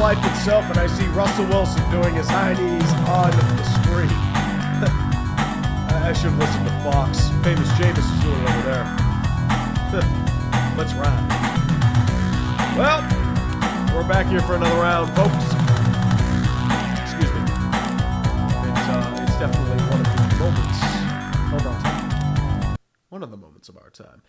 life itself, and I see Russell Wilson doing his high knees on the screen. I should listen to Fox. Famous Jameis is doing it over there. Let's ride. Well, we're back here for another round, folks. Excuse me. It's definitely one of the moments of our time. One of the moments of our time.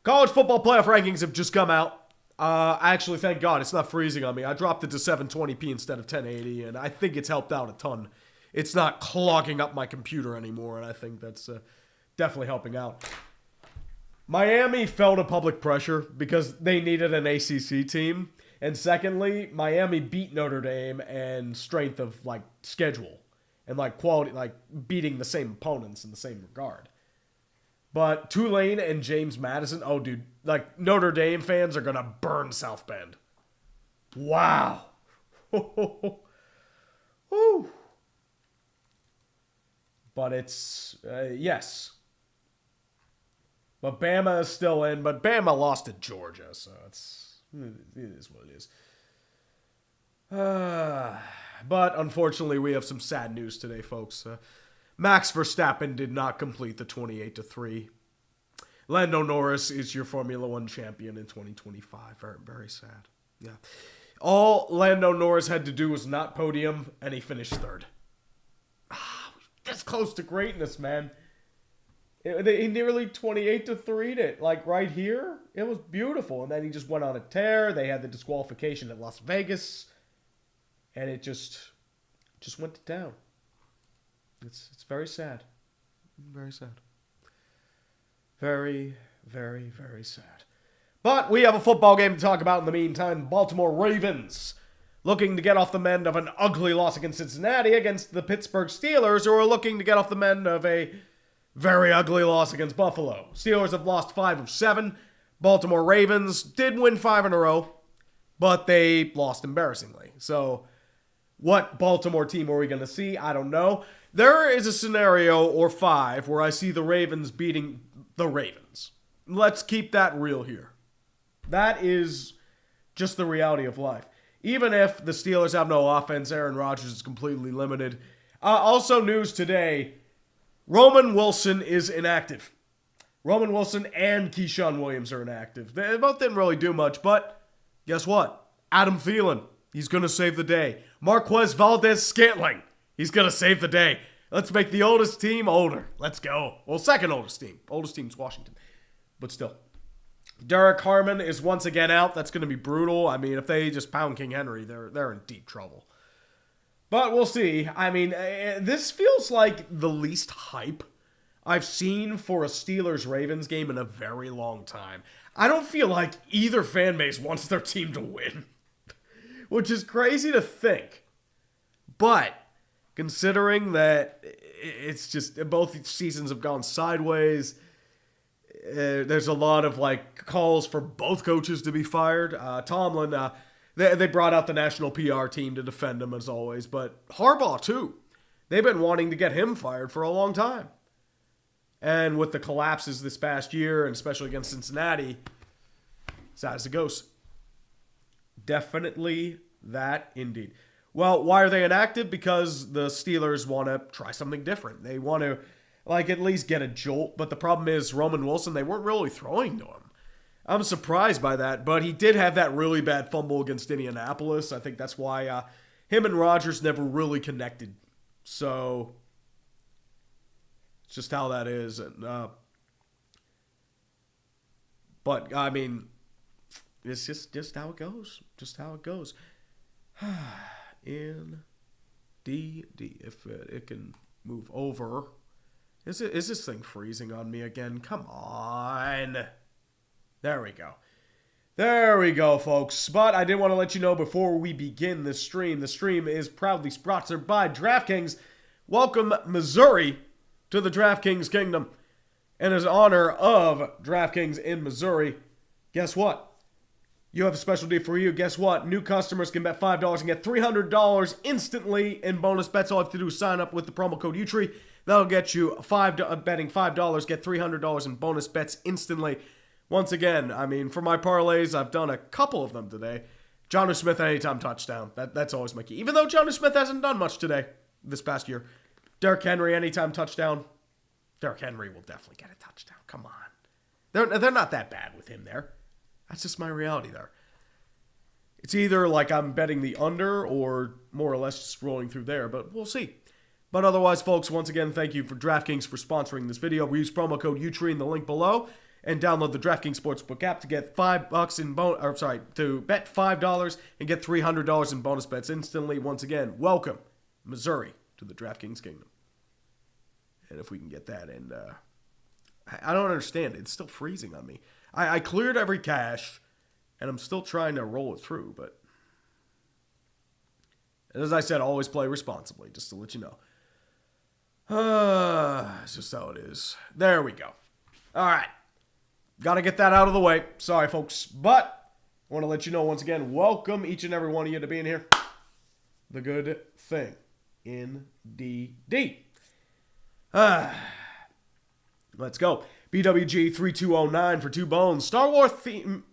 College football playoff rankings have just come out. Actually, thank God, it's not freezing on me. I dropped it to 720p instead of 1080, and I think it's helped out a ton. It's not clogging up my computer anymore, and I think that's definitely helping out. Miami fell to public pressure because they needed an ACC team. And secondly, Miami beat Notre Dame and strength of, like, schedule. And, like, quality, like, beating the same opponents in the same regard. But Tulane and James Madison, oh, dude, like, Notre Dame fans are going to burn South Bend. Wow. Woo. But it's, yes. But Bama is still in, but Bama lost to Georgia, so it is what it is. But unfortunately, we have some sad news today, folks. Max Verstappen did not complete the 28-3. Lando Norris is your Formula One champion in 2025. Very, very sad. Yeah. All Lando Norris had to do was not podium, and he finished third. This close to greatness, man. He nearly 28-3'd it, like right here. It was beautiful, and then he just went on a tear. They had the disqualification at Las Vegas, and it just went to town. It's very sad. Very sad. Very, very, very sad. But we have a football game to talk about in the meantime. Baltimore Ravens looking to get off the mend of an ugly loss against Cincinnati against the Pittsburgh Steelers, who are looking to get off the mend of a very ugly loss against Buffalo. Steelers have lost 5 of 7. Baltimore Ravens did win 5 in a row, but they lost embarrassingly. So what Baltimore team are we going to see? I don't know. There is a scenario or 5 where I see the Ravens beating the Ravens. Let's keep that real here. That is just the reality of life. Even if the Steelers have no offense, Aaron Rodgers is completely limited. Also news today, Roman Wilson is inactive. Roman Wilson and Keyshawn Williams are inactive. They both didn't really do much, but guess what? Adam Thielen, he's going to save the day. Marquez Valdez-Scantling, he's going to save the day. Let's make the oldest team older. Let's go. Well, second oldest team. Oldest team's Washington. But still. Derek Harmon is once again out. That's going to be brutal. I mean, if they just pound King Henry, they're in deep trouble. But we'll see. I mean, this feels like the least hype I've seen for a Steelers-Ravens game in a very long time. I don't feel like either fan base wants their team to win, which is crazy to think. But considering that it's just both seasons have gone sideways, there's a lot of like calls for both coaches to be fired. Tomlin, they brought out the national PR team to defend him as always, but Harbaugh too. They've been wanting to get him fired for a long time. And with the collapses this past year, and especially against Cincinnati, sad as it goes. Definitely that indeed. Well, why are they inactive? Because the Steelers want to try something different. They want to, like, at least get a jolt. But the problem is, Roman Wilson, they weren't really throwing to him. I'm surprised by that, but he did have that really bad fumble against Indianapolis. I think that's why him and Rodgers never really connected. So, it's just how that is. And, but, I mean, it's just how it goes. Just how it goes. In D, if it can move over. Is this thing freezing on me again? Come on. There we go. There we go, folks. But I did want to let you know before we begin this stream, the stream is proudly sponsored by DraftKings. Welcome, Missouri, to the DraftKings kingdom. And in honor of DraftKings in Missouri, guess what? You have a special deal for you. Guess what? New customers can bet $5 and get $300 instantly in bonus bets. All you have to do is sign up with the promo code UTREE. That'll get you betting $5, get $300 in bonus bets instantly. Once again, I mean, for my parlays, I've done a couple of them today. Jonnu Smith anytime touchdown. That's always my key. Even though Jonnu Smith hasn't done much today, this past year. Derrick Henry anytime touchdown. Derrick Henry will definitely get a touchdown. Come on. They're not that bad with him there. That's just my reality there. It's either like I'm betting the under or more or less just rolling through there, but we'll see. But otherwise, folks, once again, thank you for DraftKings for sponsoring this video. We use promo code UTREE in the link below and download the DraftKings Sportsbook app to get $5 in to bet $5 and get $300 in bonus bets instantly. Once again, welcome Missouri to the DraftKings Kingdom. And if we can get that, and I don't understand. It's still freezing on me. I cleared every cache, and I'm still trying to roll it through. But as I said, always play responsibly, just to let you know. It's just how it is. There we go. All right. Got to get that out of the way. Sorry, folks. But I want to let you know once again, welcome each and every one of you to being here. The good thing. Indeed. Let's go. BWG 3209 for 2 bones. Star Wolf theme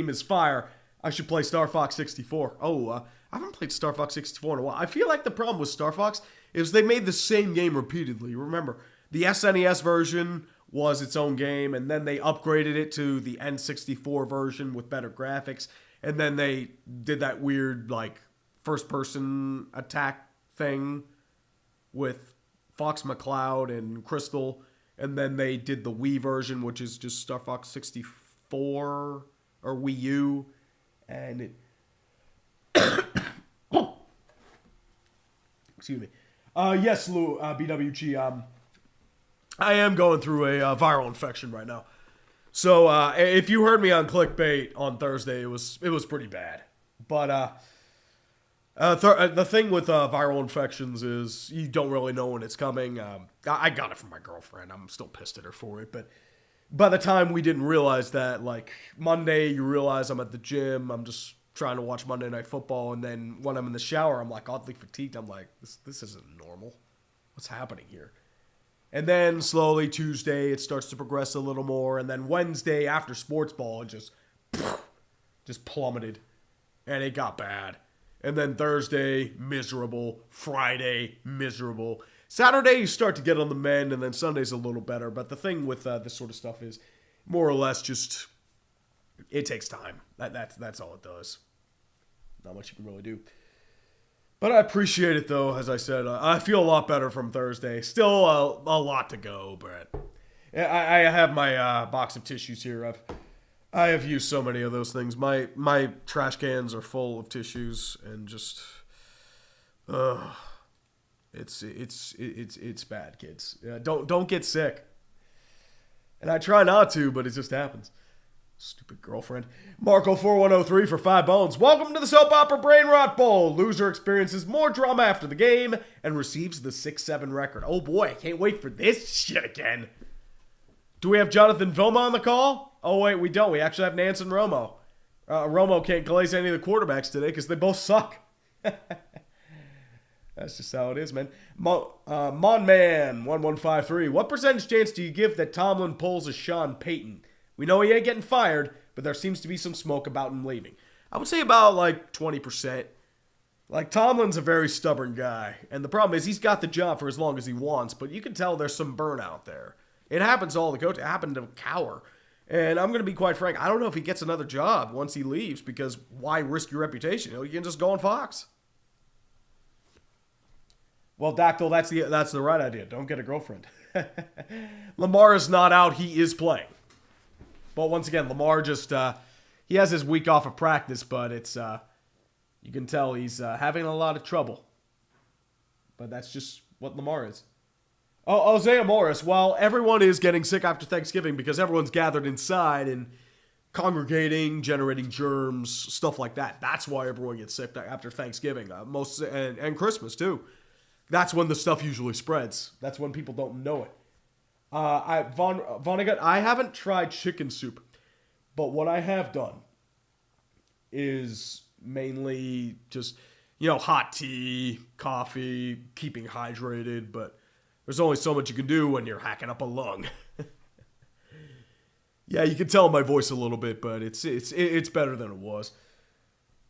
is fire. I should play Star Fox 64. I haven't played Star Fox 64 in a while. I feel like the problem with Star Fox is they made the same game repeatedly. Remember, the SNES version was its own game, and then they upgraded it to the N64 version with better graphics, and then they did that weird, like, first-person attack thing with Fox McCloud and Crystal, and then they did the Wii version, which is just Star Fox 64, or Wii U, and it... Excuse me. Yes, Lou, BWG, I am going through a viral infection right now. So, if you heard me on Clickbait on Thursday, it was pretty bad. But, the thing with viral infections is you don't really know when it's coming. I got it from my girlfriend. I'm still pissed at her for it. But by the time we didn't realize that, like, Monday, you realize I'm at the gym. I'm just trying to watch Monday Night Football. And then when I'm in the shower, I'm, like, oddly fatigued. I'm like, this isn't normal. What's happening here? And then slowly Tuesday, it starts to progress a little more. And then Wednesday, after sports ball, it just plummeted. And it got bad. And then Thursday, miserable. Friday, miserable. Saturday, you start to get on the mend, and then Sunday's a little better. But the thing with this sort of stuff is more or less just, it takes time. That's all it does. Not much you can really do. But I appreciate it, though, as I said. I feel a lot better from Thursday. Still a lot to go, but I have my box of tissues here. I have used so many of those things. My trash cans are full of tissues, and just, it's bad, kids. Don't get sick. And I try not to, but it just happens. Stupid girlfriend. Marco4103 for 5 bones. Welcome to the Soap Opera Brain Rot Bowl. Loser experiences more drama after the game and receives the 6-7 record. Oh boy, I can't wait for this shit again. Do we have Jonathan Vilma on the call? Oh wait, we don't. We actually have Nance and Romo. Romo can't glaze any of the quarterbacks today because they both suck. That's just how it is, man. Monman1153. What percentage chance do you give that Tomlin pulls a Sean Payton? We know he ain't getting fired, but there seems to be some smoke about him leaving. I would say about, like, 20%. Like, Tomlin's a very stubborn guy, and the problem is he's got the job for as long as he wants, but you can tell there's some burnout there. It happens to all the coaches. It happened to Cowher. And I'm going to be quite frank, I don't know if he gets another job once he leaves, because why risk your reputation? You can just go on Fox. Well, Dactyl, that's the right idea. Don't get a girlfriend. Lamar is not out. He is playing. But once again, Lamar just, he has his week off of practice, but it's, you can tell he's having a lot of trouble. But that's just what Lamar is. Oh, Isaiah Morris, well, everyone is getting sick after Thanksgiving because everyone's gathered inside and congregating, generating germs, stuff like that. That's why everyone gets sick after Thanksgiving, and Christmas, too. That's when the stuff usually spreads. That's when people don't know it. Vonnegut, I haven't tried chicken soup, but what I have done is mainly just, hot tea, coffee, keeping hydrated, but there's only so much you can do when you're hacking up a lung. Yeah, you can tell my voice a little bit, but it's better than it was.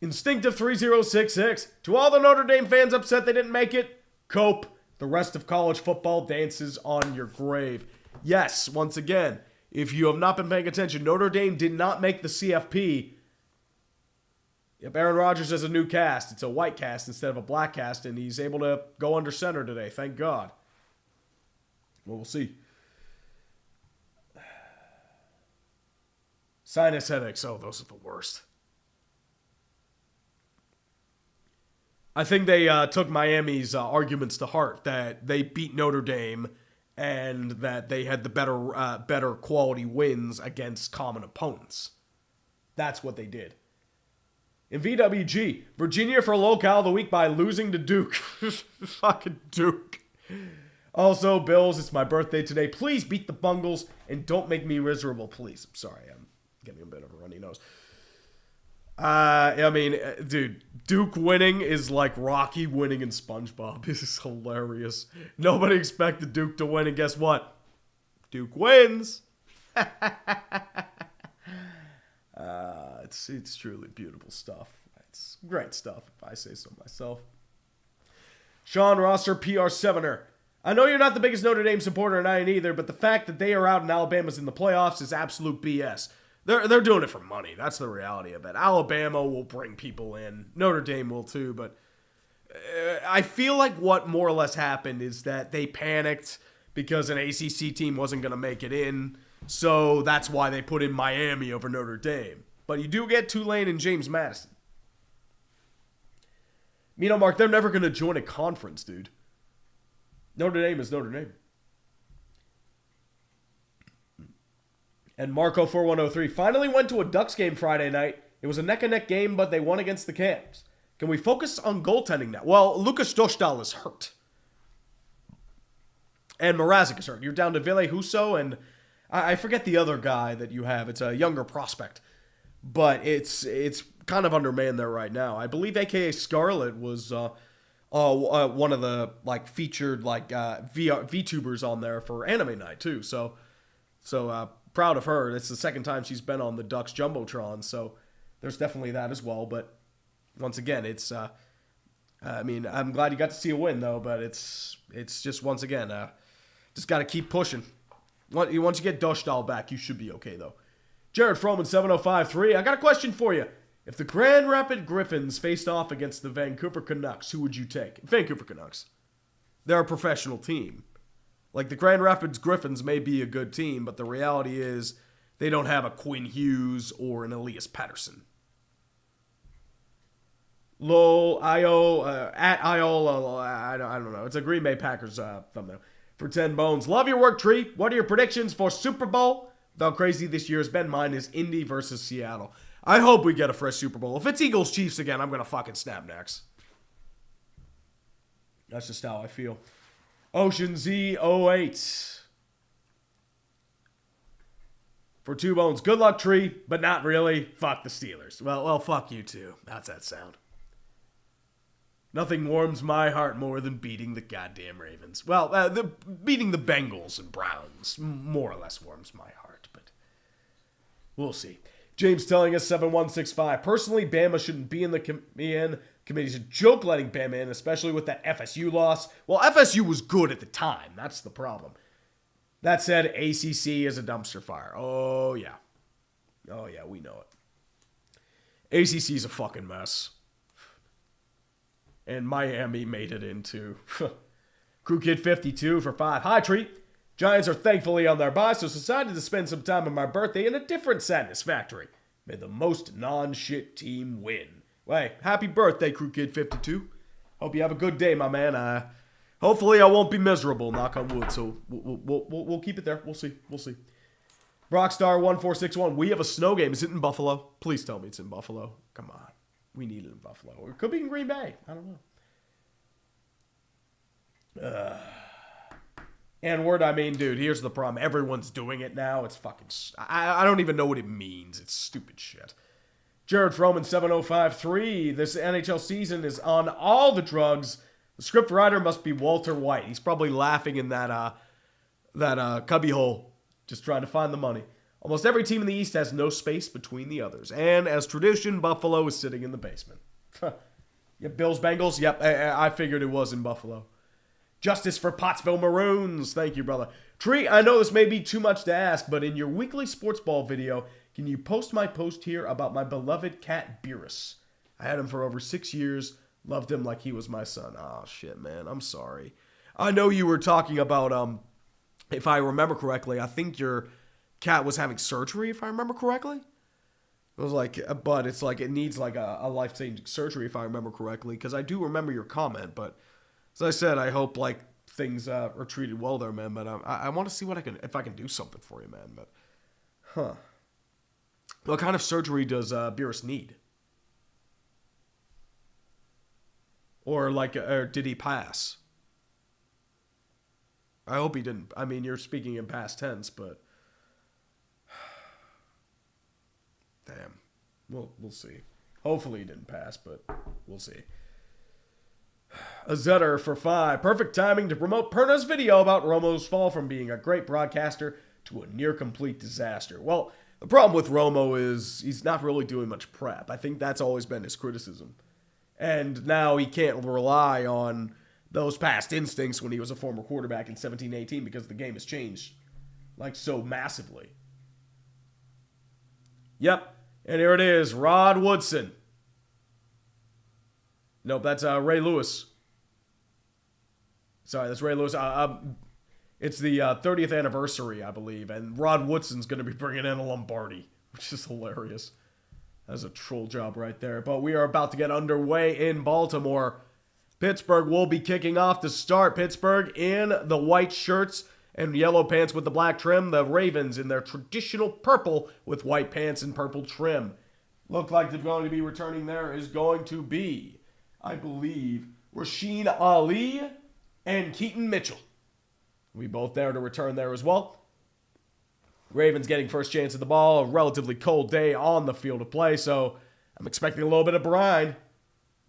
Instinctive 3066. To all the Notre Dame fans upset they didn't make it, cope. The rest of college football dances on your grave. Yes, once again, if you have not been paying attention, Notre Dame did not make the CFP. Yep, Aaron Rodgers has a new cast. It's a white cast instead of a black cast, and he's able to go under center today. Thank God. Well, we'll see. Sinus headaches. Oh, those are the worst. I think they took Miami's arguments to heart that they beat Notre Dame and that they had the better quality wins against common opponents. That's what they did. In VWG, Virginia for locale of the week by losing to Duke. Fucking Duke. Also, Bills, it's my birthday today. Please beat the Bungles and don't make me miserable, please. I'm sorry, I'm getting a bit of a runny nose. I mean, dude, Duke winning is like Rocky winning in SpongeBob. This is hilarious. Nobody expected Duke to win, and guess what? Duke wins. It's truly beautiful stuff. It's great stuff, if I say so myself. Sean Rosser, PR7er. I know you're not the biggest Notre Dame supporter, and I ain't either, but the fact that they are out and Alabama's in the playoffs is absolute BS. They're doing it for money. That's the reality of it. Alabama will bring people in. Notre Dame will too, but I feel like what more or less happened is that they panicked because an ACC team wasn't going to make it in, so that's why they put in Miami over Notre Dame. But you do get Tulane and James Madison. Mark, they're never going to join a conference, dude. Notre Dame is Notre Dame. And Marco4103 finally went to a Ducks game Friday night. It was a neck-and-neck game, but they won against the Cams. Can we focus on goaltending now? Well, Lukas Dostal is hurt. And Mrazek is hurt. You're down to Ville Husso, and I forget the other guy that you have. It's a younger prospect. But it's kind of undermanned there right now. I believe AKA Scarlett was one of the featured VTubers on there for Anime Night too. So proud of her. It's the second time she's been on the Ducks Jumbotron, so there's definitely that as well. But once again, it's I'm glad you got to see a win though. But it's just once again, just got to keep pushing. Once you get Dostal back, you should be okay though. Jared Froman 7053. I got a question for you. If the Grand Rapids Griffins faced off against the Vancouver Canucks, who would you take? Vancouver Canucks. They're a professional team. Like, the Grand Rapids Griffins may be a good team, but the reality is they don't have a Quinn Hughes or an Elias Pettersson. I don't know. It's a Green Bay Packers thumbnail. For 10 bones. Love your work, Tree. What are your predictions for Super Bowl? How crazy this year has been. Mine is Indy versus Seattle. I hope we get a fresh Super Bowl. If it's Eagles-Chiefs again, I'm going to fucking snap necks. That's just how I feel. Ocean Z08. For 2 bones. Good luck, Tree, but not really. Fuck the Steelers. Well, fuck you too. How's that sound? Nothing warms my heart more than beating the goddamn Ravens. Well, beating the Bengals and Browns more or less warms my heart, but we'll see. James telling us 7165. Personally, Bama shouldn't be in the committee. It's a joke letting Bama in, especially with that FSU loss. Well, FSU was good at the time. That's the problem. That said, ACC is a dumpster fire. Oh, yeah. Oh, yeah, we know it. ACC is a fucking mess. And Miami made it into Crew Kid 52 for 5. Hi, Treat. Giants are thankfully on their bye, so decided to spend some time on my birthday in a different sadness factory. May the most non-shit team win. Hey, happy birthday, Crew Kid 52. Hope you have a good day, my man. Hopefully I won't be miserable, knock on wood, so we'll keep it there. We'll see. Brockstar1461. We have a snow game. Is it in Buffalo? Please tell me it's in Buffalo. Come on. We need it in Buffalo. Or it could be in Green Bay. I don't know. N-word, I mean, dude, here's the problem. Everyone's doing it now. It's fucking... I don't even know what it means. It's stupid shit. Jared Froman, 7053. This NHL season is on all the drugs. The script writer must be Walter White. He's probably laughing in that cubbyhole, just trying to find the money. Almost every team in the East has no space between the others. And as tradition, Buffalo is sitting in the basement. Yep, Bills, Bengals. Yep, I figured it was in Buffalo. Justice for Pottsville Maroons. Thank you, brother. Tree, I know this may be too much to ask, but in your weekly sports ball video, can you post my post here about my beloved cat, Beerus? I had him for over 6 years. Loved him like he was my son. Oh, shit, man. I'm sorry. I know you were talking about, if I remember correctly, I think your cat was having surgery, if I remember correctly. It was like, but it's like it needs like a life-changing surgery, if I remember correctly, because I do remember your comment. But as I said, I hope like things are treated well there, man. But I want to see if I can do something for you, man. But what kind of surgery does Beerus need? Or did he pass? I hope he didn't. I mean, you're speaking in past tense, but damn. We'll see. Hopefully he didn't pass, but we'll see. A Zetter for 5. Perfect timing to promote Perna's video about Romo's fall from being a great broadcaster to a near-complete disaster. Well, the problem with Romo is he's not really doing much prep. I think that's always been his criticism. And now he can't rely on those past instincts when he was a former quarterback in 17-18 because the game has changed like so massively. Yep. And here it is, Rod Woodson. Nope, that's Ray Lewis. Sorry, that's Ray Lewis. It's the 30th anniversary, I believe, and Rod Woodson's going to be bringing in a Lombardi, which is hilarious. That's a troll job right there. But we are about to get underway in Baltimore. Pittsburgh will be kicking off to start. Pittsburgh in the white shirts and yellow pants with the black trim. The Ravens in their traditional purple with white pants and purple trim. Look like they're going to be returning there is going to be, I believe, Rasheen Ali and Keaton Mitchell. We both there to return there as well. Ravens getting first chance at the ball. A relatively cold day on the field of play, so I'm expecting a little bit of brine.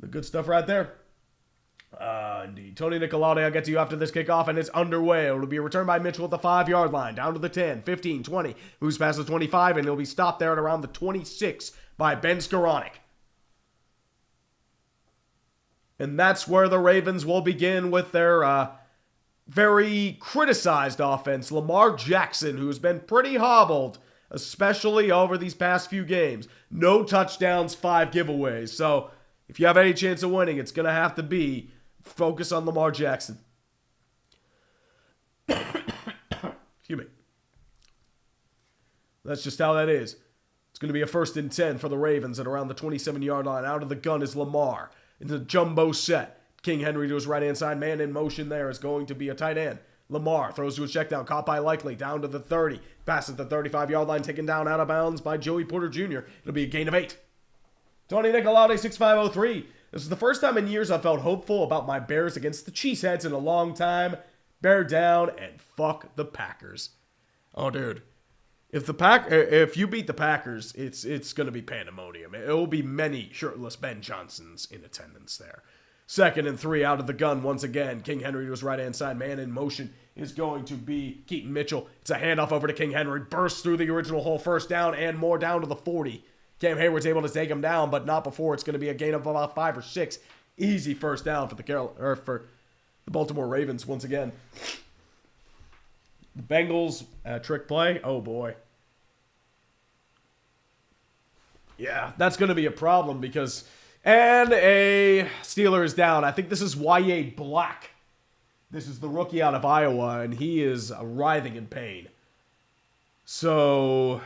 The good stuff right there. Indeed. Tony Nicolaude, I'll get to you after this kickoff, and it's underway. It'll be a return by Mitchell at the 5-yard line, down to the 10, 15, 20. Moves past the 25, and he'll be stopped there at around the 26 by Ben Skoranek. And that's where the Ravens will begin with their very criticized offense. Lamar Jackson, who's been pretty hobbled, especially over these past few games. No touchdowns, 5 giveaways. So if you have any chance of winning, it's going to have to be focus on Lamar Jackson. Excuse me. That's just how that is. It's going to be a 1st and 10 for the Ravens at around the 27-yard line. Out of the gun is Lamar. In the jumbo set. King Henry to his right-hand side. Man in motion there is going to be a tight end. Lamar throws to his check down. Caught by Likely. Down to the 30. Passes the 35-yard line. Taken down out of bounds by Joey Porter Jr. It'll be a gain of 8. Tony Nicolaude, 6503. This is the first time in years I felt hopeful about my Bears against the Cheeseheads in a long time. Bear down and fuck the Packers. Oh, dude. If you beat the Packers, it's going to be pandemonium. It will be many shirtless Ben Johnsons in attendance there. 2nd and 3 out of the gun once again. King Henry to his right-hand side. Man in motion is going to be Keaton Mitchell. It's a handoff over to King Henry. Bursts through the original hole. 1st down and more down to the 40. Cam Hayward's able to take him down, but not before it's going to be a gain of about 5 or 6. Easy 1st down for the Baltimore Ravens once again. The Bengals trick play. Oh boy. Yeah, that's going to be a problem because and a Steeler is down. I think this is Y.A. Black. This is the rookie out of Iowa, and he is writhing in pain. So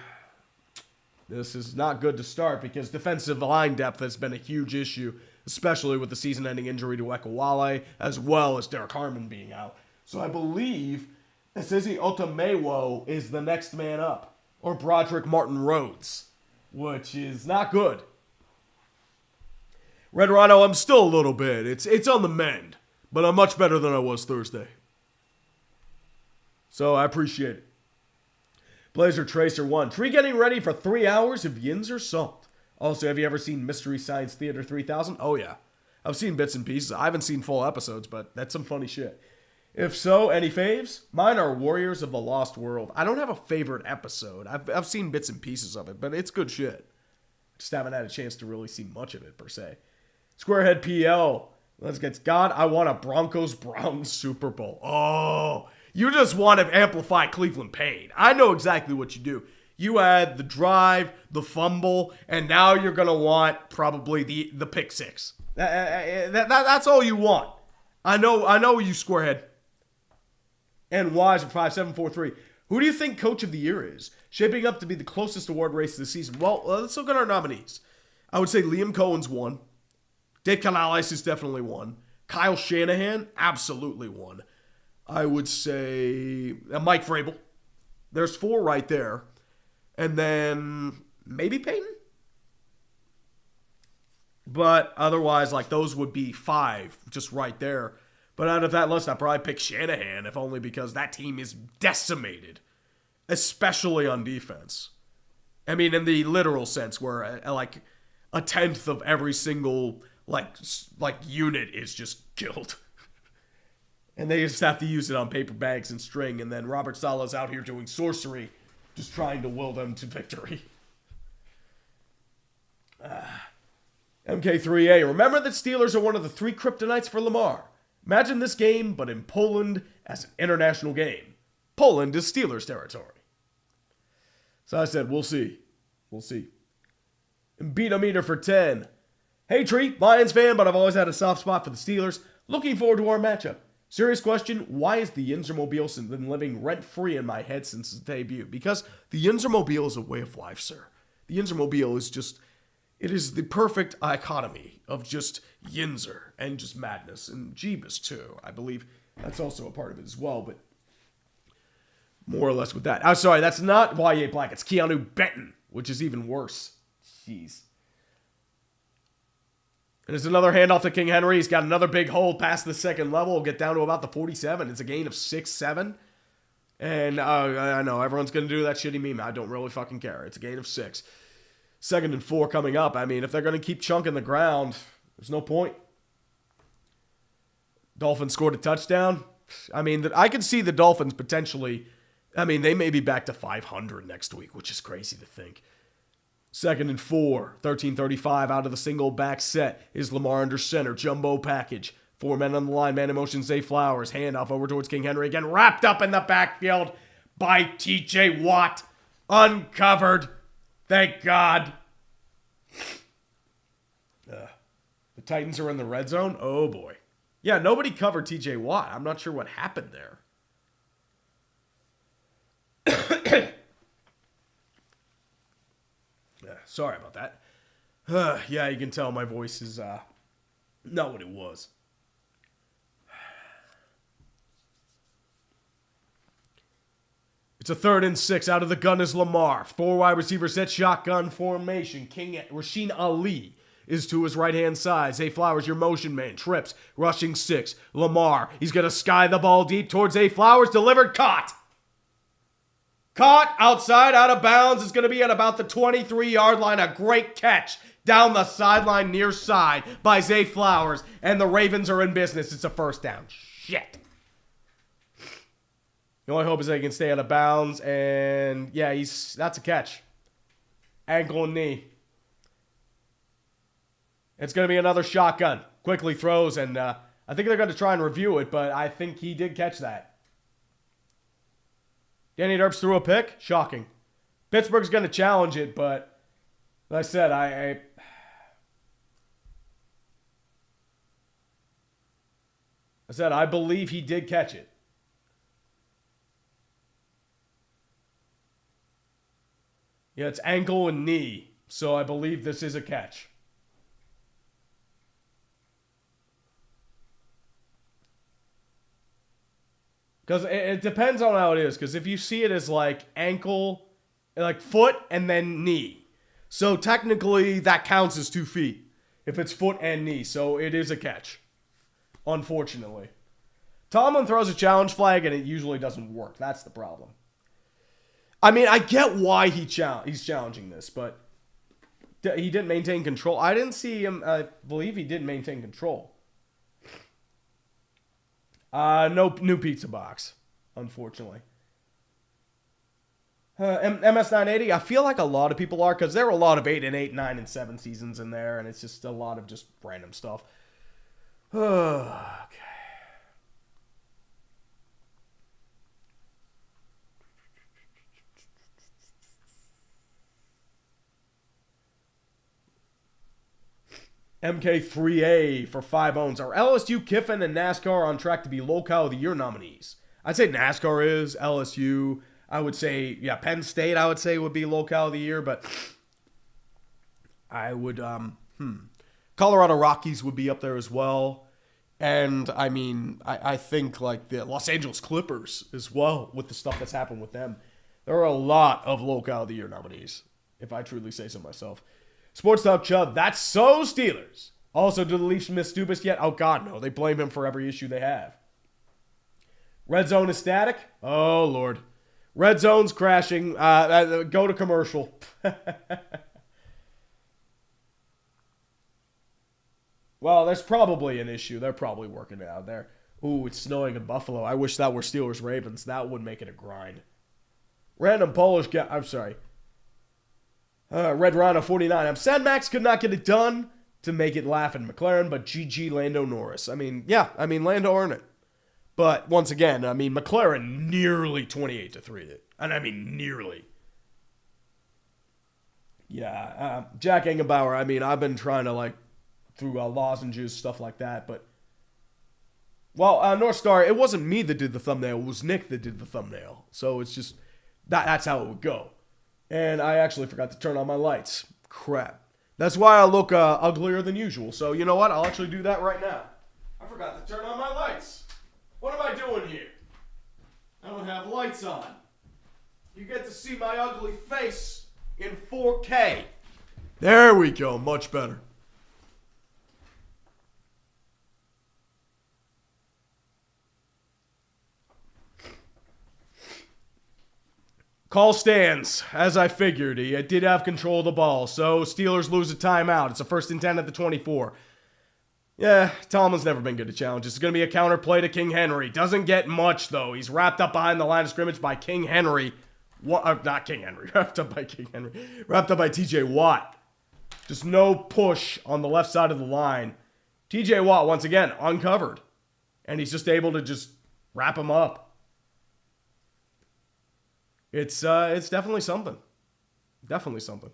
this is not good to start because defensive line depth has been a huge issue, especially with the season-ending injury to Ekwale, as well as Derek Harmon being out. So I believe Esizi Otomewo is the next man up, or Broderick Martin Rhodes, which is not good. Red Rhino, I'm still a little bit. It's on the mend, but I'm much better than I was Thursday. So I appreciate it. Blazer Tracer 1. Tree getting ready for 3 hours of yins or salt. Also, have you ever seen Mystery Science Theater 3000? Oh, yeah. I've seen bits and pieces. I haven't seen full episodes, but that's some funny shit. If so, any faves? Mine are Warriors of the Lost World. I don't have a favorite episode. I've seen bits and pieces of it, but it's good shit. Just haven't had a chance to really see much of it, per se. Squarehead PL. Let's get God. I want a Broncos-Browns Super Bowl. Oh, you just want to amplify Cleveland pain. I know exactly what you do. You add the drive, the fumble, and now you're going to want probably the pick six. That's all you want. I know you, Squarehead. And Wise at 5743. Who do you think Coach of the Year is? Shaping up to be the closest award race of the season. Well, let's look at our nominees. I would say Liam Cohen's one. Dave Canales is definitely one. Kyle Shanahan, absolutely one. I would say Mike Vrabel. There's 4 right there. And then maybe Peyton? But otherwise, like, those would be 5 just right there. But out of that list, I'd probably pick Shanahan, if only because that team is decimated, especially on defense. I mean, in the literal sense, where like a tenth of every single like unit is just killed. And they just have to use it on paper bags and string, and then Robert Saleh's out here doing sorcery, just trying to will them to victory. MK3A, remember that Steelers are one of the 3 kryptonites for Lamar. Imagine this game, but in Poland as an international game. Poland is Steelers territory. So I said, we'll see. We'll see. And beat a meter for 10. Hey, Tree, Lions fan, but I've always had a soft spot for the Steelers. Looking forward to our matchup. Serious question, why has the Yinzermobile been living rent-free in my head since its debut? Because the Yinzermobile is a way of life, sir. The Yinzermobile is just... It is the perfect dichotomy of just Yinzer and just madness. And Jeebus, too. I believe that's also a part of it as well, but more or less with that. I'm sorry, that's not YA Black. It's Keanu Benton, which is even worse. Jeez. And there's another handoff to King Henry. He's got another big hold past the second level. We'll get down to about the 47. It's a gain of 6-7. And I know, everyone's going to do that shitty meme. I don't really fucking care. It's a gain of 6. 2nd and 4 coming up. I mean, if they're going to keep chunking the ground, there's no point. Dolphins scored a touchdown. I mean, I could see the Dolphins potentially, I mean, they may be back to 500 next week, which is crazy to think. 2nd and 4, 13:35 out of the single back set is Lamar under center, jumbo package. 4 men on the line, man in motion, Zay Flowers. Handoff over towards King Henry again, wrapped up in the backfield by TJ Watt. Uncovered. Thank God. The Titans are in the red zone? Oh, boy. Yeah, nobody covered TJ Watt. I'm not sure what happened there. Sorry about that. Yeah, you can tell my voice is not what it was. It's a 3rd and 6. Out of the gun is Lamar. 4 wide receivers set shotgun formation. King Rasheen Ali is to his right-hand side. Zay Flowers, your motion man. Trips. Rushing 6. Lamar. He's going to sky the ball deep towards Zay Flowers. Delivered. Caught. Caught outside, out of bounds. It's going to be at about the 23-yard line. A great catch down the sideline near side by Zay Flowers. And the Ravens are in business. It's a 1st down. Shit. The only hope is they can stay out of bounds. And yeah, that's a catch. Ankle and knee. It's going to be another shotgun. Quickly throws, and I think they're going to try and review it, but I think he did catch that. Danny Derps threw a pick. Shocking. Pittsburgh's going to challenge it, but like I said, I believe he did catch it. Yeah, it's ankle and knee, so I believe this is a catch. Because it depends on how it is. Because if you see it as like ankle, like foot, and then knee. So technically that counts as 2 feet. If it's foot and knee. So it is a catch. Unfortunately. Tomlin throws a challenge flag and it usually doesn't work. That's the problem. I mean, I get why he's challenging this. But he didn't maintain control. I didn't see him. I believe he didn't maintain control. No new pizza box, unfortunately. MS980, I feel like a lot of people are, because there are a lot of 8 and 8, 9 and 7 seasons in there, and it's just a lot of just random stuff. Okay. MK3A for 5 owns. Are LSU, Kiffin, and NASCAR on track to be Locale of the Year nominees? I'd say NASCAR is. LSU, I would say, yeah, Penn State, I would say, would be Locale of the Year, but I would, Colorado Rockies would be up there as well. And, I mean, I think, like, the Los Angeles Clippers as well, with the stuff that's happened with them. There are a lot of Locale of the Year nominees, if I truly say so myself. Sports Talk Chubb, that's so Steelers. Also, do the Leafs miss Dubas yet? Oh, God, no. They blame him for every issue they have. Red Zone is static? Oh, Lord. Red Zone's crashing. Go to commercial. Well, there's probably an issue. They're probably working it out there. Ooh, it's snowing in Buffalo. I wish that were Steelers-Ravens. That would make it a grind. Random Polish guy. I'm sorry. Red Rhino 49. I'm sad Max could not get it done to make it laugh at McLaren, but GG Lando Norris. I mean, yeah, Lando earned it. But once again, McLaren nearly 28-3. And I mean, nearly. Yeah, Jack Engenbauer, I've been trying to, through lozenges, stuff like that, but... Well, North Star, it wasn't me that did the thumbnail, it was Nick that did the thumbnail. So it's just, that's how it would go. And I actually forgot to turn on my lights. Crap. That's why I look uglier than usual. So you know what? I'll actually do that right now. I forgot to turn on my lights. What am I doing here? I don't have lights on. You get to see my ugly face in 4K. There we go. Much better. Call stands, as I figured. He did have control of the ball, so Steelers lose a timeout. It's a 1st and 10 at the 24. Yeah, Tomlin's never been good at challenges. It's going to be a counter play to King Henry. Doesn't get much, though. He's wrapped up behind the line of scrimmage by King Henry. Not King Henry. Wrapped up by King Henry. Wrapped up by TJ Watt. Just no push on the left side of the line. TJ Watt, once again, uncovered. And he's just able to just wrap him up. It's definitely something. Definitely something.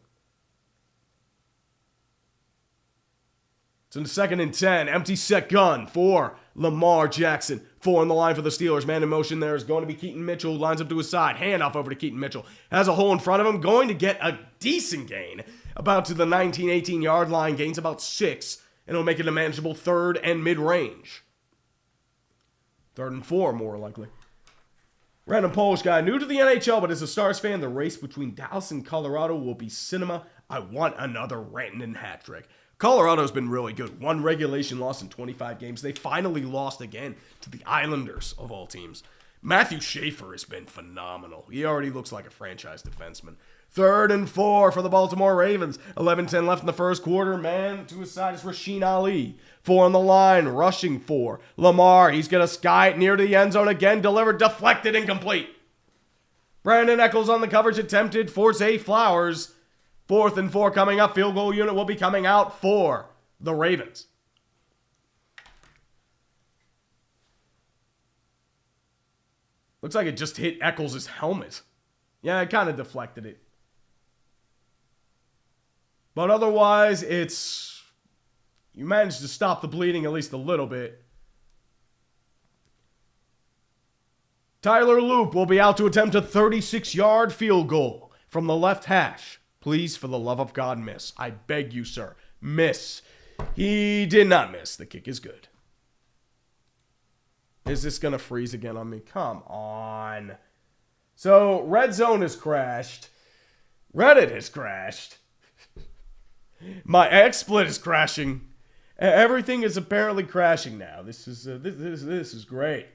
It's in the 2nd and 10. Empty set gun for Lamar Jackson. 4 on the line for the Steelers. Man in motion there is going to be Keaton Mitchell. Lines up to his side. Handoff over to Keaton Mitchell. Has a hole in front of him. Going to get a decent gain. About to the 19-18 yard line. Gains about 6. And it'll make it a manageable 3rd and mid-range. 3rd and 4, more likely. Random Polish guy, new to the NHL, but as a Stars fan, the race between Dallas and Colorado will be cinema. I want another Rantanen hat trick. Colorado's been really good. 1 regulation loss in 25 games. They finally lost again to the Islanders, of all teams. Matthew Schaefer has been phenomenal. He already looks like a franchise defenseman. 3rd and 4 for the Baltimore Ravens. 11-10 left in the first quarter. Man to his side is Rasheen Ali. 4 on the line, rushing 4. Lamar, he's going to sky it near the end zone again. Delivered, deflected, incomplete. Brandon Eccles on the coverage attempted for Zay Flowers. 4th and 4 coming up. Field goal unit will be coming out for the Ravens. Looks like it just hit Eccles' helmet. Yeah, it kind of deflected it. But otherwise, you managed to stop the bleeding at least a little bit. Tyler Loop will be out to attempt a 36-yard field goal from the left hash. Please, for the love of God, miss. I beg you, sir. Miss. He did not miss. The kick is good. Is this going to freeze again on me? Come on. So, Red Zone has crashed. Reddit has crashed. My XSplit is crashing. Everything is apparently crashing now. This is great.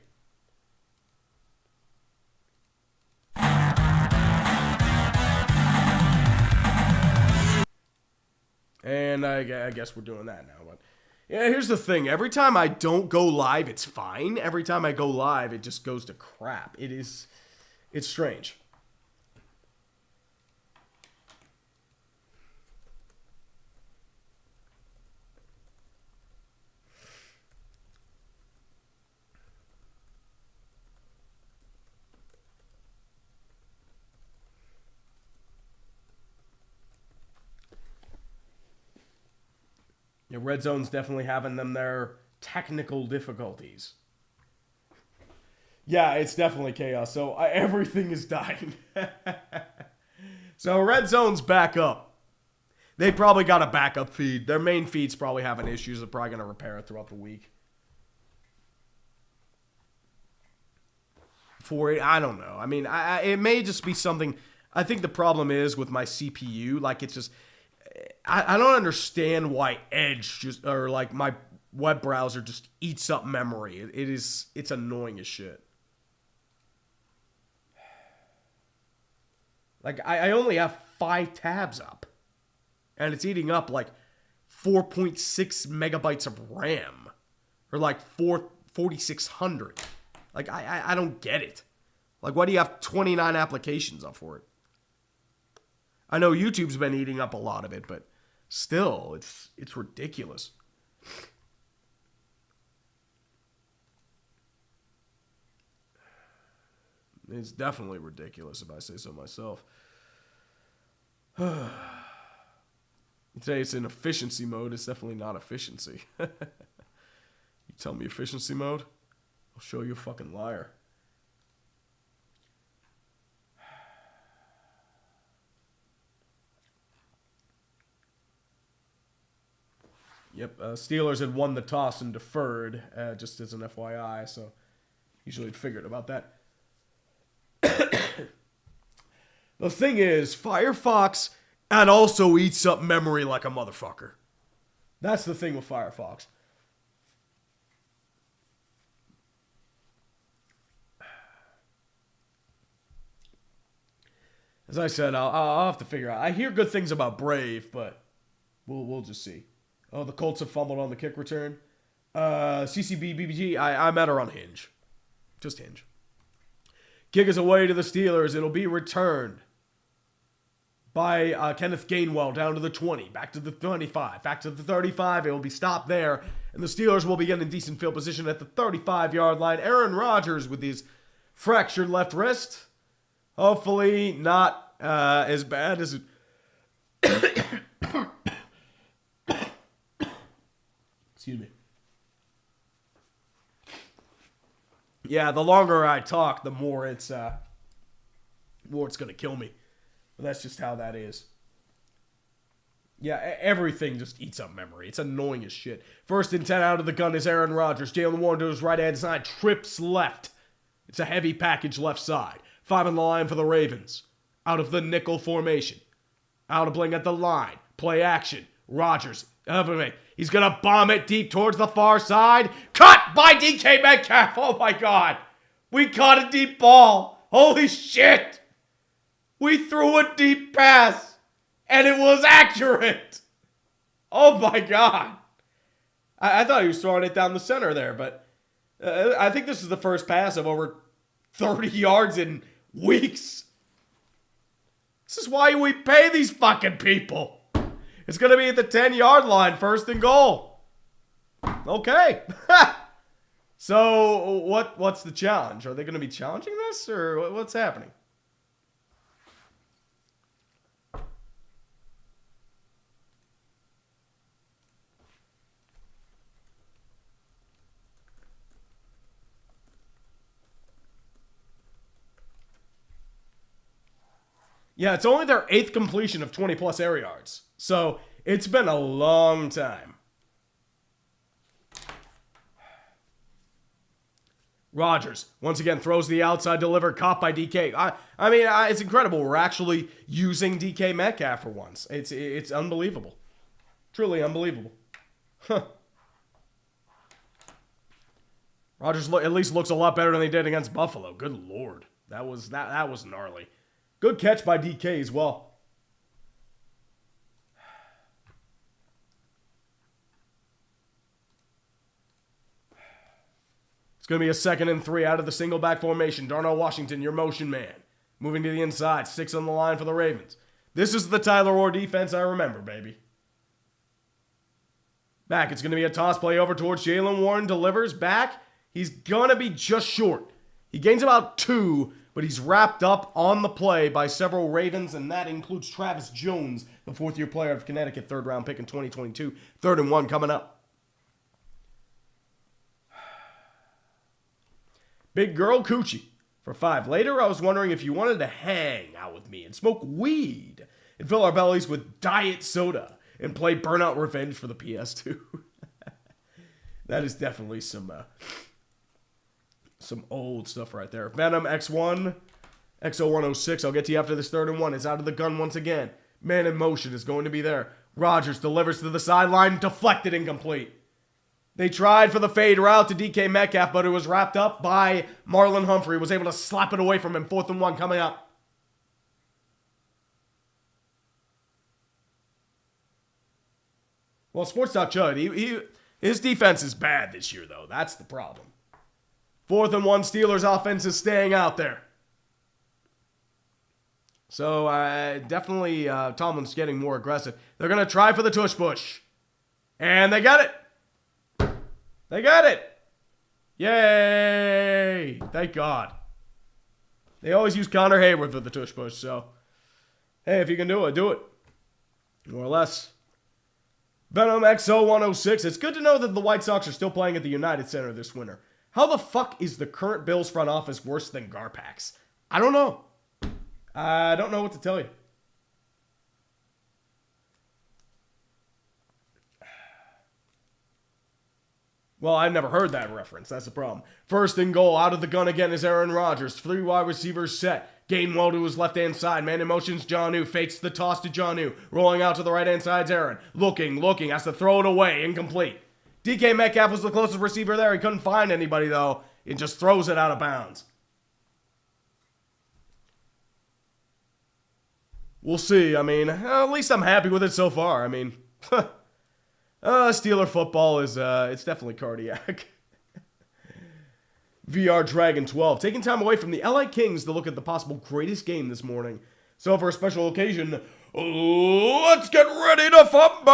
And I guess we're doing that now. But Yeah, here's the thing. Every time I don't go live, it's fine. Every time I go live, it just goes to crap. It's strange. Yeah, Red Zone's definitely having them their technical difficulties. Yeah, it's definitely chaos. So everything is dying. So Red Zone's back up. They probably got a backup feed. Their main feed's probably having issues. They're probably going to repair it throughout the week. I don't know. I mean, it may just be something. I think the problem is with my CPU. Like, it's just. I don't understand why Edge just, or like my web browser just eats up memory. It's annoying as shit. Like, I only have 5 tabs up. And it's eating up like 4.6 megabytes of RAM. Or like 4,600. Like, I don't get it. Like, why do you have 29 applications up for it? I know YouTube's been eating up a lot of it, but still, it's ridiculous. It's definitely ridiculous if I say so myself. You say it's in efficiency mode, it's definitely not efficiency. You tell me efficiency mode, I'll show you a fucking liar. Yep, Steelers had won the toss and deferred, just as an FYI, so usually had figured about that. The thing is, Firefox and also eats up memory like a motherfucker. That's the thing with Firefox. As I said, I'll have to figure out. I hear good things about Brave, but we'll just see. Oh, the Colts have fumbled on the kick return. CCB, BBG, I'm at her on Hinge. Just Hinge. Kick is away to the Steelers. It'll be returned by Kenneth Gainwell down to the 20, back to the 25, back to the 35. It will be stopped there, and the Steelers will be getting in decent field position at the 35-yard line. Aaron Rodgers with his fractured left wrist. Hopefully not as bad as it... Excuse me. Yeah, the longer I talk, the more it's gonna kill me. But that's just how that is. Yeah, everything just eats up memory. It's annoying as shit. 1st and 10 out of the gun is Aaron Rodgers. Jalen Warren to his right-hand side, trips left. It's a heavy package left side. 5 on the line for the Ravens. Out of the nickel formation. Out-of-bling at the line. Play action. Rodgers. He's going to bomb it deep towards the far side. Cut by DK Metcalf. Oh, my God. We caught a deep ball. Holy shit. We threw a deep pass, and it was accurate. Oh, my God. I thought he was throwing it down the center there, but I think this is the first pass of over 30 yards in weeks. This is why we pay these fucking people. It's going to be at the 10-yard line, 1st and goal. Okay. So what's the challenge? Are they going to be challenging this, or what's happening? Yeah, it's only their 8th completion of 20-plus air yards. So, it's been a long time. Rodgers, once again, throws the outside deliver, caught by DK. I mean, it's incredible. We're actually using DK Metcalf for once. It's unbelievable. Truly unbelievable. Huh. Rodgers at least looks a lot better than he did against Buffalo. Good Lord. That was gnarly. Good catch by DK as well. It's going to be a 2nd and 3 out of the single back formation. Darnell Washington, your motion man. Moving to the inside. 6 on the line for the Ravens. This is the Tyler Orr defense I remember, baby. Back. It's going to be a toss play over towards Jaylen Warren. Delivers back. He's going to be just short. He gains about 2, but he's wrapped up on the play by several Ravens, and that includes Travis Jones, the 4th-year player of Connecticut, 3rd-round pick in 2022. 3rd and 1 coming up. Big Girl Coochie for 5. Later, I was wondering if you wanted to hang out with me and smoke weed and fill our bellies with diet soda and play Burnout Revenge for the PS2. That is definitely some old stuff right there. Venom X1, XO106. I'll get to you after this 3rd and 1. It's out of the gun once again. Man in motion is going to be there. Rodgers delivers to the sideline. Deflected, incomplete. They tried for the fade route to DK Metcalf, but it was wrapped up by Marlon Humphrey. Was able to slap it away from him. 4th and 1 coming up. Well, Sports Talk Chud, his defense is bad this year, though. That's the problem. 4th and 1, Steelers offense is staying out there. So, definitely Tomlin's getting more aggressive. They're going to try for the tush push. And they got it. They got it. Yay. Thank God. They always use Connor Hayward for the tush push, so. Hey, if you can do it, do it. More or less. Venom XO106. It's good to know that the White Sox are still playing at the United Center this winter. How the fuck is the current Bills front office worse than Garpax? I don't know. I don't know what to tell you. Well, I've never heard that reference. That's the problem. 1st and goal. Out of the gun again is Aaron Rodgers. 3 wide receivers set. Gainwell to his left-hand side. Man in motion's Jonnu. Fakes the toss to Jonnu. Rolling out to the right-hand side's Aaron. Looking. Has to throw it away. Incomplete. DK Metcalf was the closest receiver there. He couldn't find anybody, though. It just throws it out of bounds. We'll see. I mean, at least I'm happy with it so far. I mean, Steeler football is, it's definitely cardiac. VR Dragon 12. Taking time away from the LA Kings to look at the possible greatest game this morning. So for a special occasion, let's get ready to fumble!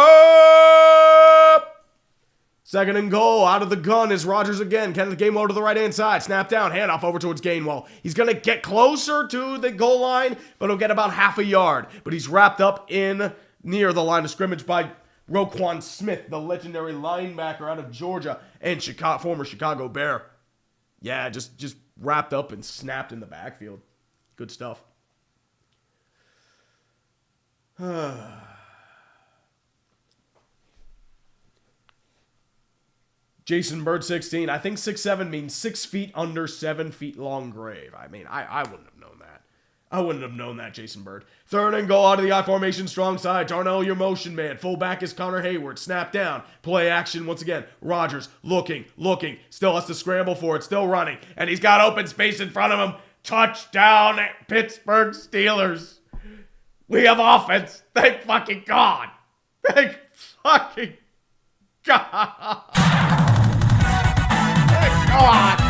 2nd and goal. Out of the gun is Rodgers again. Kenneth Gainwell to the right-hand side. Snap down. Handoff over towards Gainwell. He's going to get closer to the goal line, but he'll get about half a yard. But he's wrapped up in near the line of scrimmage by Roquan Smith, the legendary linebacker out of Georgia and former Chicago Bear. Yeah, just wrapped up and snapped in the backfield. Good stuff. Jason Bird 16. I think 6'7" means 6 feet under 7 feet long grave. I mean, I wouldn't have known that. I wouldn't have known that, Jason Bird. 3rd and goal out of the I formation, strong side. Darnell, your motion man. Fullback is Connor Hayward. Snap down. Play action once again. Rodgers looking. Still has to scramble for it. Still running. And he's got open space in front of him. Touchdown, Pittsburgh Steelers. We have offense. Thank fucking God. Thank fucking God. Thank God.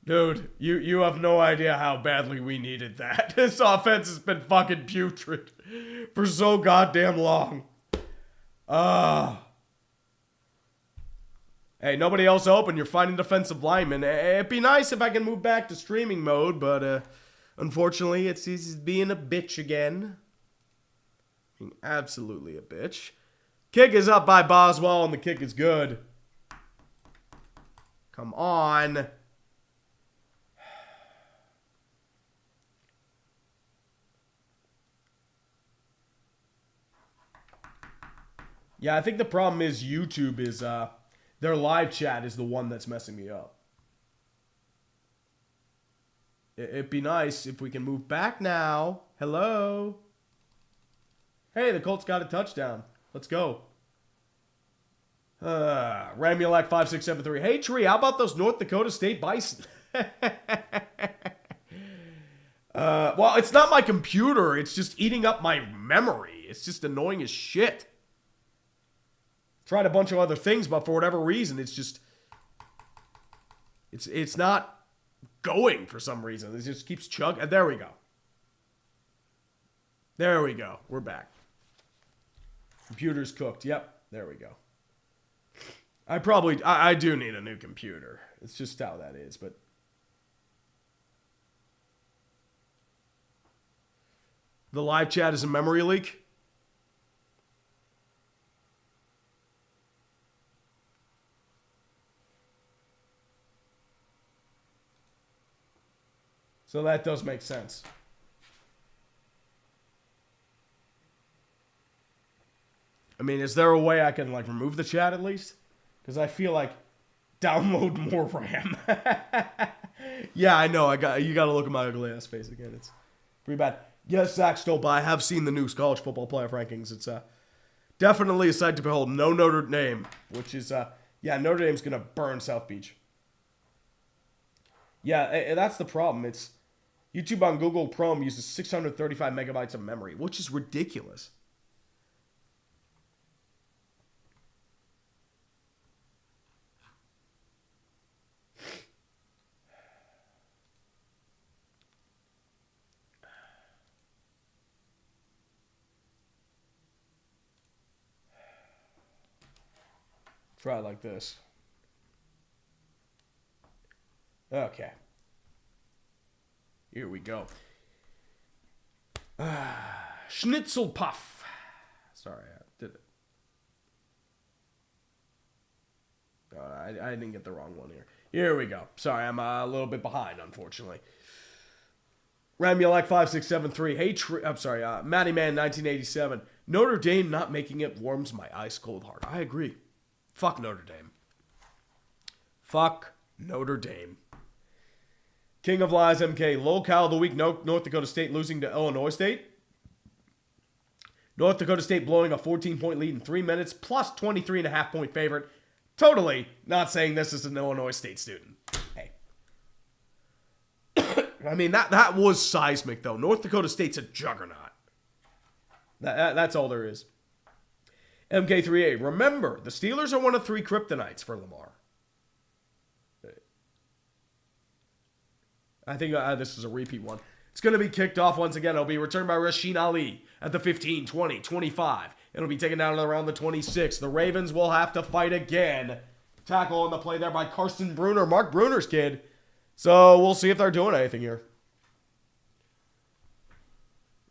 Dude, you have no idea how badly we needed that. This offense has been fucking putrid for so goddamn long. Hey, nobody else open. You're fighting defensive linemen. It'd be nice if I can move back to streaming mode, but unfortunately, he's being a bitch again. Being absolutely a bitch. Kick is up by Boswell, and the kick is good. Come on. Yeah, I think the problem is YouTube is, their live chat is the one that's messing me up. It'd be nice if we can move back now. Hello? Hey, the Colts got a touchdown. Let's go. Ramulak 5673. Hey, Tree, how about those North Dakota State Bison? Well, it's not my computer. It's just eating up my memory. It's just annoying as shit. Tried a bunch of other things, but for whatever reason, it's just... It's not going for some reason. It just keeps chugging. There we go. There we go. We're back. Computer's cooked. Yep. There we go. I do need a new computer. It's just how that is, but... The live chat is a memory leak. So that does make sense. I mean, is there a way I can, like, remove the chat at least? Because I feel like download more RAM. Yeah, I know. You got to look at my ugly ass face again. It's pretty bad. Yes, Zach Stolpa, I have seen the new college football playoff rankings. It's definitely a sight to behold. No Notre Dame, which is, yeah, Notre Dame's going to burn South Beach. Yeah, that's the problem. It's YouTube on Google Chrome uses 635 megabytes of memory, which is ridiculous. Try it like this. Okay. Here we go. Schnitzel puff. Sorry, I did it. I didn't get the wrong one here. Here we go. Sorry, I'm a little bit behind, unfortunately. Ramulek 5673. Hey, I'm sorry. Matty Man 1987. Notre Dame not making it warms my ice cold heart. I agree. Fuck Notre Dame. Fuck Notre Dame. King of Lies MK. Locale of the week. North Dakota State losing to Illinois State. North Dakota State blowing a 14-point lead in 3 minutes. Plus 23.5-point favorite. Totally not saying this is an Illinois State student. Hey. I mean, that was seismic, though. North Dakota State's a juggernaut. That's all there is. MK3A. Remember, the Steelers are one of 3 kryptonites for Lamar. I think this is a repeat one. It's going to be kicked off once again. It'll be returned by Rasheen Ali at the 15, 20, 25. It'll be taken down around the 26. The Ravens will have to fight again. Tackle on the play there by Karsten Bruner, Mark Bruner's kid. So we'll see if they're doing anything here.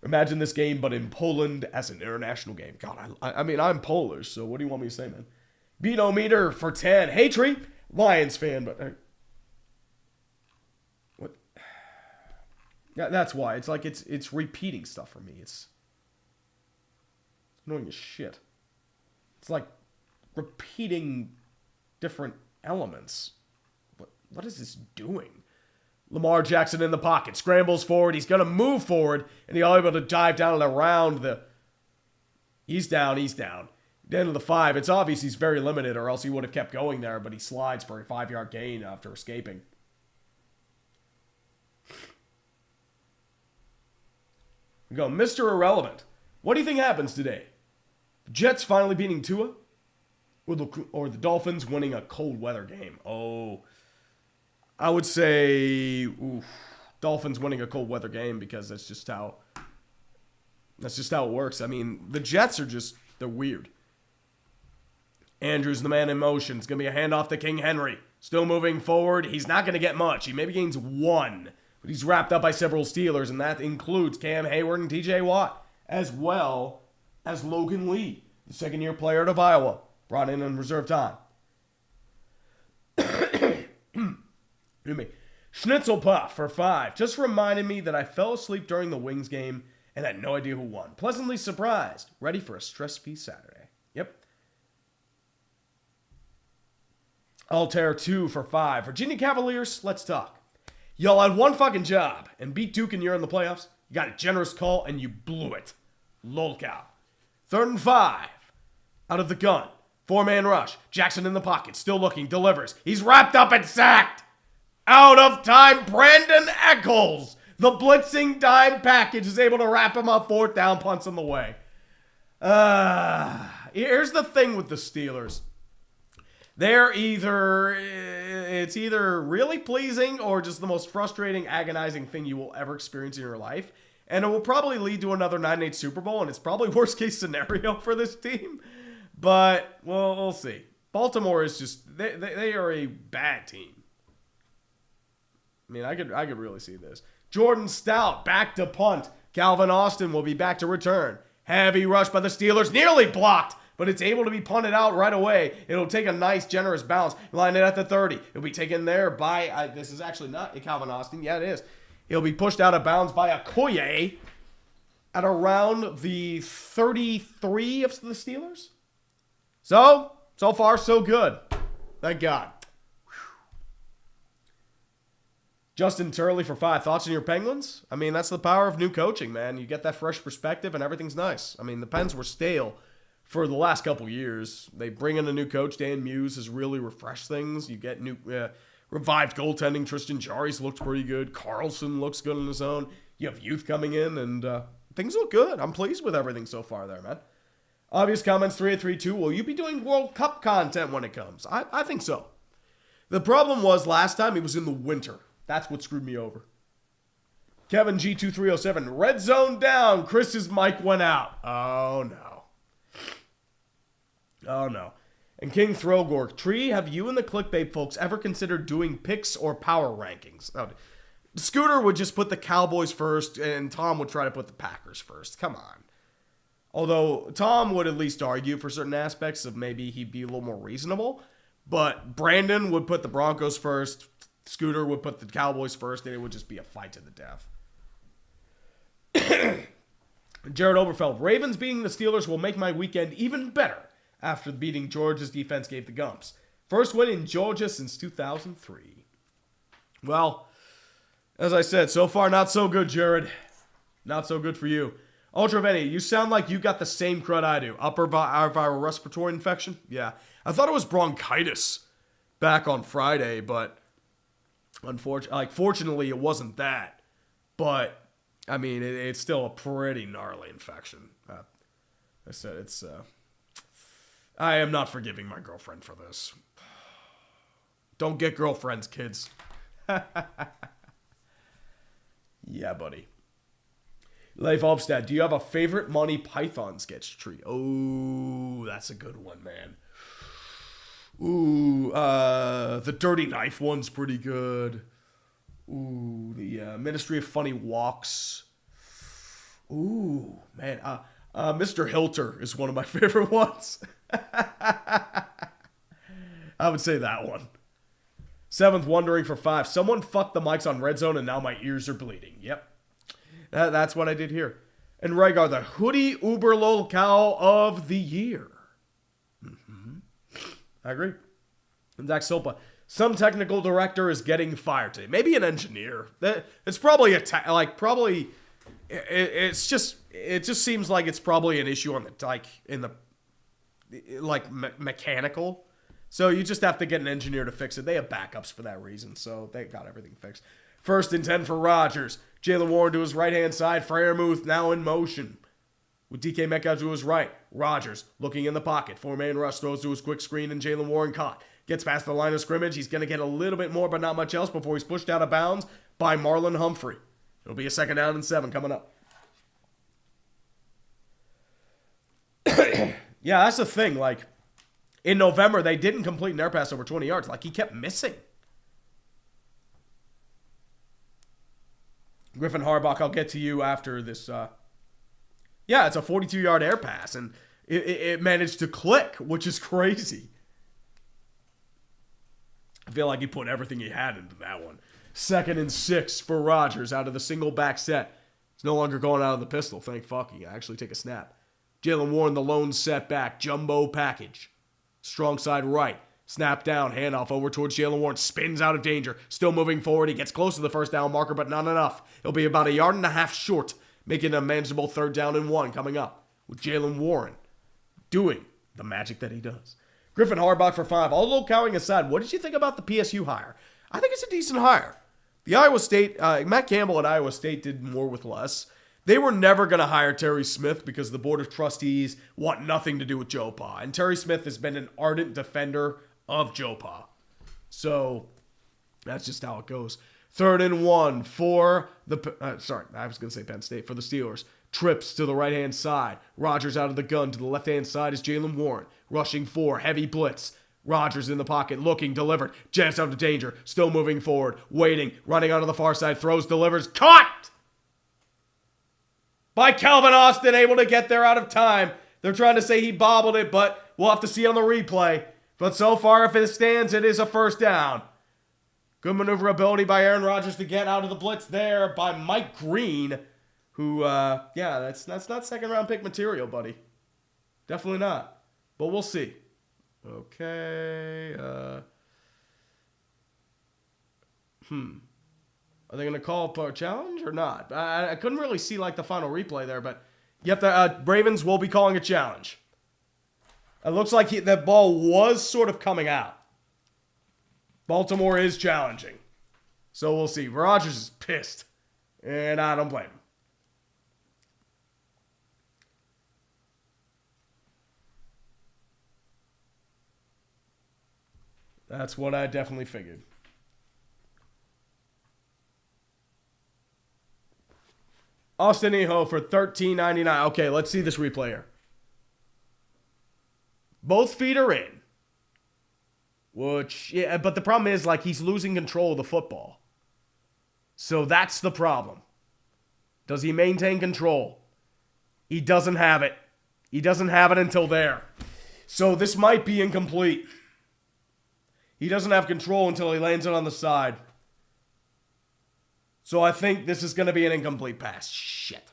Imagine this game, but in Poland as an international game. God, I mean, I'm Polish, so what do you want me to say, man? Beat-o-meter for 10. Hey, Tree. Lions fan, but... what? Yeah, that's why. It's like it's repeating stuff for me. It's annoying as shit. It's like repeating different elements. What is this doing? Lamar Jackson in the pocket. Scrambles forward. He's going to move forward. And he'll be able to dive down and around the... He's down. Down to the 5. It's obvious he's very limited, or else he would have kept going there. But he slides for a 5-yard gain after escaping. We go, Mr. Irrelevant. What do you think happens today? The Jets finally beating Tua? Or the Dolphins winning a cold weather game? Oh... I would say Dolphins winning a cold weather game, because that's just how it works. I mean, the Jets are they're weird. Andrews, the man in motion. It's going to be a handoff to King Henry. Still moving forward. He's not going to get much. He maybe gains 1. But he's wrapped up by several Steelers, and that includes Cam Hayward and TJ Watt, as well as Logan Lee, the second-year player out of Iowa, brought in on reserve time. Me. Schnitzel Puff for 5. Just reminded me that I fell asleep during the Wings game and had no idea who won. Pleasantly surprised. Ready for a stress-free Saturday. Yep. Altair 2 for 5. Virginia Cavaliers, let's talk. Y'all had one fucking job and beat Duke and you're in the playoffs. You got a generous call and you blew it. Lol cow. 3rd and 5. Out of the gun. 4-man rush. Jackson in the pocket. Still looking. Delivers. He's wrapped up and sacked. Out of time, Brandon Eccles. The blitzing dime package is able to wrap him up. 4th down, punts on the way. Here's the thing with the Steelers. It's either really pleasing or just the most frustrating, agonizing thing you will ever experience in your life. And it will probably lead to another 9-8 Super Bowl, and it's probably worst case scenario for this team. But, well, we'll see. Baltimore is just, they are a bad team. I mean, I could really see this. Jordan Stout back to punt. Calvin Austin will be back to return. Heavy rush by the Steelers, nearly blocked, but it's able to be punted out right away. It'll take a nice, generous bounce. Line it at the 30. It'll be taken there by, this is actually not a Calvin Austin. Yeah, it is. He'll be pushed out of bounds by Okoye at around the 33 of the Steelers. So far, so good. Thank God. Justin Turley for 5. Thoughts on your Penguins? I mean, that's the power of new coaching, man. You get that fresh perspective and everything's nice. I mean, the Pens were stale for the last couple years. They bring in a new coach. Dan Muse has really refreshed things. You get new revived goaltending. Tristan Jarry's looks pretty good. Carlson looks good on his own. You have youth coming in, and things look good. I'm pleased with everything so far there, man. Obvious comments, 3832. Will you be doing World Cup content when it comes? I think so. The problem was last time it was in the winter. That's what screwed me over. Kevin G2307. Red zone down. Chris's mic went out. Oh, no. Oh, no. And King Throgork. Tree, have you and the clickbait folks ever considered doing picks or power rankings? Oh, Scooter would just put the Cowboys first, and Tom would try to put the Packers first. Come on. Although Tom would at least argue for certain aspects of maybe he'd be a little more reasonable. But Brandon would put the Broncos first. Scooter would put the Cowboys first, and it would just be a fight to the death. Jared Oberfeld. Ravens beating the Steelers will make my weekend even better after beating Georgia's defense gave the Gumps. First win in Georgia since 2003. Well, as I said, so far not so good, Jared. Not so good for you. Ultra Venny, you sound like you got the same crud I do. Upper viral respiratory infection? Yeah. I thought it was bronchitis back on Friday, but fortunately, it wasn't that. But, I mean, it's still a pretty gnarly infection. I said I am not forgiving my girlfriend for this. Don't get girlfriends, kids. Yeah, buddy. Leif Obstad, do you have a favorite Monty Python sketch, Tree? Oh, that's a good one, man. Ooh, the Dirty Knife one's pretty good. Ooh, the Ministry of Funny Walks. Ooh, man. Mr. Hilter is one of my favorite ones. I would say that one. Seventh Wondering for 5. Someone fucked the mics on Red Zone and now my ears are bleeding. Yep. That's what I did here. And Rhaegar, the Hoodie Uber Lol Cow of the Year. I agree. And Zach Silpa, some technical director is getting fired today. Maybe an engineer. It's probably it just seems like it's probably an issue on the mechanical. So you just have to get an engineer to fix it. They have backups for that reason, so they got everything fixed. First and 10 for Rodgers. Jalen Warren to his right-hand side. Freiermuth now in motion. With DK Metcalf to his right. Rodgers looking in the pocket. 4-man rush, throws to his quick screen, and Jalen Warren caught. Gets past the line of scrimmage. He's going to get a little bit more, but not much else before he's pushed out of bounds by Marlon Humphrey. It'll be a 2nd down and 7 coming up. Yeah, that's the thing. Like, in November, they didn't complete an air pass over 20 yards. Like, he kept missing. Griffin Harbaugh, I'll get to you after this. Yeah, it's a 42-yard air pass, and it managed to click, which is crazy. I feel like he put everything he had into that one. 2nd and 6 for Rodgers out of the single back set. He's no longer going out of the pistol. Thank fuck. He can actually take a snap. Jalen Warren, the lone setback. Jumbo package. Strong side right. Snap down. Handoff over towards Jalen Warren. Spins out of danger. Still moving forward. He gets close to the first down marker, but not enough. He'll be about 1.5 yards short, making a manageable 3rd down and 1 coming up with Jalen Warren doing the magic that he does. Griffin Harbaugh for 5. All low cowing aside, what did you think about the PSU hire? I think it's a decent hire. The Iowa State, Matt Campbell at Iowa State did more with less. They were never going to hire Terry Smith because the Board of Trustees want nothing to do with Joe Pa. And Terry Smith has been an ardent defender of Joe Pa. So that's just how it goes. 3rd and 1 for the... I was going to say Penn State. For the Steelers. Trips to the right-hand side. Rodgers out of the gun. To the left-hand side is Jaylen Warren. Rushing 4. Heavy blitz. Rodgers in the pocket. Looking. Delivered. Jets out of danger. Still moving forward. Waiting. Running out of the far side. Throws. Delivers. Caught! By Calvin Austin. Able to get there out of time. They're trying to say he bobbled it, but we'll have to see on the replay. But so far, if it stands, it is a first down. Good maneuverability by Aaron Rodgers to get out of the blitz there by Mike Green, who, that's not second-round pick material, buddy. Definitely not. But we'll see. Okay. Are they going to call a challenge or not? I couldn't really see, the final replay there, but, yep, the Ravens will be calling a challenge. It looks like that ball was sort of coming out. Baltimore is challenging. So we'll see. Rodgers is pissed. And I don't blame him. That's what I definitely figured. Austin Eho for $13.99. Okay, let's see this replay here. Both feet are in. But the problem is, he's losing control of the football. So that's the problem. Does he maintain control? He doesn't have it. He doesn't have it until there. So this might be incomplete. He doesn't have control until he lands it on the side. So I think this is going to be an incomplete pass. Shit.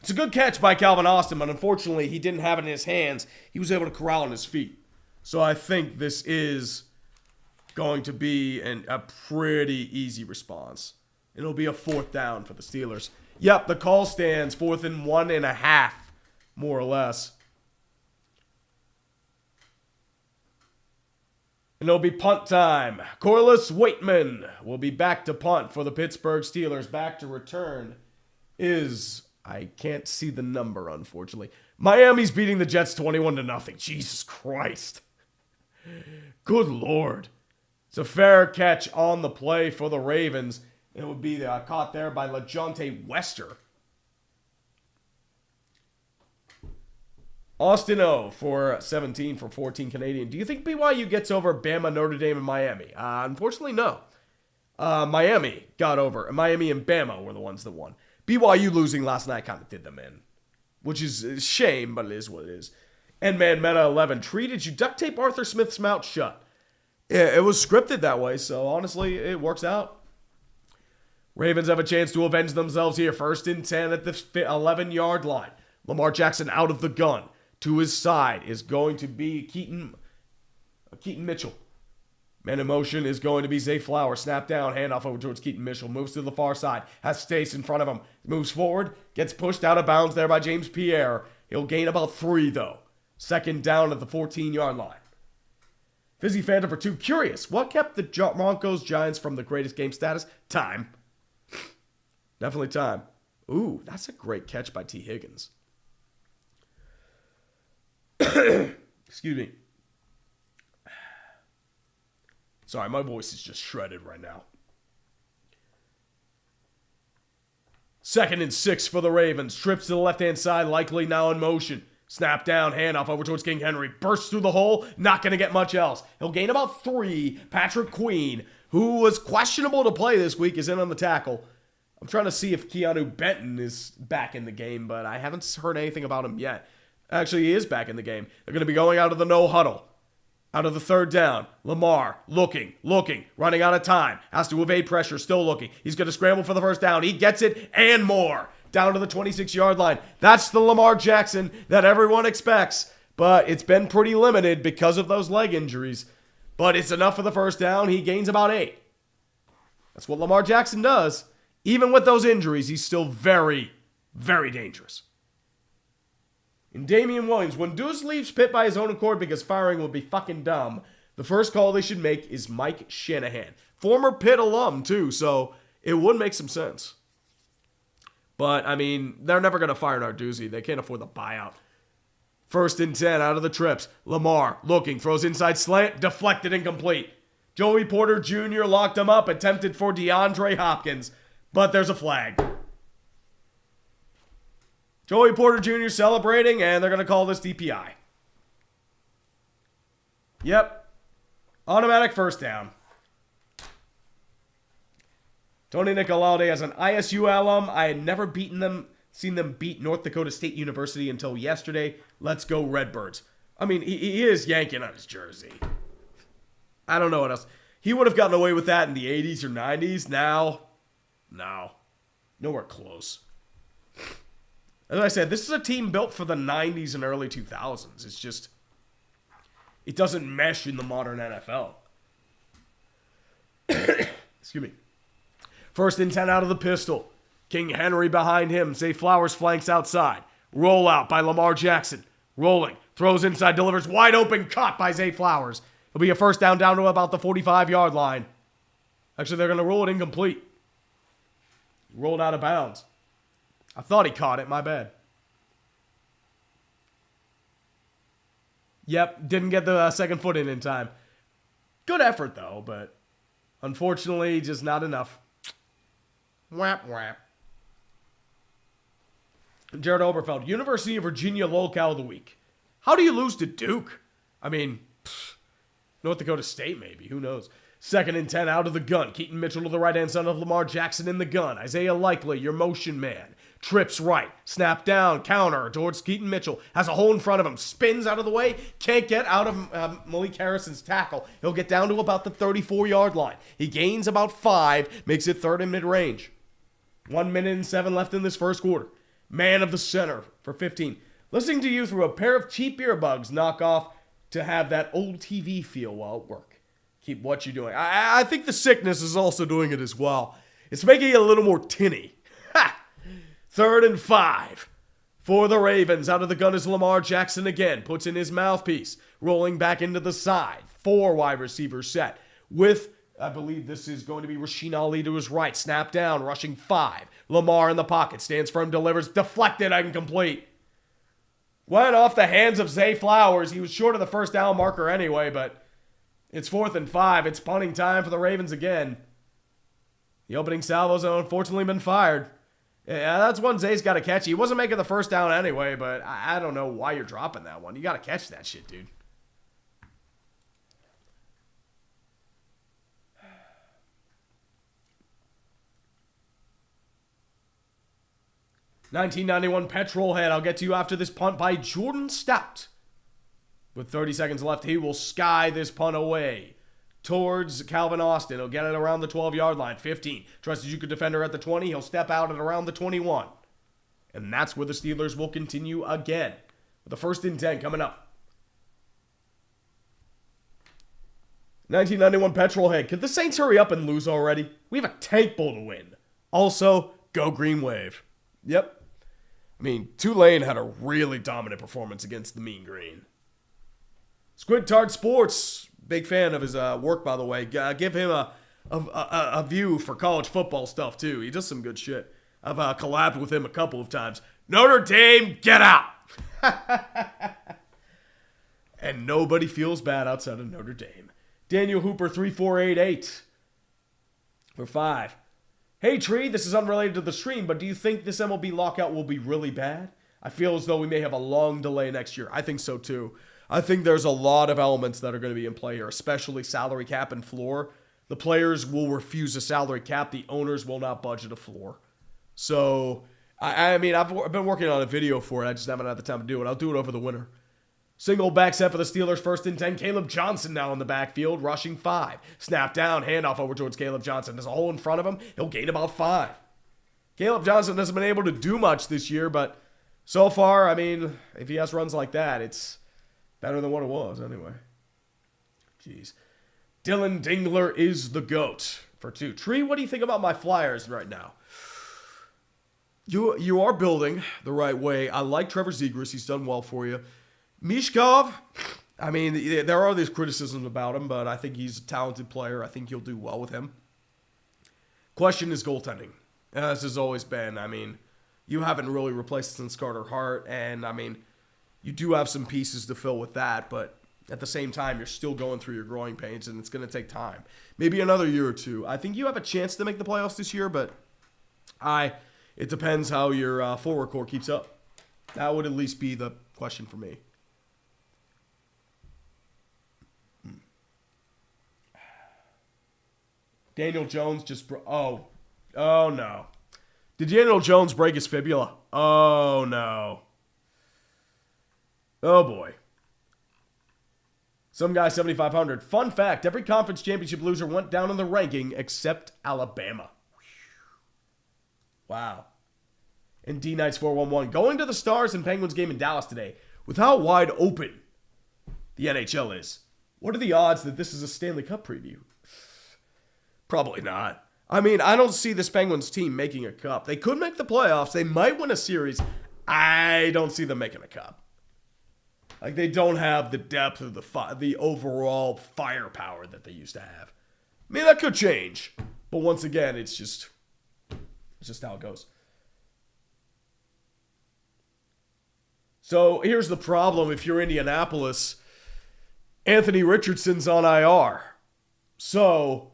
It's a good catch by Calvin Austin, but unfortunately he didn't have it in his hands. He was able to corral on his feet. So I think this is going to be a pretty easy response. It'll be a 4th down for the Steelers. Yep, the call stands 4th and 1.5, more or less. And it'll be punt time. Corliss Waitman will be back to punt for the Pittsburgh Steelers. Back to return is... I can't see the number, unfortunately. Miami's beating the Jets 21-0. Jesus Christ. Good Lord. It's a fair catch on the play for the Ravens. It would be caught there by LaJohntay Wester. Austin O for 17 for 14 Canadian. Do you think BYU gets over Bama, Notre Dame, and Miami? Unfortunately, no. Miami got over. Miami and Bama were the ones that won. BYU losing last night kind of did them in, which is a shame, but it is what it is. N-Man Meta 11. Tree, did you duct tape Arthur Smith's mouth shut? It was scripted that way, so honestly, it works out. Ravens have a chance to avenge themselves here. 1st and 10 at the 11-yard line. Lamar Jackson out of the gun. To his side is going to be Keaton Mitchell. Man in motion is going to be Zay Flowers. Snap down, handoff over towards Keaton Mitchell. Moves to the far side. Has Stace in front of him. Moves forward. Gets pushed out of bounds there by James Pierre. He'll gain about 3, though. 2nd down at the 14-yard line. Fizzy Phantom for 2. Curious. What kept the Broncos Giants from the greatest game status? Time. Definitely time. Ooh, that's a great catch by T. Higgins. Excuse me. Sorry, my voice is just shredded right now. 2nd and 6 for the Ravens. Trips to the left-hand side, likely now in motion. Snap down, handoff over towards King Henry. Bursts through the hole, not going to get much else. He'll gain about 3. Patrick Queen, who was questionable to play this week, is in on the tackle. I'm trying to see if Keanu Benton is back in the game, but I haven't heard anything about him yet. Actually, he is back in the game. They're going to be going out of the no huddle. Out of the 3rd down. Lamar looking, running out of time. Has to evade pressure, still looking. He's going to scramble for the 1st down. He gets it and more. Down to the 26-yard line. That's the Lamar Jackson that everyone expects. But it's been pretty limited because of those leg injuries. But it's enough for the 1st down. He gains about 8. That's what Lamar Jackson does. Even with those injuries, he's still very, very dangerous. And Damian Williams, when Deuce leaves Pitt by his own accord because firing would be fucking dumb, the first call they should make is Mike Shanahan. Former Pitt alum, too, so it would make some sense. But, I mean, they're never going to fire Narduzzi. They can't afford the buyout. 1st and 10 out of the trips. Lamar looking, throws inside slant, deflected, incomplete. Joey Porter Jr. locked him up, attempted for DeAndre Hopkins, but there's a flag. Joey Porter Jr. celebrating, and they're going to call this DPI. Yep. Automatic first down. Tony Nicolaude, as an ISU alum, I had never seen them beat North Dakota State University until yesterday. Let's go Redbirds. I mean, he is yanking on his jersey. I don't know what else. He would have gotten away with that in the 80s or 90s. Now, no. Nowhere close. As I said, this is a team built for the 90s and early 2000s. It's just, it doesn't mesh in the modern NFL. Excuse me. 1st and 10 out of the pistol. King Henry behind him. Zay Flowers flanks outside. Rollout by Lamar Jackson. Rolling. Throws inside. Delivers wide open. Caught by Zay Flowers. It'll be a first down to about the 45-yard line. Actually, they're going to roll it incomplete. Rolled out of bounds. I thought he caught it. My bad. Yep. Didn't get the second foot in time. Good effort, though, but unfortunately, just not enough. Whap, whap. Jared Oberfeld, University of Virginia lolcow of the week. How do you lose to Duke? I mean, North Dakota State maybe. Who knows? 2nd and 10 out of the gun. Keaton Mitchell to the right-hand side of Lamar Jackson in the gun. Isaiah Likely, your motion man. Trips right. Snap down. Counter towards Keaton Mitchell. Has a hole in front of him. Spins out of the way. Can't get out of Malik Harrison's tackle. He'll get down to about the 34-yard line. He gains about 5. Makes it 3rd and mid-range. 1 minute and 7 left in this first quarter. Man of the center for 15. Listening to you through a pair of cheap earbuds knock off to have that old TV feel while at work. Keep what you're doing. I think the sickness is also doing it as well. It's making it a little more tinny. Ha! 3rd and 5 for the Ravens. Out of the gun is Lamar Jackson again. Puts in his mouthpiece. Rolling back into the side. 4 wide receivers set. With, I believe this is going to be Rasheen Ali to his right. Snap down. Rushing 5. Lamar in the pocket. Stands firm. Delivers. Deflected. Incomplete. Went off the hands of Zay Flowers. He was short of the first down marker anyway, but it's 4th and 5. It's punting time for the Ravens again. The opening salvo's unfortunately been fired. Yeah, that's one Zay's got to catch. He wasn't making the first down anyway, but I don't know why you're dropping that one. You got to catch that shit, dude. ...1991 petrol head. I'll get to you after this punt by Jordan Stout. With 30 seconds left, he will sky this punt away towards Calvin Austin. He'll get it around the 12-yard line. 15. Trusts you could defender at the 20. He'll step out at around the 21. And that's where the Steelers will continue again. With the 1st and 10 coming up. 1991 petrol head. Could the Saints hurry up and lose already? We have a tank bowl to win. Also, go Green Wave. Yep. I mean, Tulane had a really dominant performance against the Mean Green. Squidtard Sports, big fan of his work, by the way. Give him a view for college football stuff, too. He does some good shit. I've collabed with him a couple of times. Notre Dame, get out! And nobody feels bad outside of Notre Dame. Daniel Hooper, 3488 for 5. Hey, Tree, this is unrelated to the stream, but do you think this MLB lockout will be really bad? I feel as though we may have a long delay next year. I think so, too. I think there's a lot of elements that are going to be in play here, especially salary cap and floor. The players will refuse a salary cap. The owners will not budget a floor. So, I mean, I've been working on a video for it. I just haven't had the time to do it. I'll do it over the winter. Single back set for the Steelers, 1st and 10. Caleb Johnson now in the backfield, rushing 5. Snap down, handoff over towards Caleb Johnson. There's a hole in front of him. He'll gain about 5. Caleb Johnson hasn't been able to do much this year, but so far, I mean, if he has runs like that, it's better than what it was anyway. Jeez. Dylan Dingler is the GOAT for 2. Tree, what do you think about my Flyers right now? You are building the right way. I like Trevor Zegras. He's done well for you. Mishkov, I mean, there are these criticisms about him, but I think he's a talented player. I think you'll do well with him. Question is goaltending. As has always been. I mean, you haven't really replaced it since Carter Hart. And, I mean, you do have some pieces to fill with that, but at the same time, you're still going through your growing pains, and it's going to take time. Maybe another year or two. I think you have a chance to make the playoffs this year, but it depends how your forward core keeps up. That would at least be the question for me. Daniel Jones just oh no. Did Daniel Jones break his fibula? Oh no. Oh boy. Some guy 7,500. Fun fact, every conference championship loser went down in the ranking except Alabama. Wow. And D Knights 411. Going to the Stars and Penguins game in Dallas today. With how wide open the NHL is, what are the odds that this is a Stanley Cup preview? Probably not. I mean, I don't see this Penguins team making a cup. They could make the playoffs. They might win a series. I don't see them making a cup. Like, they don't have the depth of the overall firepower that they used to have. I mean, that could change. But once again, it's just how it goes. So, here's the problem if you're Indianapolis. Anthony Richardson's on IR. So,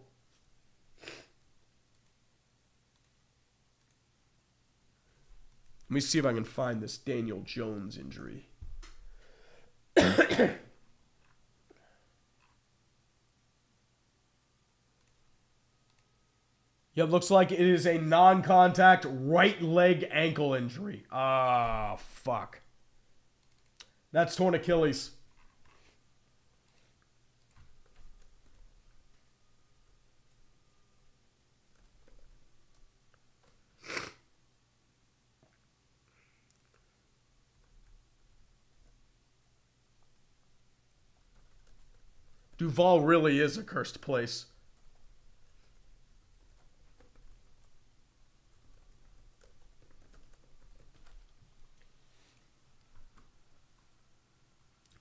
let me see if I can find this Daniel Jones injury. Yeah, it looks like it is a non-contact right leg ankle injury. Ah, fuck. That's torn Achilles. Duval really is a cursed place.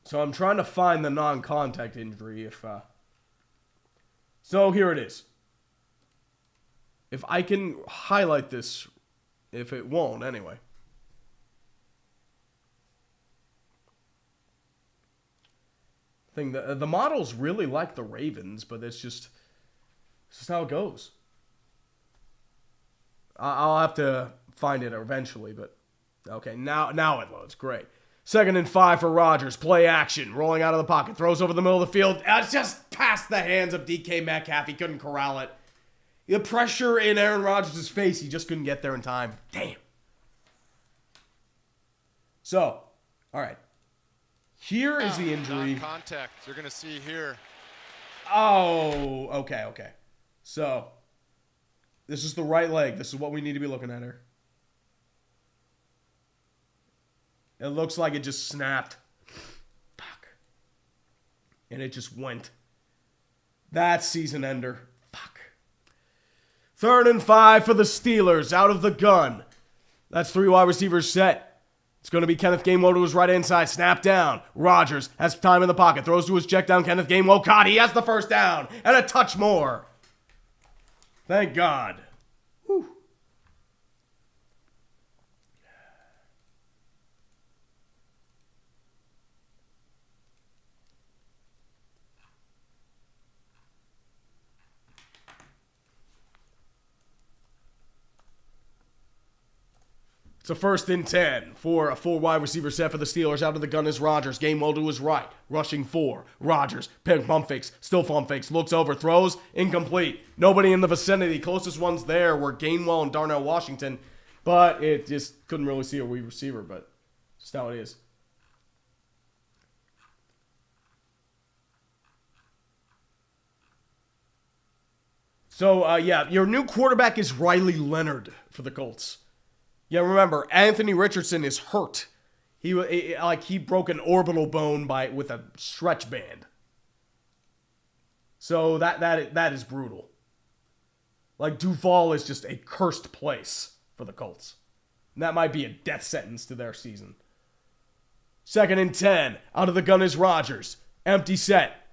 So I'm trying to find the non-contact injury. So here it is. If I can highlight this, if it won't anyway. The models really like the Ravens, but it's just how it goes. I'll have to find it eventually, but okay, now it loads. Great. 2nd and 5 for Rodgers. Play action. Rolling out of the pocket. Throws over the middle of the field. It's just past the hands of DK Metcalf. He couldn't corral it. The pressure in Aaron Rodgers' face. He just couldn't get there in time. Damn. So, all right. Here is the injury. Non-contact. You're going to see here. Oh, okay. So, this is the right leg. This is what we need to be looking at here. It looks like it just snapped. Fuck. And it just went. That's season ender. Fuck. 3rd and 5 for the Steelers. Out of the gun. That's 3 wide receivers set. It's going to be Kenneth Gainwell to his right hand side. Snap down. Rodgers has time in the pocket. Throws to his check down. Kenneth Gainwell caught. He has the first down. And a touch more. Thank God. Whew. It's a 1st and 10 for a 4 wide receiver set for the Steelers. Out of the gun is Rodgers. Gainwell to his right. Rushing 4. Rodgers. Pump fakes. Still pump fakes. Looks over. Throws. Incomplete. Nobody in the vicinity. Closest ones there were Gainwell and Darnell Washington. But it just couldn't really see a wide receiver. But just how it is. So, yeah. Your new quarterback is Riley Leonard for the Colts. Yeah, remember, Anthony Richardson is hurt. He broke an orbital bone with a stretch band. So that is brutal. Like, Duval is just a cursed place for the Colts. And that might be a death sentence to their season. 2nd and 10. Out of the gun is Rodgers. Empty set.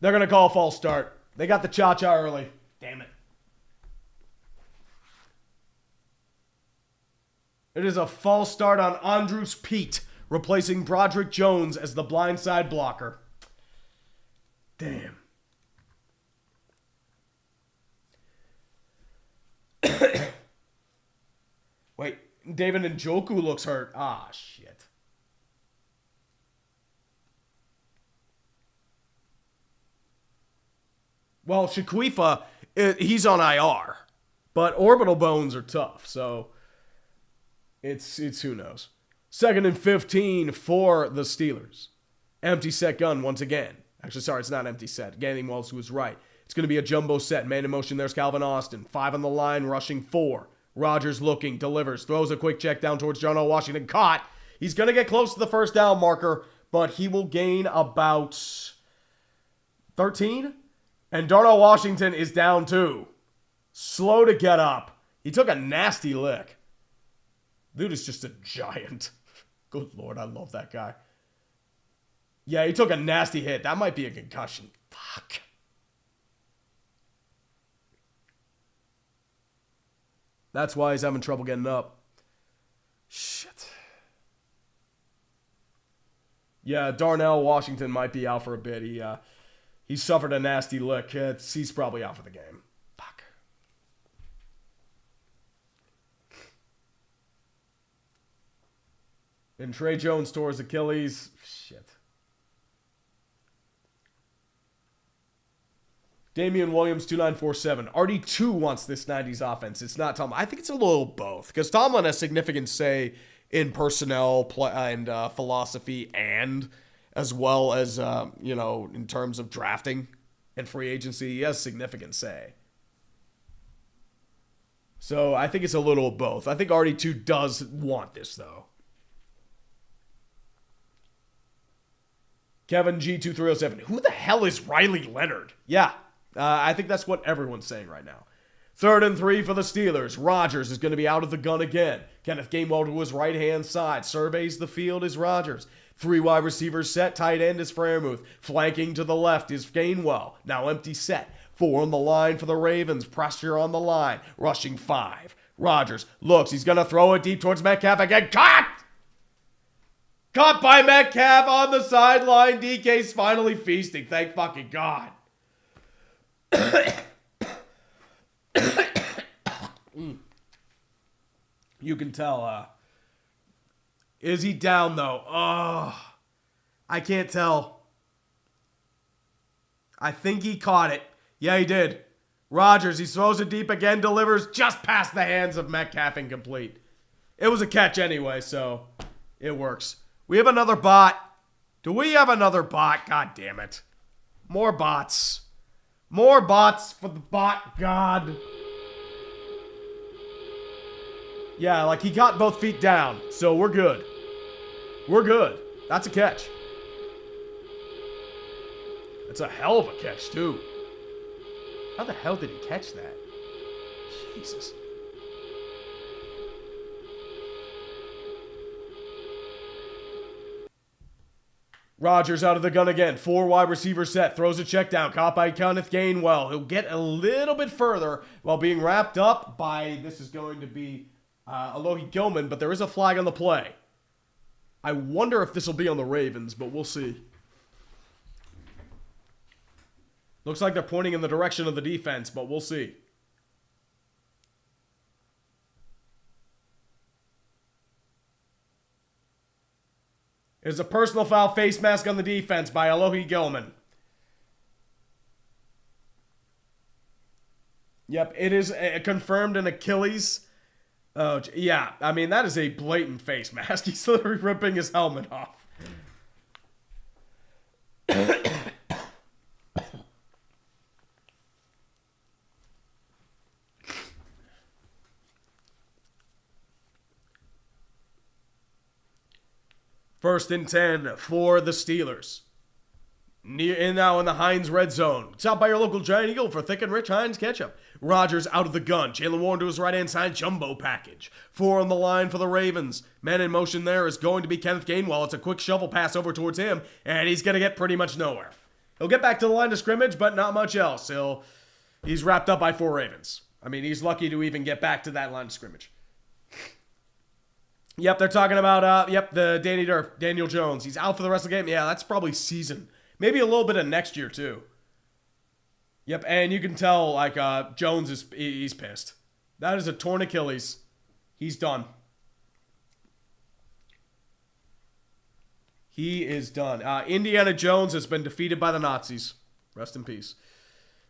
They're going to call a false start. They got the cha-cha early. Damn it. It is a false start on Andrews Pete, replacing Broderick Jones as the blindside blocker. Damn. Wait, David Njoku looks hurt. Ah, shit. Well, Shaquifa, he's on IR. But orbital bones are tough, so it's who knows. 2nd and 15 for the Steelers. Empty set gun once again. Actually, sorry, it's not empty set. Ganning Wells was right. It's going to be a jumbo set. Man in motion, there's Calvin Austin. 5 on the line, rushing 4. Rodgers looking, delivers, throws a quick check down towards Darnell Washington. Caught. He's going to get close to the first down marker, but he will gain about 13. And Darnell Washington is down 2. Slow to get up. He took a nasty lick. Dude is just a giant. Good Lord, I love that guy. Yeah, he took a nasty hit. That might be a concussion. Fuck. That's why he's having trouble getting up. Shit. Yeah, Darnell Washington might be out for a bit. He suffered a nasty lick. He's probably out for the game. Fuck. And Trey Jones tore his Achilles. Shit. Damian Williams, 2947. RD2 wants this 90s offense. It's not Tomlin. I think it's a little both. Because Tomlin has significant say in personnel and philosophy, and as well as, in terms of drafting and free agency. He has significant say. So I think it's a little both. I think RD2 does want this, though. Kevin G2307. Who the hell is Riley Leonard? Yeah. I think that's what everyone's saying right now. 3rd and 3 for the Steelers. Rodgers is going to be out of the gun again. Kenneth Gainwell to his right-hand side. Surveys the field is Rodgers. 3 wide receivers set. Tight end is Freiermuth. Flanking to the left is Gainwell. Now empty set. 4 on the line for the Ravens. Pressure on the line. Rushing 5. Rodgers looks. He's going to throw it deep towards Metcalf again. Caught! Caught by Metcalf on the sideline. DK's finally feasting. Thank fucking God. You can tell. Is he down, though? Oh, I can't tell. I think he caught it. Yeah, he did. Rodgers, he throws it deep again, delivers just past the hands of Metcalf, incomplete. It was a catch anyway, so it works. We have another bot. Do we have another bot? God damn it. More bots. More bots for the bot god. Yeah, like he got both feet down, so we're good. We're good. That's a catch. It's a hell of a catch, too. How the hell did he catch that? Jesus. Rodgers out of the gun again. 4 wide receiver set. Throws a check down. Caught by Kenneth Gainwell. He'll get a little bit further while being wrapped up by, this is going to be Alohi Gilman, but there is a flag on the play. I wonder if this will be on the Ravens, but we'll see. Looks like they're pointing in the direction of the defense, but we'll see. There's a personal foul face mask on the defense by Alohi Gilman. Yep, it is confirmed an Achilles. Oh, yeah, I mean, that is a blatant face mask. He's literally ripping his helmet off. First and 10 for the Steelers. Now in the Heinz red zone. It's out by your local Giant Eagle for thick and rich Heinz ketchup. Rodgers out of the gun. Jalen Warren to his right-hand side. Jumbo package. 4 on the line for the Ravens. Man in motion there is going to be Kenneth Gainwell. It's a quick shovel pass over towards him, and he's going to get pretty much nowhere. He'll get back to the line of scrimmage, but not much else. He's wrapped up by 4 Ravens. I mean, he's lucky to even get back to that line of scrimmage. Yep, they're talking about, the Daniel Jones. He's out for the rest of the game. Yeah, that's probably season. Maybe a little bit of next year, too. Yep, and you can tell, Jones he's pissed. That is a torn Achilles. He's done. He is done. Indiana Jones has been defeated by the Nazis. Rest in peace.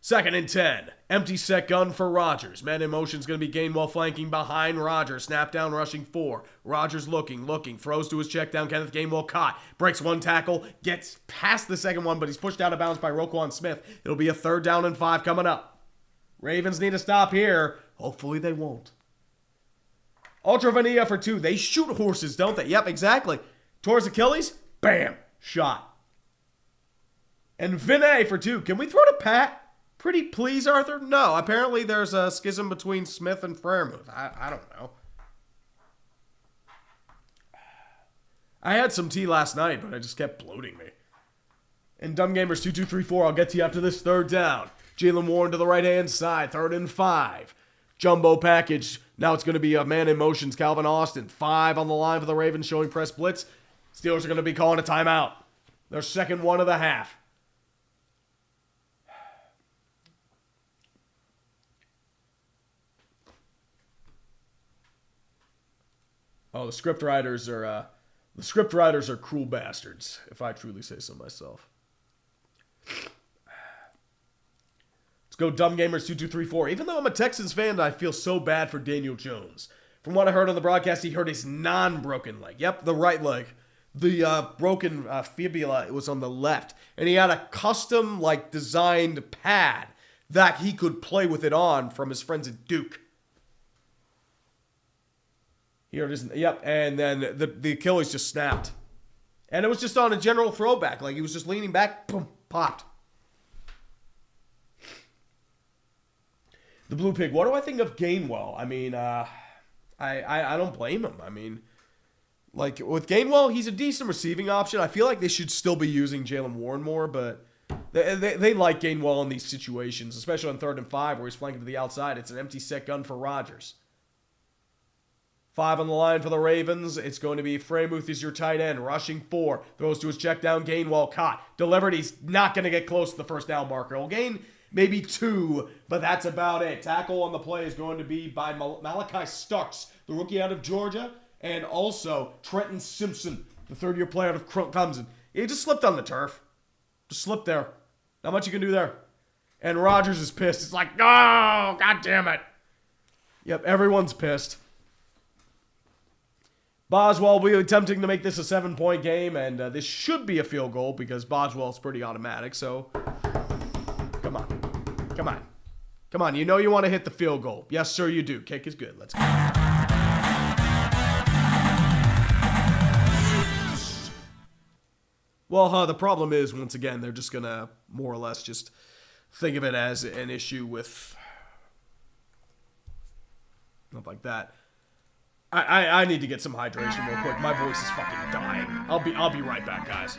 2nd and 10. Empty set gun for Rodgers. Man in motion is going to be Gainwell flanking behind Rodgers. Snap down rushing 4. Rodgers looking. Throws to his check down. Kenneth Gainwell caught. Breaks 1 tackle. Gets past the second one, but he's pushed out of bounds by Roquan Smith. It'll be a 3rd down and 5 coming up. Ravens need to stop here. Hopefully they won't. Ultra Vanilla for 2. They shoot horses, don't they? Yep, exactly. Towards Achilles. Bam. Shot. And Vinay for 2. Can we throw to Pat? Pretty please, Arthur? No, apparently there's a schism between Smith and Freiermuth. I don't know. I had some tea last night, but I just kept bloating me. And Dumb Gamers 2234, I'll get to you after this 3rd down. Jalen Warren to the right-hand side, 3rd and 5. Jumbo package. Now it's going to be a man in motions, Calvin Austin. 5 on the line for the Ravens, showing press blitz. Steelers are going to be calling a timeout. Their second one of the half. Oh, the script writers are cruel bastards, if I truly say so myself. Let's go Dumb Gamers 2234. Even though I'm a Texans fan, I feel so bad for Daniel Jones. From what I heard on the broadcast, he hurt his non-broken leg. Yep, the right leg. The broken fibula, it was on the left. And he had a custom, designed pad that he could play with it on from his friends at Duke. Here it is. Yep, and then the Achilles just snapped. And it was just on a general throwback. He was just leaning back, boom, popped. The Blue Pig, what do I think of Gainwell? I mean, I don't blame him. I mean, with Gainwell, he's a decent receiving option. I feel like they should still be using Jalen Warren more, but they like Gainwell in these situations, especially on 3rd and 5 where he's flanking to the outside. It's an empty set gun for Rodgers. 5 on the line for the Ravens. It's going to be Freiermuth is your tight end. Rushing 4. Throws to his check down. Gainwell caught. Delivered. He's not going to get close to the 1st down marker. He'll gain maybe 2, but that's about it. Tackle on the play is going to be by Malachi Starks, the rookie out of Georgia, and also Trenton Simpson, the 3rd-year player out of Clemson. He just slipped on the turf. Just slipped there. Not much you can do there. And Rodgers is pissed. It's like, no, God damn it. Yep, everyone's pissed. Boswell will be attempting to make this a 7-point game, and this should be a field goal because Boswell's pretty automatic, so come on. Come on. Come on, you know you want to hit the field goal. Yes, sir, you do. Kick is good. Let's go. Well, the problem is, once again, they're just going to more or less just think of it as an issue with... Not like that. I need to get some hydration real quick. My voice is fucking dying. I'll be right back, guys.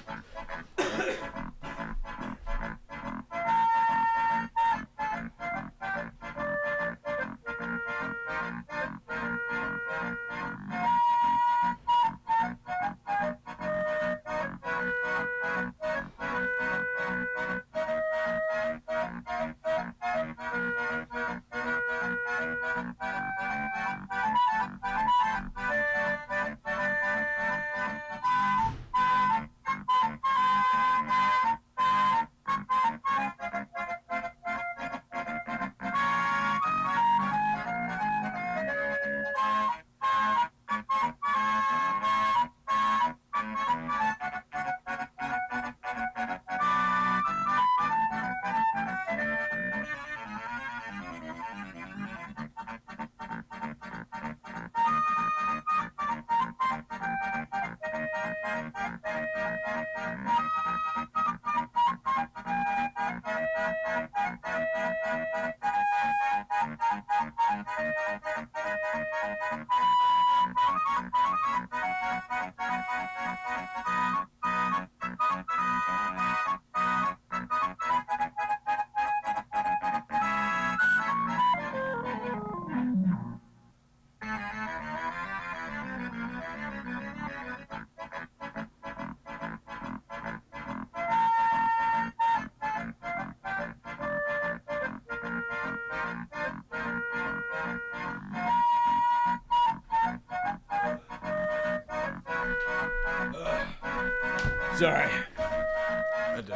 Sorry. I did.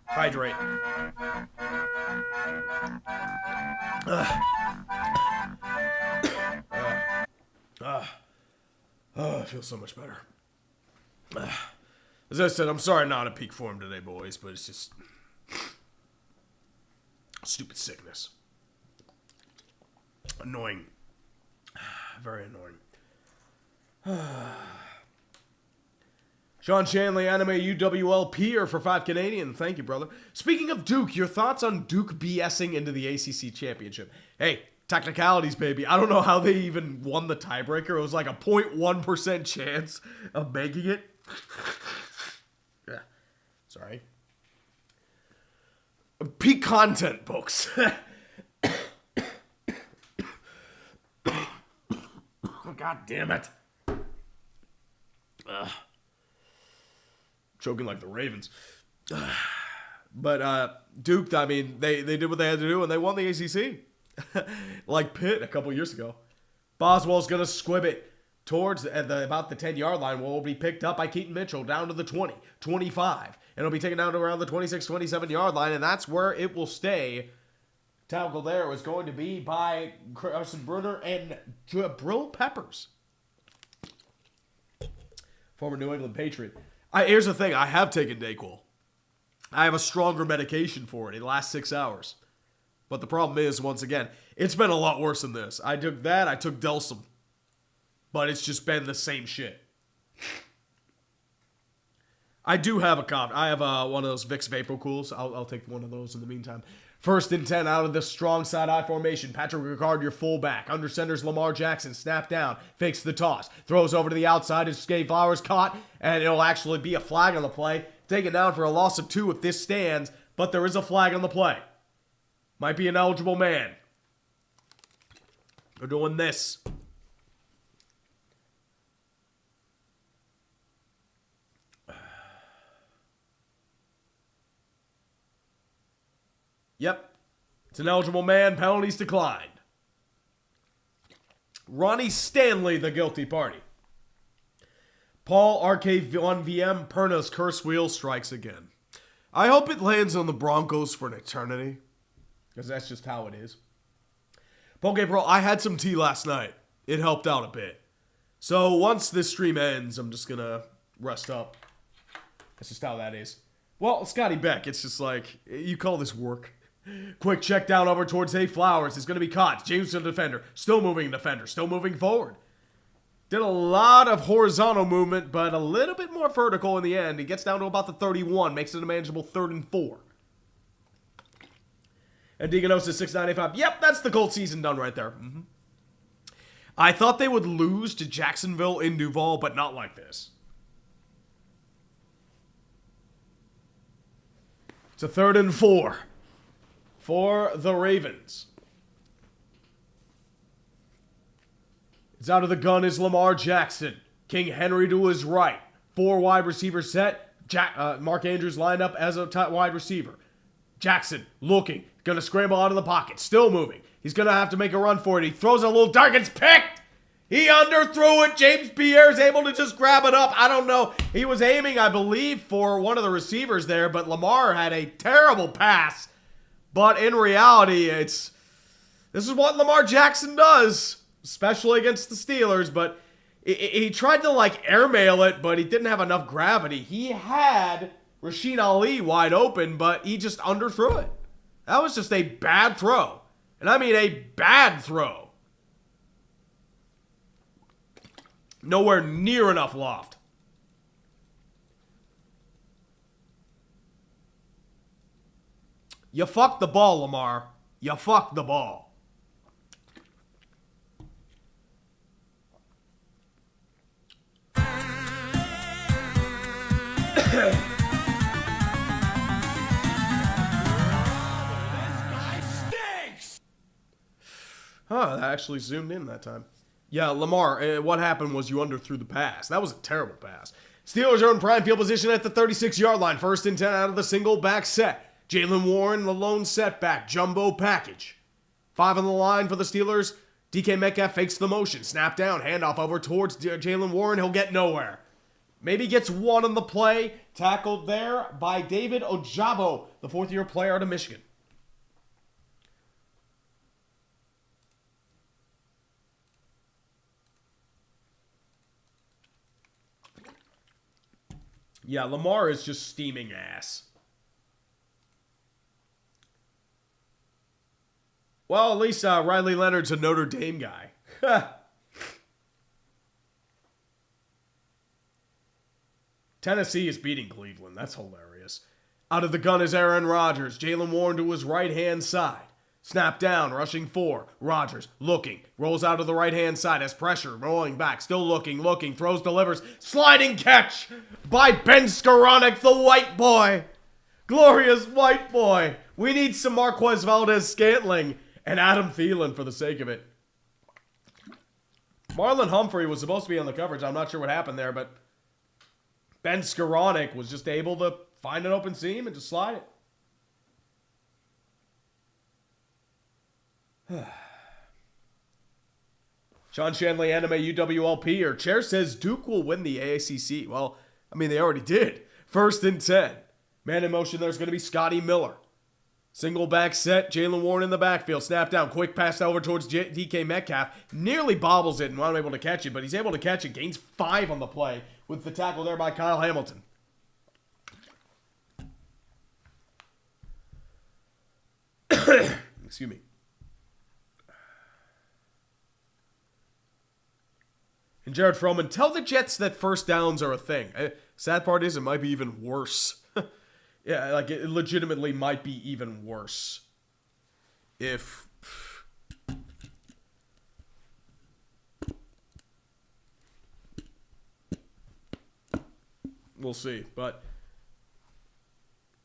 Hydrate. Oh, I feel so much better. As I said, I'm sorry not at peak form today, boys, but it's just stupid sickness. Annoying. Very annoying. Sean Shanley, anime UWL peer for 5 Canadian. Thank you, brother. Speaking of Duke, your thoughts on Duke BSing into the ACC championship? Hey, technicalities, baby. I don't know how they even won the tiebreaker. It was like a 0.1% chance of making it. Yeah. Sorry. Peak content, folks. God damn it. Choking like the Ravens. But Duke, I mean, they did what they had to do and they won the ACC. Like Pitt a couple years ago. Boswell's going to squib it towards about the 10-yard line where it will be picked up by Keaton Mitchell down to the 20, 25. And it'll be taken down to around the 26, 27-yard line, and that's where it will stay. Tackle there was going to be by Carson Brunner and Jabril Peppers. Former New England Patriot. Here's the thing. I have taken Dayquil. I have a stronger medication for it. It lasts 6 hours. But the problem is, once again, it's been a lot worse than this. I took that. I took Delsum. But it's just been the same shit. I do have a cough. I have one of those Vicks VapoCools. I'll take one of those in the meantime. 1st and 10 out of the strong side I formation. Patrick Ricard, your fullback. Under center's Lamar Jackson. Snap down. Fakes the toss. Throws over to the outside. It's Skate Flowers caught. And it'll actually be a flag on the play. Taken down for a loss of 2 if this stands. But there is a flag on the play. Might be an eligible man. We're doing this. Yep. It's an eligible man. Penalties declined. Ronnie Stanley, the guilty party. Paul RK1VM, Perna's curse wheel strikes again. I hope it lands on the Broncos for an eternity. Because that's just how it is. Okay, bro, I had some tea last night. It helped out a bit. So once this stream ends, I'm just going to rest up. That's just how that is. Well, Scotty Beck, it's just like, you call this work. Quick check down over towards Zay Flowers. It's going to be caught. James the defender. Still moving defender. Still moving forward. Did a lot of horizontal movement, but a little bit more vertical in the end. He gets down to about the 31. Makes it a manageable 3rd and 4. And Deaconos is 695. Yep, that's the Colt season done right there. Mm-hmm. I thought they would lose to Jacksonville in Duval, but not like this. It's a 3rd and 4 for the Ravens. It's out of the gun is Lamar Jackson. King Henry to his right. 4 wide receiver set. Mark Andrews lined up as a wide receiver. Jackson looking. Going to scramble out of the pocket. Still moving. He's going to have to make a run for it. He throws a little dark. It's picked. He underthrew it. James Pierre is able to just grab it up. I don't know. He was aiming, I believe, for one of the receivers there, but Lamar had a terrible pass. But in reality, this is what Lamar Jackson does, especially against the Steelers. But he tried to airmail it, but he didn't have enough gravity. He had Rasheen Ali wide open, but he just underthrew it. That was just a bad throw. And I mean a bad throw. Nowhere near enough loft. You fucked the ball, Lamar. You fucked the ball. Huh, that actually zoomed in that time. Yeah, Lamar, what happened was you underthrew the pass. That was a terrible pass. Steelers are in prime field position at the 36-yard line. 1st and 10 out of the single back set. Jalen Warren, the lone setback. Jumbo package. 5 on the line for the Steelers. DK Metcalf fakes the motion. Snap down. Handoff over towards Jalen Warren. He'll get nowhere. Maybe gets one on the play. Tackled there by David Ojabo, the fourth-year player out of Michigan. Yeah, Lamar is just steaming ass. Well, at least Riley Leonard's a Notre Dame guy. Tennessee is beating Cleveland. That's hilarious. Out of the gun is Aaron Rodgers. Jalen Warren to his right-hand side. Snap down, rushing 4. Rodgers looking. Rolls out to the right-hand side. Has pressure. Rolling back. Still looking. Throws, delivers. Sliding catch by Ben Skoranek, the white boy. Glorious white boy. We need some Marquez Valdez-Scantling and Adam Thielen for the sake of it. Marlon Humphrey was supposed to be on the coverage. I'm not sure what happened there, but Ben Skoranek was just able to find an open seam and just slide it. Sean Shanley, Anime UWLP, or Chair says Duke will win the AACC. Well, I mean, they already did. 1st and 10. Man in motion, there's going to be Scotty Miller. Single back set, Jalen Warren in the backfield. Snap down, quick pass over towards DK Metcalf. Nearly bobbles it and wasn't able to catch it, but he's able to catch it. Gains 5 on the play with the tackle there by Kyle Hamilton. Excuse me. And Jared Froman, tell the Jets that first downs are a thing. Sad part is it might be even worse. Yeah, like it legitimately might be even worse. If... We'll see, but...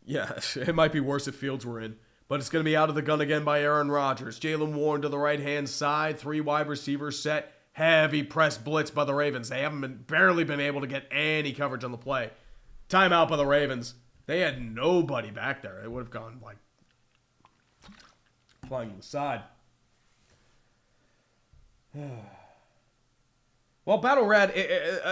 Yeah, it might be worse if Fields were in. But it's going to be out of the gun again by Aaron Rodgers. Jalen Warren to the right-hand side. 3 wide receivers set. Heavy press blitz by the Ravens. They haven't barely been able to get any coverage on the play. Timeout by the Ravens. They had nobody back there. It would have gone, like, flying to the side. Well, Battle Red,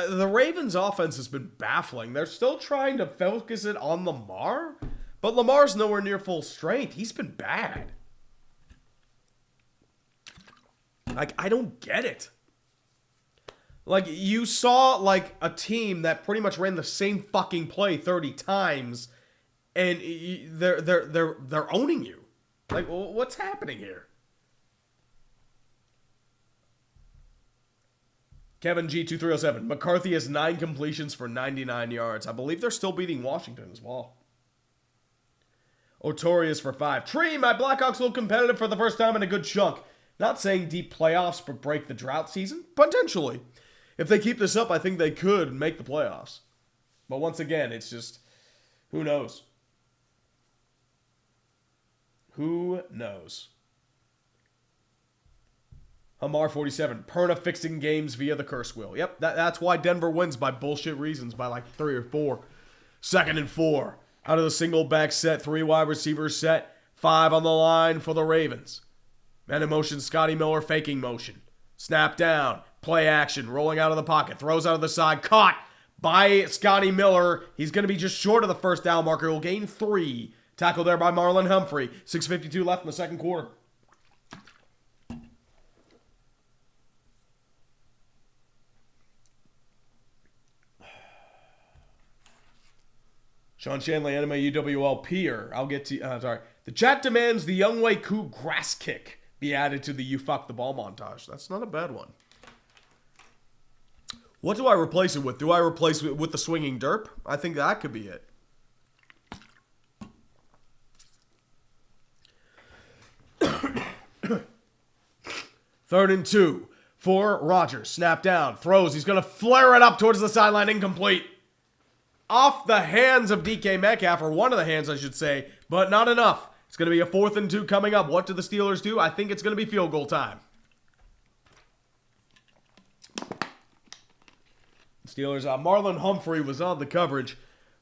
the Ravens' offense has been baffling. They're still trying to focus it on Lamar, but Lamar's nowhere near full strength. He's been bad. Like, I don't get it. Like, you saw, like, a team that pretty much ran the same fucking play 30 times, and they're owning you. Like, what's happening here? Kevin G2307. McCarthy has 9 completions for 99 yards. I believe they're still beating Washington as well. Otorius for 5. Tree, my Blackhawks look competitive for the first time in a good chunk. Not saying deep playoffs, but break the drought season? Potentially. If they keep this up, I think they could make the playoffs. But once again, it's just, who knows? Who knows? Hamar 47. Perna fixing games via the curse wheel. Yep, that's why Denver wins by bullshit reasons by like 3 or 4. 2nd and 4. Out of the single back set, 3 wide receivers set. 5 on the line for the Ravens. Man in motion, Scotty Miller faking motion. Snap down. Play action. Rolling out of the pocket. Throws out of the side. Caught by Scotty Miller. He's going to be just short of the first down marker. He'll gain 3. Tackled there by Marlon Humphrey. 6:52 left in the second quarter. Sean Shanley, Anime UWLP. I'll get to... sorry. The chat demands the Youngway Koo grass kick be added to the You Fuck the Ball montage. That's not a bad one. What do I replace it with? Do I replace it with the swinging derp? I think that could be it. Third and 2 for Rodgers. Snap down. Throws. He's going to flare it up towards the sideline. Incomplete. Off the hands of DK Metcalf, or one of the hands, I should say, but not enough. It's going to be a 4th and 2 coming up. What do the Steelers do? I think it's going to be field goal time. Steelers, Marlon Humphrey was on the coverage.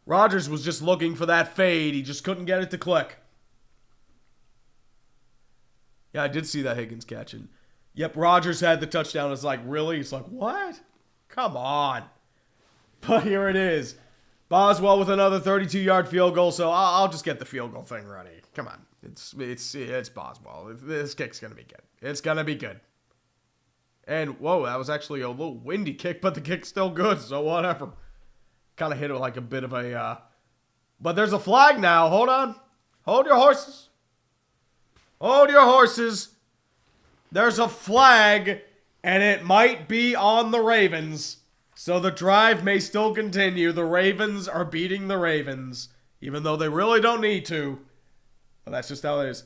Rodgers was just looking for that fade. He just couldn't get it to click. Yeah, I did see that Higgins catching. Yep, Rodgers had the touchdown. It's like, really? It's like, what? Come on. But here it is. Boswell with another 32-yard field goal, so I'll just get the field goal thing ready. Come on. It's Boswell. This kick's going to be good. It's going to be good. And, whoa, that was actually a little windy kick, but the kick's still good, so whatever. Kind of hit it like a bit of a... But there's a flag now. Hold on. Hold your horses. Hold your horses. There's a flag, and it might be on the Ravens. So the drive may still continue. The Ravens are beating the Ravens, even though they really don't need to. But that's just how it is.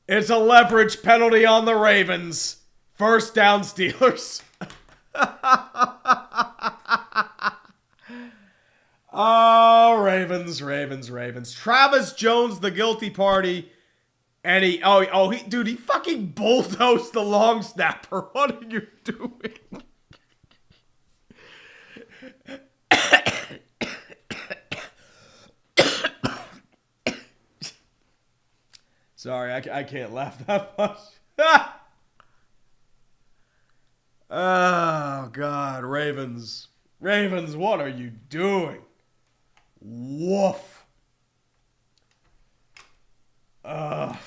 It's a leverage penalty on the Ravens. First down, Steelers. Oh, Ravens, Ravens, Ravens. Travis Jones, the guilty party. And he fucking bulldozed the long snapper. What are you doing? Sorry, I can't laugh that much. Oh, God, Ravens. Ravens, what are you doing? Woof. Otto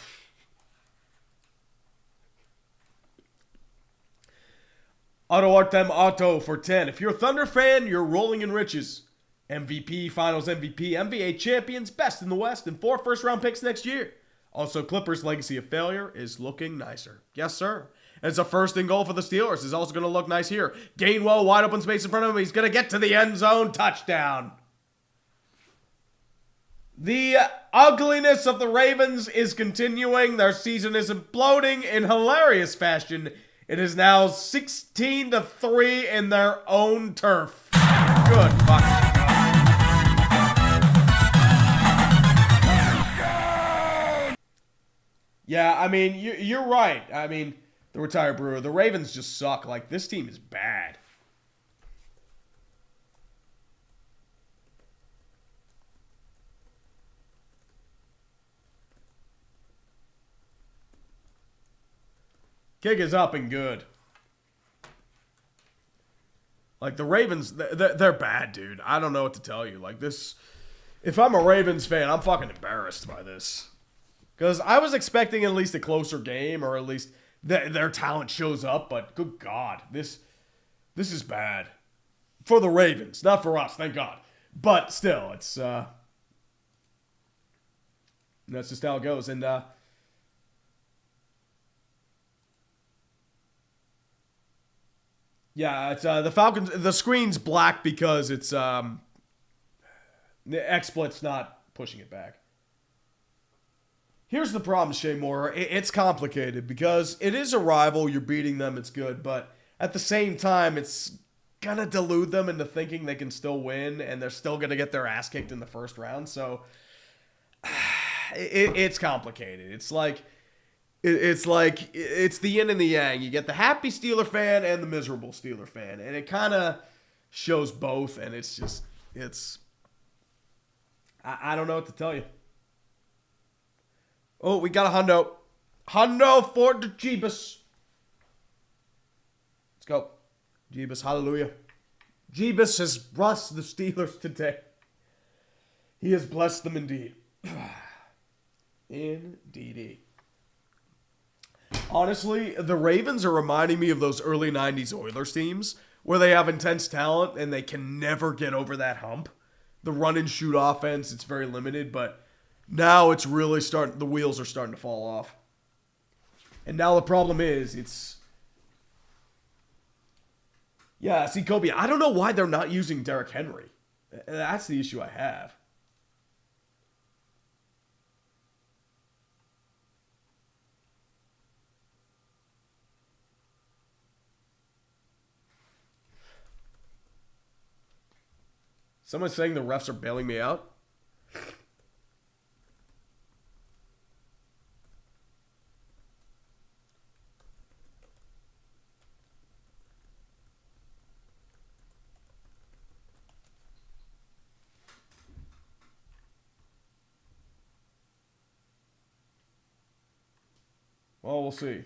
Artem Otto for 10. If you're a Thunder fan, you're rolling in riches. MVP, Finals MVP, NBA champions, best in the West, and 4 first-round picks next year. Also, Clippers' legacy of failure is looking nicer. Yes, sir. And it's a first and goal for the Steelers. It's also going to look nice here. Gainwell, wide open space in front of him. He's going to get to the end zone. Touchdown. The ugliness of the Ravens is continuing. Their season is imploding in hilarious fashion. It is now 16-3 in their own turf. Good fucking God. Yeah, I mean, you're right. I mean, the retired Brewer, the Ravens just suck. Like, this team is bad. Kick is up and good. Like, the Ravens, they're bad, dude. I don't know what to tell you. Like, this... If I'm a Ravens fan, I'm fucking embarrassed by this. Because I was expecting at least a closer game, or at least their talent shows up, but good God. This is bad. For the Ravens, not for us, thank God. But still, it's... that's just how it goes. And, yeah, it's the Falcons. The screen's black because it's the XSplit's not pushing it back. Here's the problem, Shay Moore. It's complicated because it is a rival. You're beating them. It's good, but at the same time, it's gonna delude them into thinking they can still win, and they're still gonna get their ass kicked in the first round. So it's complicated. It's like it's the yin and the yang. You get the happy Steeler fan and the miserable Steeler fan, and it kind of shows both. And it's just I don't know what to tell you. Oh, we got a hundo. Hundo for the Jeebus. Let's go. Jeebus, hallelujah. Jeebus has blessed the Steelers today. He has blessed them indeed. Indeedy. Honestly, the Ravens are reminding me of those early 90s Oilers teams where they have intense talent and they can never get over that hump. The run and shoot offense, it's very limited, but now it's really the wheels are starting to fall off. And now the problem is, see, Kobe, I don't know why they're not using Derrick Henry. That's the issue I have. Someone's saying the refs are bailing me out. Well, we'll see.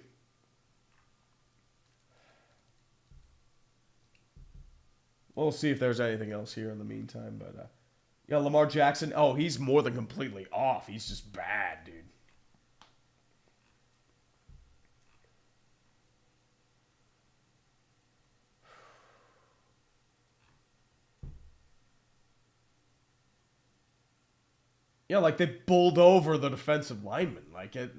We'll see if there's anything else here in the meantime. But, yeah, Lamar Jackson. Oh, he's more than completely off. He's just bad, dude. Yeah, like they bowled over the defensive lineman. Like it.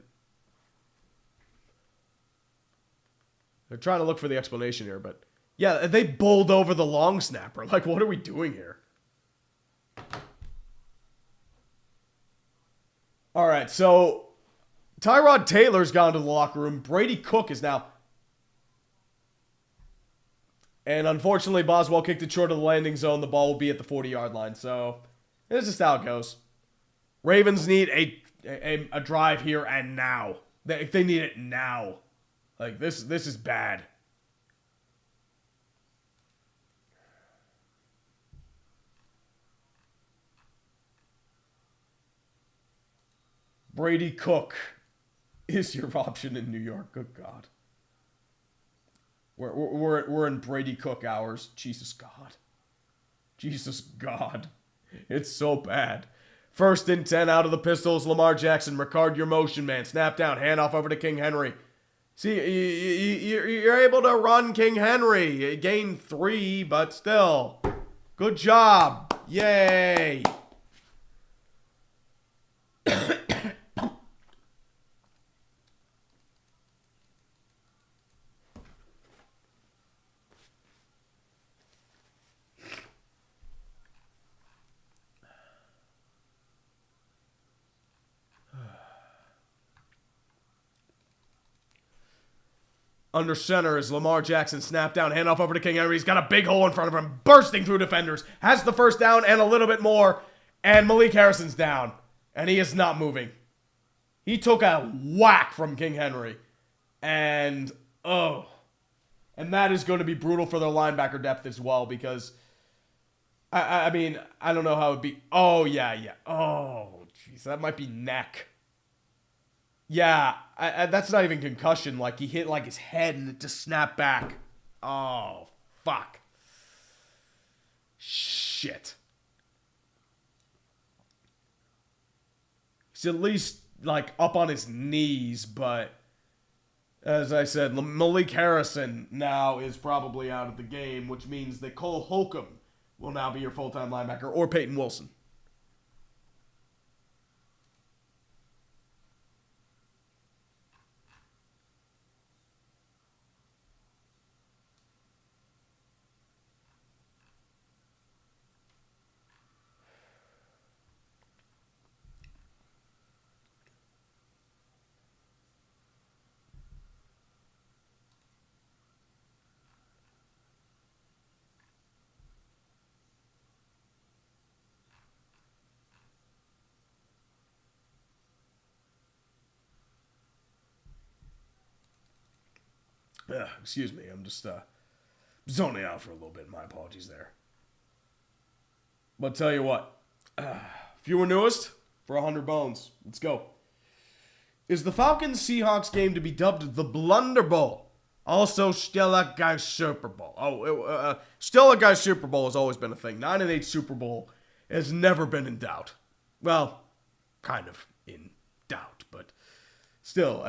They're trying to look for the explanation here, but yeah, they bowled over the long snapper. Like, what are we doing here? All right, so Tyrod Taylor's gone to the locker room. Brady Cook is now. And unfortunately, Boswell kicked it short of the landing zone. The ball will be at the 40-yard line. So this is just how it goes. Ravens need a drive here and now. They need it now. Like, this is bad. Brady Cook is your option in New York. Good God. We're in Brady Cook hours. Jesus God. Jesus God. It's so bad. 1st and 10 out of the pistols. Lamar Jackson, Ricard, your motion man. Snap down, handoff over to King Henry. See, you're able to run King Henry. Gain 3, but still. Good job. Yay. Under center is Lamar Jackson. Snap down, handoff over to King Henry. He's got a big hole in front of him, bursting through defenders. Has the first down and a little bit more. And Malik Harrison's down. And he is not moving. He took a whack from King Henry. And, oh. And that is going to be brutal for their linebacker depth as well because, I mean, I don't know how it would be. Oh, yeah. Oh, jeez, that might be neck. Yeah, that's not even concussion. Like, he hit, like, his head and it just snapped back. Oh, fuck. Shit. He's at least, like, up on his knees, but as I said, Malik Harrison now is probably out of the game, which means that Cole Holcomb will now be your full-time linebacker, or Peyton Wilson. Excuse me, I'm just zoning out for a little bit. My apologies there. But tell you what, if you were newest, for 100 bones, let's go. Is the Falcons-Seahawks game to be dubbed the Blunder Bowl? Also, Stella Guy Super Bowl. Stella Guy Super Bowl has always been a thing. 9-8 Super Bowl has never been in doubt. Well, kind of in doubt, but still,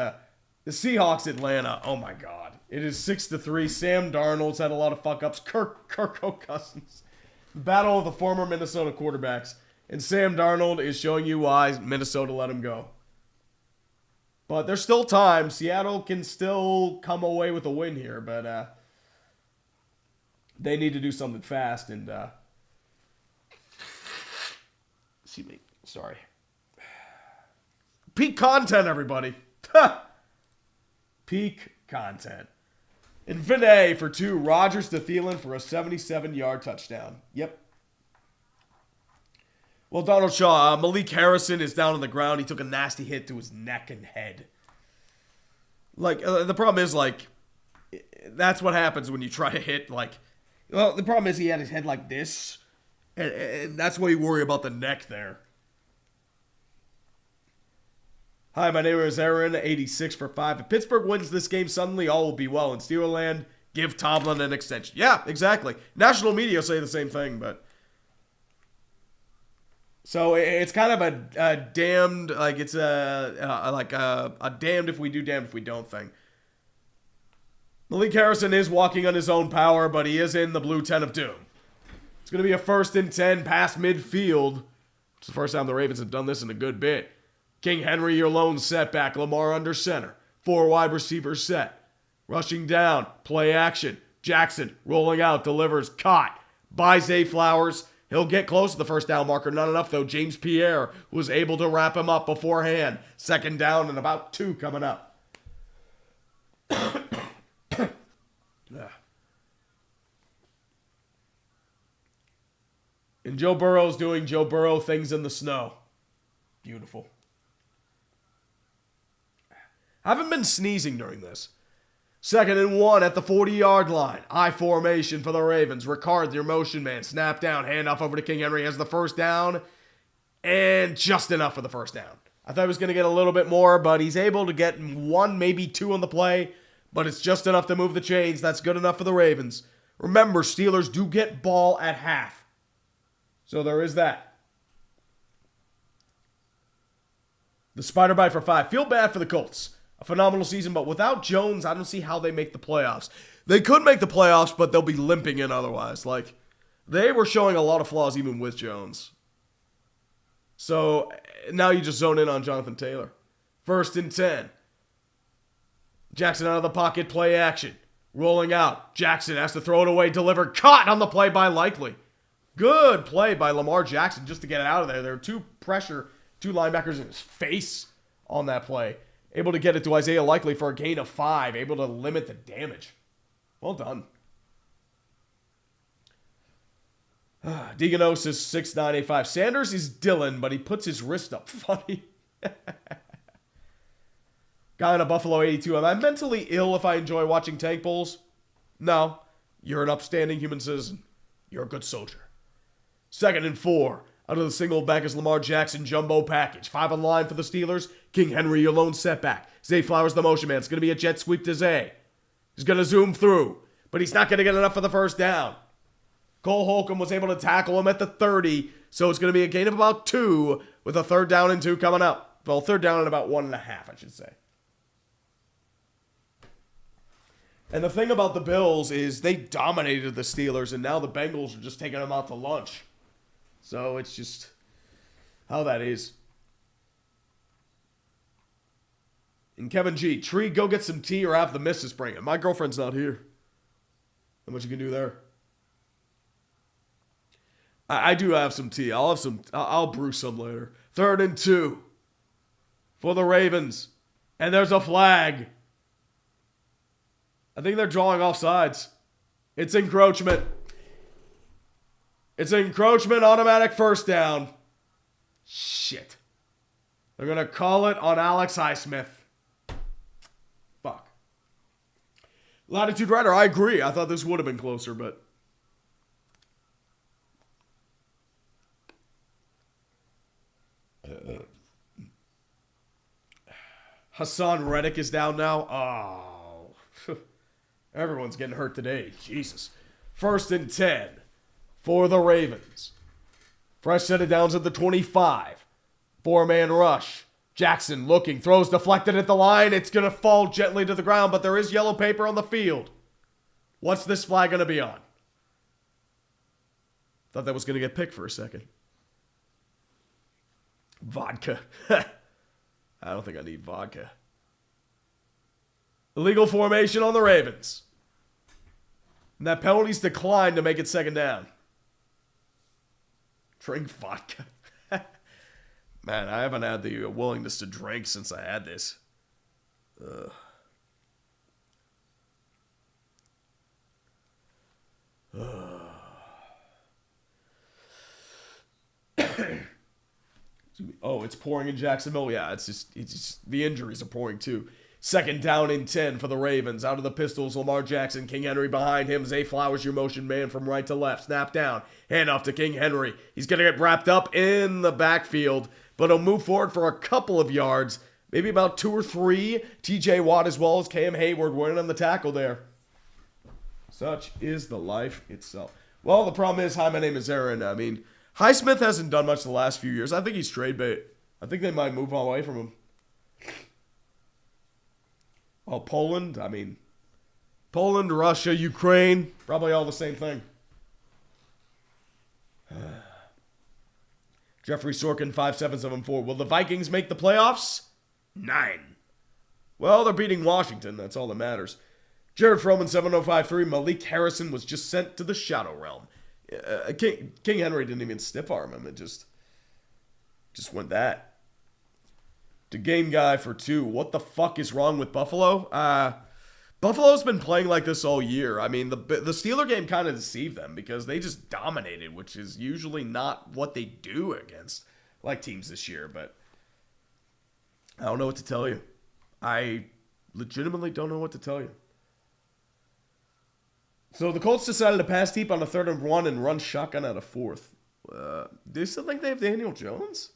the Seahawks Atlanta, oh my God. It is 6-3. Sam Darnold's had a lot of fuck-ups. Kirk Cousins. Battle of the former Minnesota quarterbacks. And Sam Darnold is showing you why Minnesota let him go. But there's still time. Seattle can still come away with a win here, but they need to do something fast. And excuse me, sorry. Peak content, everybody. Peak content. And Vinay for 2. Rodgers to Thielen for a 77-yard touchdown. Yep. Well, Donald Shaw, Malik Harrison is down on the ground. He took a nasty hit to his neck and head. Like, the problem is, like, that's what happens when you try to hit, like, well, the problem is he had his head like this. And that's why you worry about the neck there. Hi, my name is Aaron, 86 for 5. If Pittsburgh wins this game, suddenly all will be well. In Steelerland, Give Tomlin an extension. Yeah, exactly. National media say the same thing, but... So it's kind of a damned, like it's a damned if we do, damned if we don't thing. Malik Harrison is walking on his own power, but he is in the blue 10 of doom. It's going to be a 1st and 10 past midfield. It's the first time the Ravens have done this in a good bit. King Henry, your lone setback. Lamar under center. 4 wide receivers set. Rushing down. Play action. Jackson rolling out. Delivers. Caught. By Zay Flowers. He'll get close to the first down marker. Not enough, though. James Pierre was able to wrap him up beforehand. 2nd down and about 2 coming up. And Joe Burrow's doing Joe Burrow things in the snow. Beautiful. I haven't been sneezing during this. 2nd and 1 at the 40-yard line. I formation for the Ravens. Ricard, your motion man. Snap down. Handoff over to King Henry. Has the first down. And just enough for the first down. I thought he was going to get a little bit more, but he's able to get 1, maybe 2 on the play. But it's just enough to move the chains. That's good enough for the Ravens. Remember, Steelers do get ball at half. So there is that. The Spider Bite for 5. Feel bad for the Colts. A phenomenal season, but without Jones, I don't see how they make the playoffs. They could make the playoffs, but they'll be limping in otherwise. Like, they were showing a lot of flaws even with Jones. So, now you just zone in on Jonathan Taylor. 1st and 10. Jackson out of the pocket, play action. Rolling out. Jackson has to throw it away, delivered. Caught on the play by Likely. Good play by Lamar Jackson just to get it out of there. There were 2 linebackers in his face on that play. Able to get it to Isaiah Likely for a gain of 5. Able to limit the damage. Well done. Deaganosis 6985. Sanders is Dylan, but he puts his wrist up funny. Guy in a Buffalo 82. Am I mentally ill if I enjoy watching tank bowls? No. You're an upstanding human citizen. You're a good soldier. 2nd and 4. Out of the single back is Lamar Jackson jumbo package. 5 on line for the Steelers. King Henry, your lone setback. Zay Flowers, the motion man. It's going to be a jet sweep to Zay. He's going to zoom through, but he's not going to get enough for the first down. Cole Holcomb was able to tackle him at the 30, so it's going to be a gain of about 2 with a 3rd down and 2 coming up. Well, 3rd down and about 1.5, I should say. And the thing about the Bills is they dominated the Steelers, and now the Bengals are just taking them out to lunch. So it's just how that is. And Kevin G. Tree, go get some tea or have the missus bring it. My girlfriend's not here. How much you can do there? I do have some tea. I'll brew some later. 3rd and 2 for the Ravens. And there's a flag. I think they're drawing offsides. It's encroachment. It's encroachment, automatic first down. Shit. They're going to call it on Alex Highsmith. Fuck. Latitude Rider, I agree. I thought this would have been closer, but... Hassan Reddick is down now. Oh. Everyone's getting hurt today. Jesus. 1st and 10 for the Ravens. Fresh set of downs at the 25. 4-man rush. Jackson looking. Throws deflected at the line. It's going to fall gently to the ground, but there is yellow paper on the field. What's this flag going to be on? Thought that was going to get picked for a second. Vodka. I don't think I need vodka. Illegal formation on the Ravens. And that penalty's declined to make it 2nd down. Drink vodka. Man, I haven't had the willingness to drink since I had this. Oh, it's pouring in Jacksonville? Yeah, it's just the injuries are pouring too. 2nd down and 10 for the Ravens. Out of the pistols, Lamar Jackson. King Henry behind him. Zay Flowers, your motion man from right to left. Snap down. Hand off to King Henry. He's going to get wrapped up in the backfield, but he'll move forward for a couple of yards. Maybe about 2 or 3. TJ Watt as well as Cam Hayward winning on the tackle there. Such is the life itself. Well, the problem is, hi, my name is Aaron. I mean, Highsmith hasn't done much the last few years. I think he's trade bait. I think they might move away from him. Oh, Poland? I mean, Poland, Russia, Ukraine, probably all the same thing. Jeffrey Sorkin, 5774. Will the Vikings make the playoffs? 9. Well, they're beating Washington. That's all that matters. Jared Froman, 7053. Malik Harrison was just sent to the Shadow Realm. King Henry didn't even stiff arm him. It just went that. To Game Guy for 2. What the fuck is wrong with Buffalo? Buffalo's been playing like this all year. I mean, the Steeler game kind of deceived them because they just dominated, which is usually not what they do against like teams this year. But I don't know what to tell you. I legitimately don't know what to tell you. So the Colts decided to pass deep on a 3rd and 1 and run shotgun out of 4th. Do you still think they have Daniel Jones?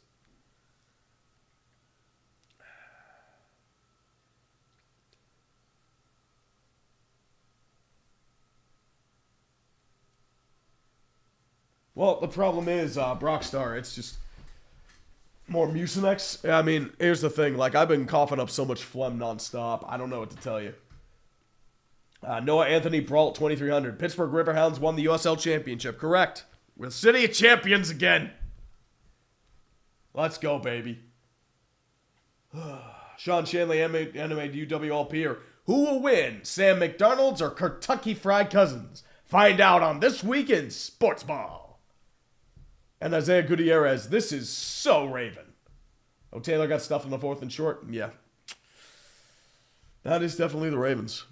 Well, the problem is Brockstar. It's just more Mucinex. I mean, here's the thing. Like, I've been coughing up so much phlegm nonstop. I don't know what to tell you. Noah Anthony Brault, 2300. Pittsburgh Riverhounds won the USL Championship. Correct. We're the City of Champions again. Let's go, baby. Sean Shanley, animated UWLP. Who will win, Sam McDonald's or Kentucky Fried Cousins? Find out on This Week in Sports Ball. And Isaiah Gutierrez, this is so Raven. Oh, Taylor got stuff in the 4th and short? Yeah. That is definitely the Ravens.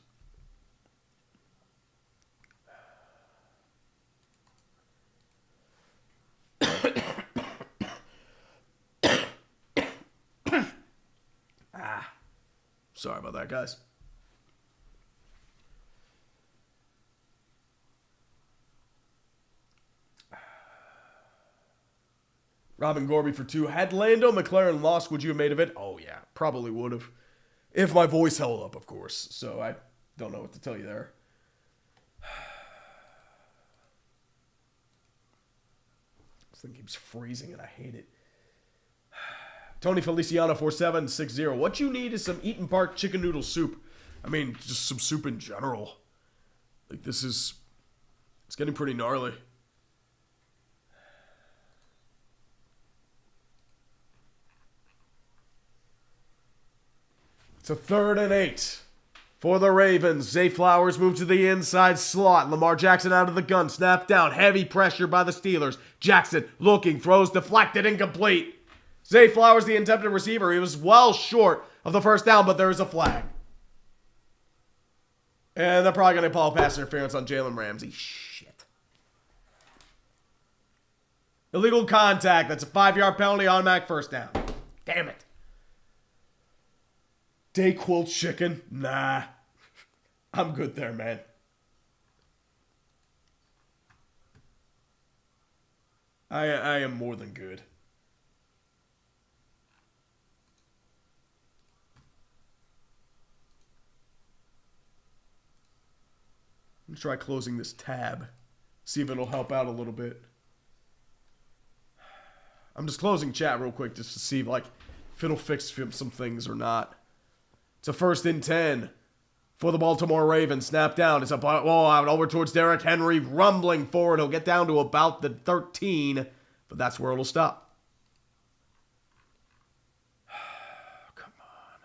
Sorry about that, guys. Robin Gorby for 2. Had Lando McLaren lost, would you have made of it? Oh, yeah. Probably would have. If my voice held up, of course. So I don't know what to tell you there. This thing keeps freezing and I hate it. Tony Feliciano 4760. What you need is some Eaton Park chicken noodle soup. I mean, just some soup in general. Like, it's getting pretty gnarly. It's a 3rd and 8 for the Ravens. Zay Flowers moved to the inside slot. Lamar Jackson out of the gun. Snap down. Heavy pressure by the Steelers. Jackson looking. Throws deflected. Incomplete. Zay Flowers, the attempted receiver. He was well short of the first down, but there is a flag. And they're probably going to call pass interference on Jalen Ramsey. Shit. Illegal contact. That's a 5-yard penalty. Automatic first down. Damn it. Dayquil chicken? Nah. I'm good there, man. I am more than good. I'm going to try closing this tab. See if it'll help out a little bit. I'm just closing chat real quick just to see if it'll fix some things or not. It's a 1st and 10 for the Baltimore Ravens. Snap down. It's a ball out over towards Derrick Henry. Rumbling forward. He'll get down to about the 13. But that's where it'll stop. Come on.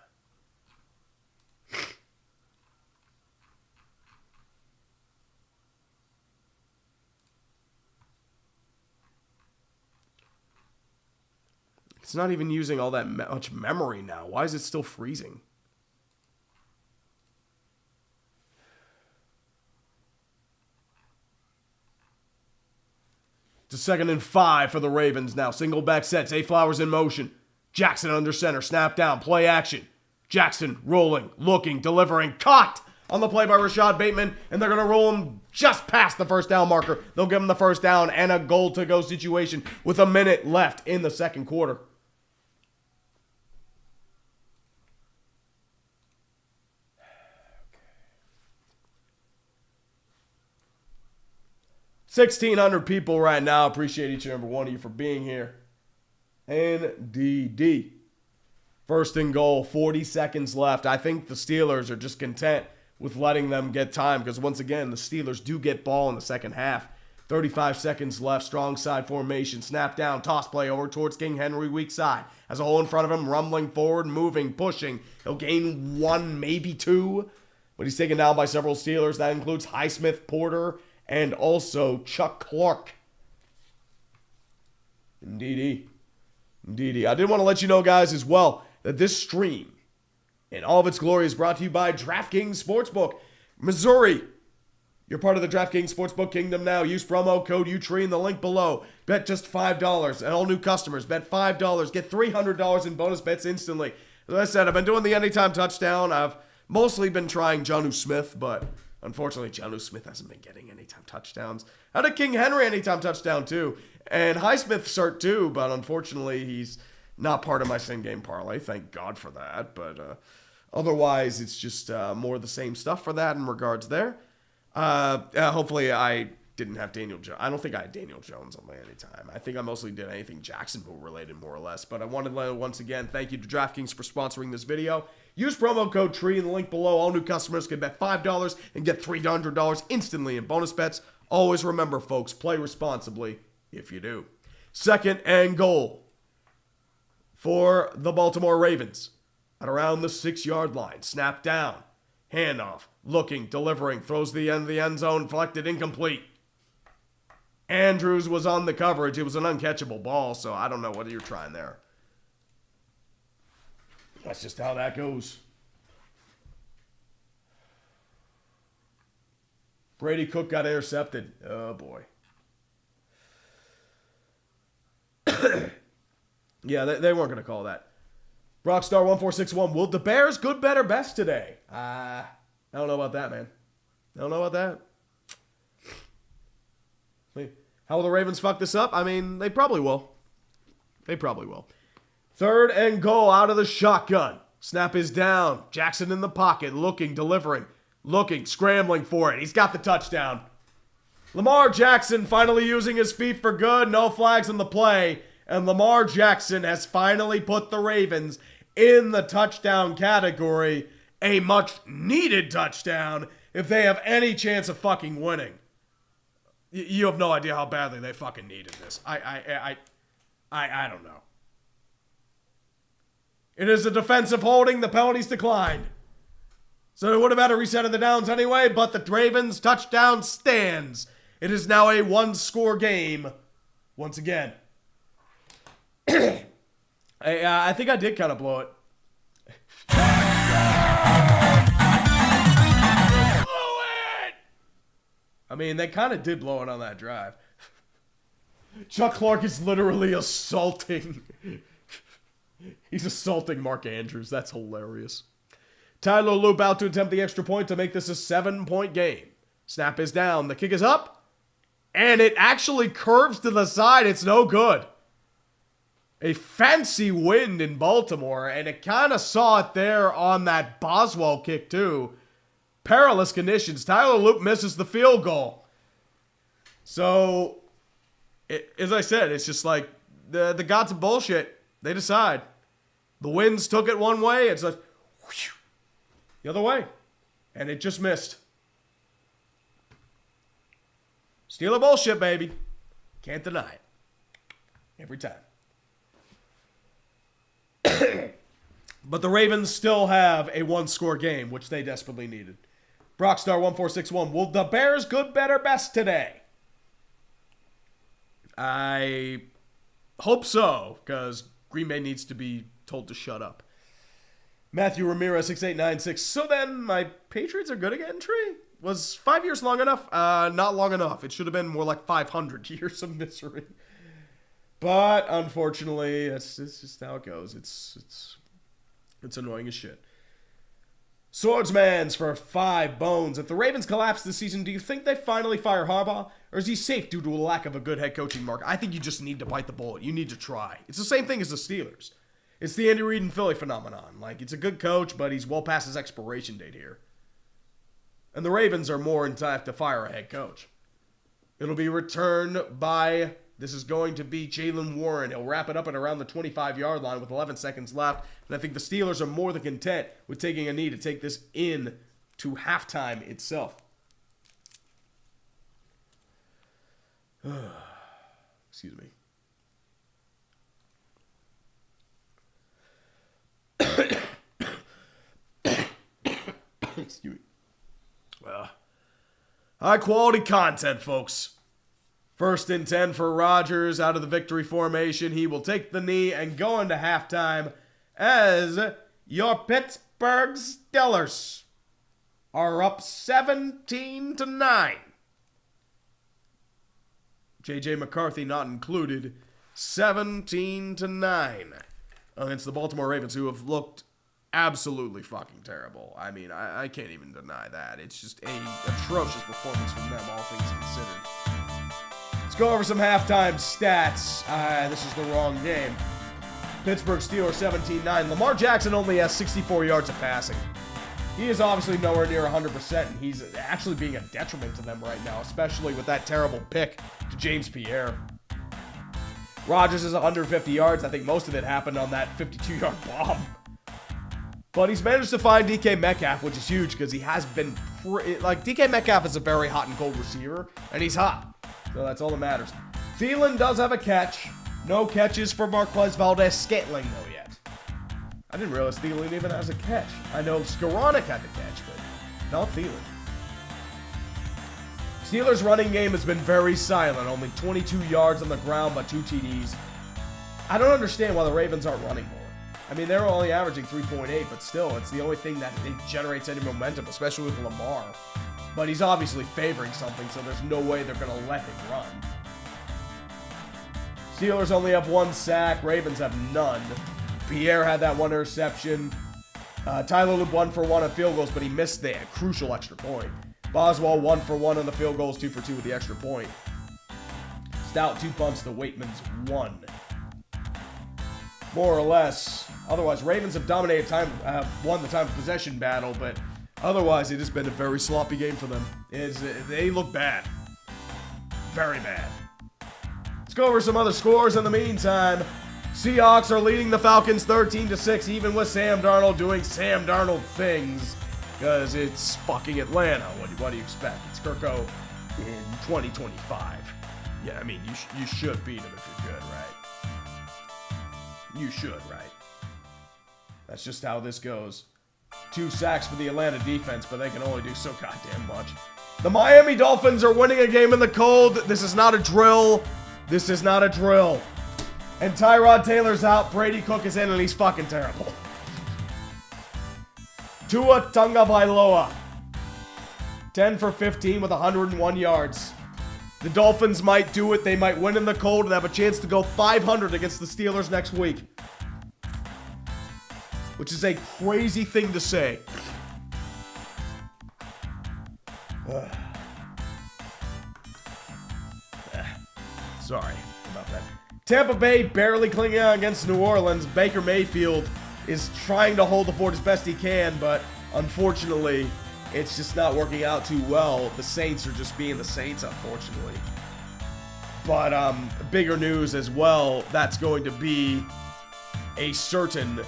It's not even using all that much memory now. Why is it still freezing? It's a 2nd and 5 for the Ravens now. Single back set. Zay Flowers in motion. Jackson under center. Snap down. Play action. Jackson rolling, looking, delivering. Caught on the play by Rashad Bateman. And they're going to roll him just past the first down marker. They'll give him the first down and a goal-to-go situation with a minute left in the 2nd quarter. 1,600 people right now. Appreciate each and every one of you for being here. NDD. First and goal, 40 seconds left. I think the Steelers are just content with letting them get time because, once again, the Steelers do get ball in the second half. 35 seconds left, strong side formation, snap down, toss play over towards King Henry, weak side. Has a hole in front of him, rumbling forward, moving, pushing. He'll gain 1, maybe 2, but he's taken down by several Steelers. That includes Highsmith, Porter, and also Chuck Clark. Indeedy. I did want to let you know, guys, as well, that this stream, in all of its glory, is brought to you by DraftKings Sportsbook. Missouri, you're part of the DraftKings Sportsbook Kingdom now. Use promo code UTREE in the link below. Bet just $5. And all new customers, bet $5. Get $300 in bonus bets instantly. As I said, I've been doing the anytime touchdown. I've mostly been trying Jonnu Smith, but unfortunately, Jonnu Smith hasn't been getting anytime touchdowns. How did King Henry anytime touchdown, too? And Highsmith cert, too, but unfortunately, he's not part of my same-game parlay. Thank God for that. But otherwise, it's just more of the same stuff for that in regards there. Hopefully I didn't have Daniel Jones. I don't think I had Daniel Jones on my anytime. I think I mostly did anything Jacksonville related, more or less. But I wanted to once again thank you to DraftKings for sponsoring this video. Use promo code TREE in the link below. All new customers can bet $5 and get $300 instantly in bonus bets. Always remember, folks, play responsibly if you do. Second and goal for the Baltimore Ravens at around the 6-yard line. Snap down. Handoff. Looking, delivering, throws the end of the end zone, deflected, incomplete. Andrews was on the coverage. It was an uncatchable ball, so I don't know what you're trying there. That's just how that goes. Brady Cook got intercepted. Oh, boy. Yeah, they weren't going to call that. Rockstar1461, will the Bears good, better, best today? I don't know about that, man. I don't know about that. How will the Ravens fuck this up? I mean, they probably will. They probably will. Third and goal out of the shotgun. Snap is down. Jackson in the pocket, looking, delivering, looking, scrambling for it. He's got the touchdown. Lamar Jackson finally using his feet for good. No flags on the play. And Lamar Jackson has finally put the Ravens in the touchdown category. A much-needed touchdown if they have any chance of fucking winning. You have no idea how badly they fucking needed this. I don't know. It is a defensive holding. The penalties declined. So it would have had a reset of the downs anyway, but the Ravens touchdown stands. It is now a one-score game once again. I think I did kind of blow it. I mean, they kind of did blow it on that drive. Chuck Clark is literally assaulting. He's assaulting Mark Andrews. That's hilarious. Tyler Loop out to attempt the extra point to make this a 7-point game. Snap is down. The kick is up. And it actually curves to the side. It's no good. A fancy wind in Baltimore. And it kind of saw it there on that Boswell kick too. Perilous conditions. Tyler Loop misses the field goal. So, as I said, it's just like the gods of bullshit. They decide. The winds took it one way. It's like whoosh, the other way. And it just missed. Steeler bullshit, baby. Can't deny it. Every time. But the Ravens still have a one-score game, which they desperately needed. Brockstar1461, will the Bears good, better, best today? I hope so, because Green Bay needs to be told to shut up. Matthew Ramirez, 6896. So then, my Patriots are good again, Tree? Was 5 years long enough? Not long enough. It should have been more like 500 years of misery. But, unfortunately, it's just how it goes. It's annoying as shit. Swordsman's for 5 bones. If the Ravens collapse this season, do you think they finally fire Harbaugh? Or is he safe due to a lack of a good head coaching mark? I think you just need to bite the bullet. You need to try. It's the same thing as the Steelers. It's the Andy Reid and Philly phenomenon. Like, it's a good coach, but he's well past his expiration date here. And the Ravens are more in time to fire a head coach. It'll be returned by, this is going to be Jalen Warren. He'll wrap it up at around the 25-yard line with 11 seconds left. And I think the Steelers are more than content with taking a knee to take this in to halftime itself. Excuse me. Excuse me. High quality content, folks. 1st and 10 for Rodgers out of the victory formation. He will take the knee and go into halftime as your Pittsburgh Steelers are up 17-9. J.J. McCarthy not included. 17-9 against the Baltimore Ravens, who have looked absolutely fucking terrible. I mean, I can't even deny that. It's just a atrocious performance from them, all things considered. Let's go over some halftime stats. This is the wrong game. Pittsburgh Steelers 17-9. Lamar Jackson only has 64 yards of passing. He is obviously nowhere near 100%, and he's actually being a detriment to them right now, especially with that terrible pick to James Pierre. Rodgers is 150 yards. I think most of it happened on that 52-yard bomb. But he's managed to find DK Metcalf, which is huge because he has been DK Metcalf is a very hot and cold receiver, and he's hot. So that's all that matters. Thielen does have a catch. No catches for Marquez Valdes-Scantling, though, yet. I didn't realize Thielen even has a catch. I know Skoranek had the catch, but not Thielen. Steelers' running game has been very silent. Only 22 yards on the ground, but 2 TDs. I don't understand why the Ravens aren't running more. I mean, they're only averaging 3.8, but still, it's the only thing that it generates any momentum, especially with Lamar. But he's obviously favoring something, so there's no way they're going to let him run. Steelers only have 1 sack. Ravens have none. Pierre had that 1 interception. Tyler Loop 1 for 1 on field goals, but he missed the crucial extra point. Boswell 1 for 1 on the field goals, 2 for 2 with the extra point. Stout 2 punts to Waitman's 1. More or less. Otherwise, Ravens have dominated time, won the time of possession battle, but otherwise it has been a very sloppy game for them. They look bad. Very bad. Let's go over some other scores in the meantime. Seahawks are leading the Falcons 13-6, even with Sam Darnold doing Sam Darnold things, because it's fucking Atlanta. What do you expect? It's Kirko in 2025. Yeah, I mean, you should beat him if you're good, right? You should, right? That's just how this goes. 2 sacks for the Atlanta defense, but they can only do so goddamn much. The Miami Dolphins are winning a game in the cold. This is not a drill. This is not a drill. And Tyrod Taylor's out. Brady Cook is in, and he's fucking terrible. Tua Tagovailoa, 10 for 15 with 101 yards. The Dolphins might do it. They might win in the cold and have a chance to go 500 against the Steelers next week. Which is a crazy thing to say. Sorry about that. Tampa Bay barely clinging on against New Orleans. Baker Mayfield is trying to hold the fort as best he can, but unfortunately, it's just not working out too well. The Saints are just being the Saints, unfortunately. But bigger news as well, that's going to be a certain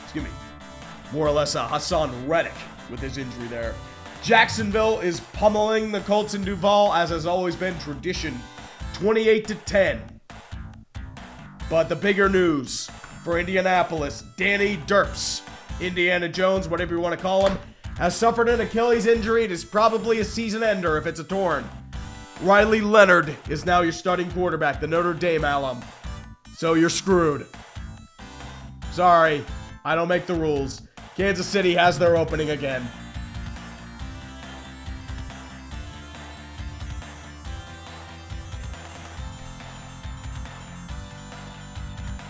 excuse me, more or less Hassan Reddick with his injury there. Jacksonville is pummeling the Colts in Duval, as has always been tradition, 28-10. But the bigger news for Indianapolis, Danny Derps, Indiana Jones, whatever you want to call him, has suffered an Achilles injury. It is probably a season ender if it's a torn. Riley Leonard is now your starting quarterback, the Notre Dame alum. So you're screwed. Sorry, I don't make the rules. Kansas City has their opening again.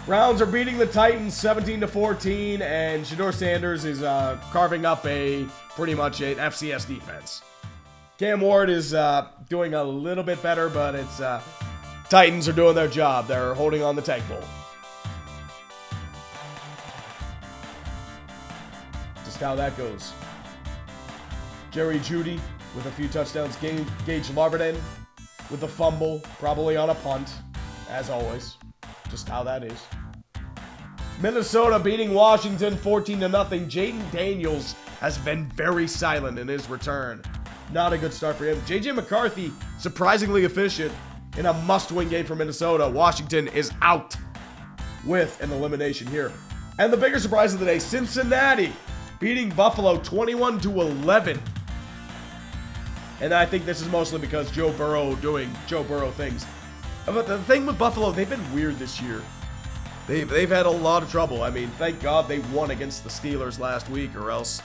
Browns are beating the Titans 17-14, and Shedeur Sanders is carving up pretty much an FCS defense. Cam Ward is doing a little bit better, but it's Titans are doing their job. They're holding on the tank bowl. Just just how that goes. Jerry Jeudy with a few touchdowns. Gage Larberden with a fumble, probably on a punt, as always. Just how that is. Minnesota beating Washington 14-0. Jaden Daniels has been very silent in his return. Not a good start for him. J.J. McCarthy, surprisingly efficient in a must-win game for Minnesota. Washington is out with an elimination here. And the bigger surprise of the day, Cincinnati beating Buffalo 21-11. And I think this is mostly because Joe Burrow doing Joe Burrow things. But the thing with Buffalo, they've been weird this year. They've had a lot of trouble. I mean, thank God they won against the Steelers last week, or else,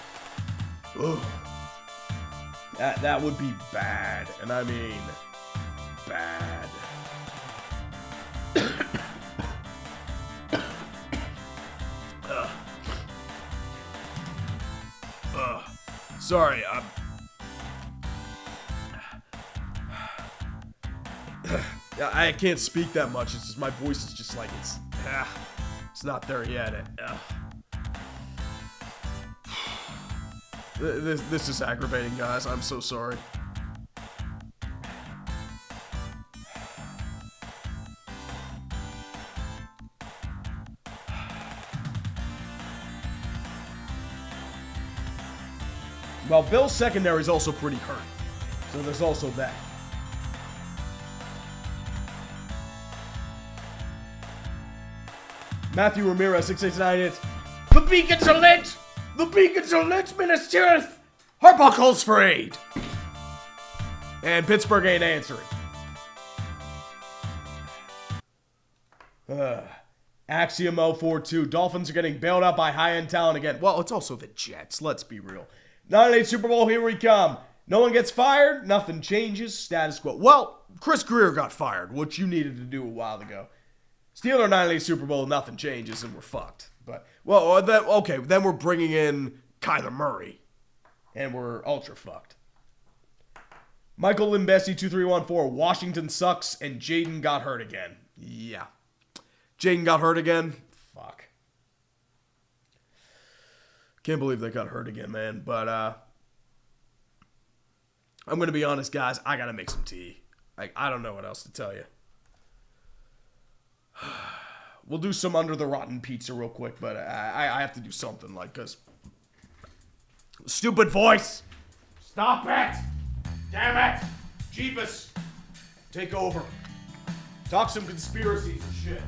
that would be bad. And I mean, bad. Sorry, I can't speak that much. It's just my voice is just like it's not there yet. This is aggravating, guys. I'm so sorry. Well, Bill's secondary is also pretty hurt, so there's also that. Matthew Ramirez, 669 hits. The beacons are lit! The beacons are lit, Minas Tirith! Harbaugh calls for aid! And Pittsburgh ain't answering. Axiom 042. Dolphins are getting bailed out by high-end talent again. Well, it's also the Jets, let's be real. 9-8 Super Bowl, here we come. No one gets fired, nothing changes, status quo. Well, Chris Greer got fired, which you needed to do a while ago. Steeler 9-8 Super Bowl, nothing changes, and we're fucked. But, well, then we're bringing in Kyler Murray, and we're ultra fucked. Michael Limbesi, 2314, Washington sucks, and Jaden got hurt again. Yeah. Jaden got hurt again? Fuck. Can't believe they got hurt again, man. But, I'm going to be honest, guys. I got to make some tea. I don't know what else to tell you. We'll do some under the rotten pizza real quick, but I have to do something, because stupid voice. Stop it. Damn it. Jeebus. Take over. Talk some conspiracies and shit.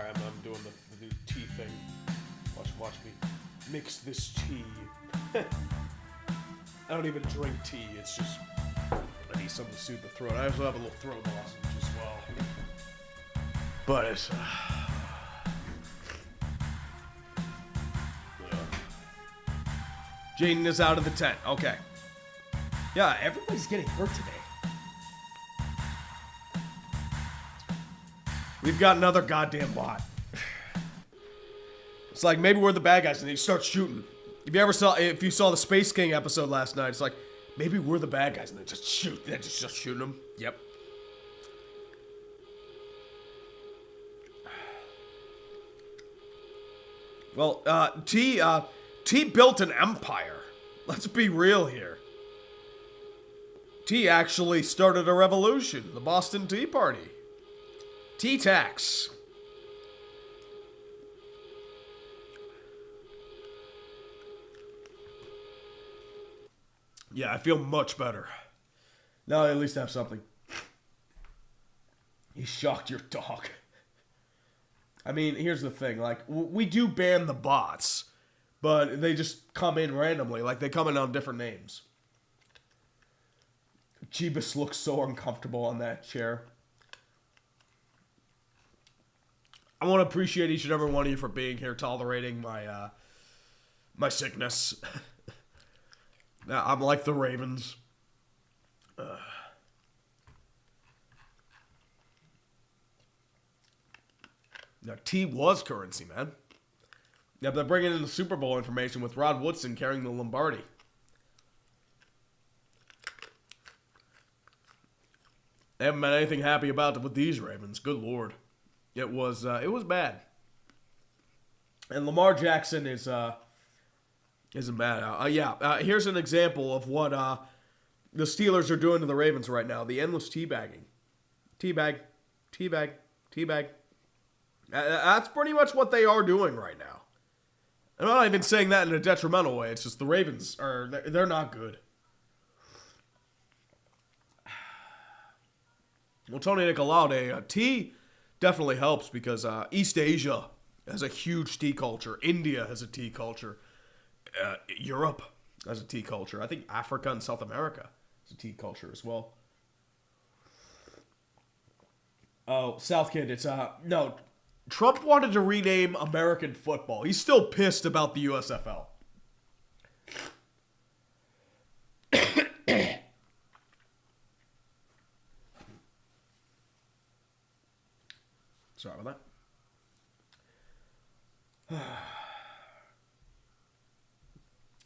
Sorry, I'm doing the new tea thing. Watch me mix this tea. I don't even drink tea. It's just I need something to soothe the throat. I also have a little throat lozenge as well. But it's Jaden is out of the tent. Okay. Yeah, everybody's getting hurt today. We've got another goddamn bot. It's like maybe we're the bad guys and he starts shooting. If you saw the Space King episode last night, it's like maybe we're the bad guys and they just shoot. They're just shooting them. Yep. Well, T built an empire. Let's be real here. T actually started a revolution, the Boston Tea Party. T-Tax. Yeah, I feel much better. Now I at least have something. You shocked your dog. I mean, here's the thing. Like, we do ban the bots, but they just come in randomly. Like, they come in on different names. Jeebus looks so uncomfortable on that chair. I want to appreciate each and every one of you for being here, tolerating my my sickness. I'm like the Ravens. Now, T was currency, man. Yeah, they're bringing in the Super Bowl information with Rod Woodson carrying the Lombardi. They haven't been anything happy about it with these Ravens. Good Lord. It was bad. And Lamar Jackson isn't bad. Here's an example of what the Steelers are doing to the Ravens right now. The endless teabagging. Teabag. Teabag. Teabag. That's pretty much what they are doing right now. I'm not even saying that in a detrimental way. It's just the Ravens they're not good. Well, Tony Nicolaude, tea definitely helps because East Asia has a huge tea culture. India has a tea culture. Europe has a tea culture. I think Africa and South America has a tea culture as well. Oh, South Kid, it's no. Trump wanted to rename American football. He's still pissed about the USFL. Sorry about that.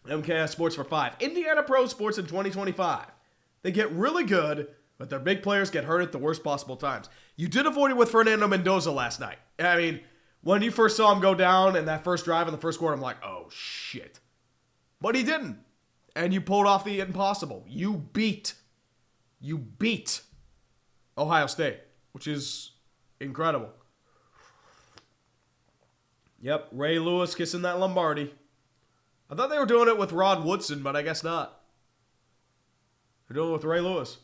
MKS Sports for 5. Indiana Pro Sports in 2025. They get really good, but their big players get hurt at the worst possible times. You did avoid it with Fernando Mendoza last night. I mean, when you first saw him go down in that first drive in the first quarter, I'm like, oh, shit. But he didn't. And you pulled off the impossible. You beat Ohio State, which is incredible. Yep, Ray Lewis kissing that Lombardi. I thought they were doing it with Rod Woodson, but I guess not. They're doing it with Ray Lewis.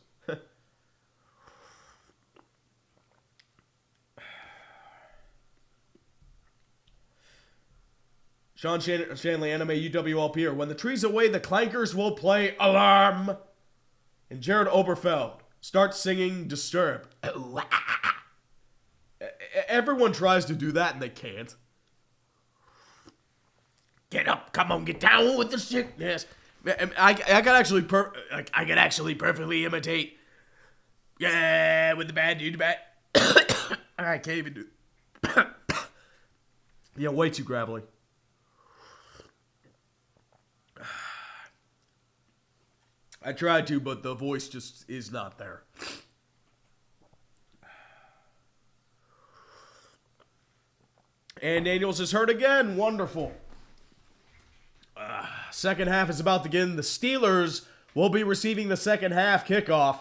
Sean Shanley, anime UWLP, or when the tree's away, the clankers will play alarm. And Jared Oberfeld starts singing Disturb. Everyone tries to do that and they can't. Get up, come on, get down with the sickness. I can actually perfectly imitate. Yeah, with the bad dude, the bad. I can't even do. Yeah, way too gravelly. I tried to, but the voice just is not there. And Daniels is hurt again. Wonderful. Second half is about to begin. The Steelers will be receiving the second half kickoff.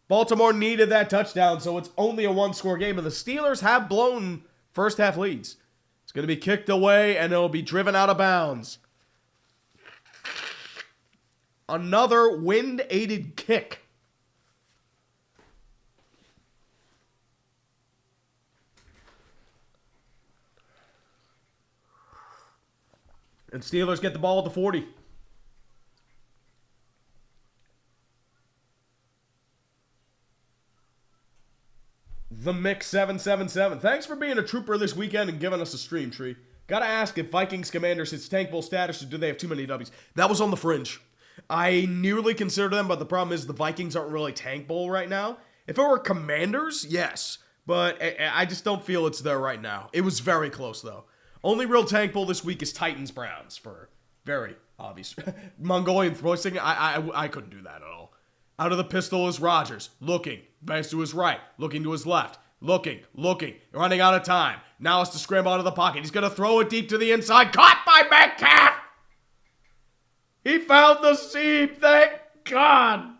Baltimore needed that touchdown, so it's only a one-score game. And the Steelers have blown first half leads. It's going to be kicked away, and it'll be driven out of bounds. Another wind-aided kick. And Steelers get the ball at the 40. The Mix 777. Thanks for being a trooper this weekend and giving us a stream, Tree. Gotta ask if Vikings Commanders hits tank bowl status or do they have too many W's? That was on the fringe. I nearly consider them, but the problem is the Vikings aren't really tank bowl right now. If it were Commanders, yes. But I just don't feel it's there right now. It was very close, though. Only real tank bowl this week is Titans-Browns for very obvious. Mongolian voicing, I couldn't do that at all. Out of the pistol is Rodgers, looking, bends to his right, looking to his left, looking, running out of time. Now it's to scramble out of the pocket. He's going to throw it deep to the inside. Caught by Metcalf! He found the seam, thank God!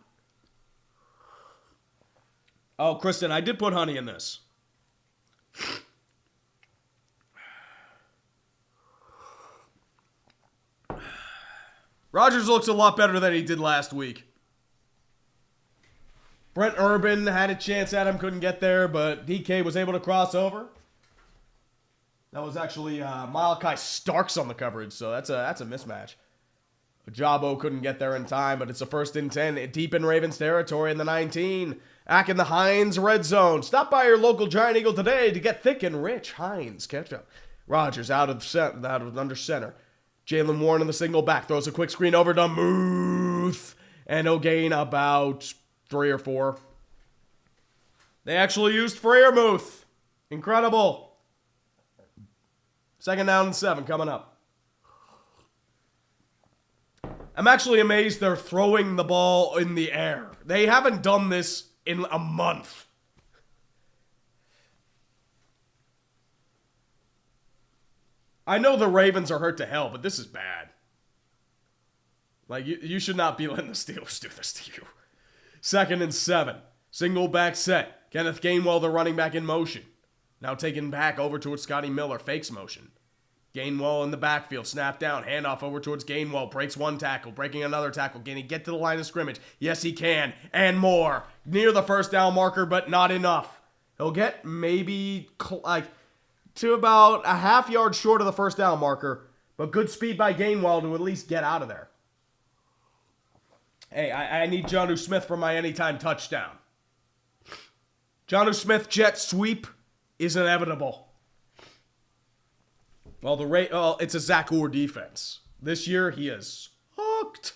Oh, Kristen, I did put honey in this. Rodgers looks a lot better than he did last week. Brent Urban had a chance at him, couldn't get there, but DK was able to cross over. That was actually Malachi Starks on the coverage, so that's a mismatch. Ajabo couldn't get there in time, but it's a 1st and 10 deep in Ravens territory in the 19. Back in the Heinz red zone. Stop by your local Giant Eagle today to get thick and rich Heinz ketchup. Rodgers out of under center. Jalen Warren in the single back. Throws a quick screen over to Muth. And he'll gain about 3 or 4. They actually used Freiermuth. Incredible. 2nd down and 7 coming up. I'm actually amazed they're throwing the ball in the air. They haven't done this in a month. I know the Ravens are hurt to hell, but this is bad. Like, you should not be letting the Steelers do this to you. 2nd and 7. Single back set. Kenneth Gainwell, the running back in motion. Now taken back over towards Scotty Miller. Fakes motion. Gainwell in the backfield. Snap down. Handoff over towards Gainwell. Breaks one tackle. Breaking another tackle. Can he get to the line of scrimmage? Yes, he can. And more. Near the 1st down marker, but not enough. He'll get maybe to about a half yard short of the 1st down marker. But good speed by Gainwell to at least get out of there. Hey, I need Jonnu Smith for my anytime touchdown. Jonnu Smith jet sweep is inevitable. Well, it's a Zach Orr defense. This year, he is hooked.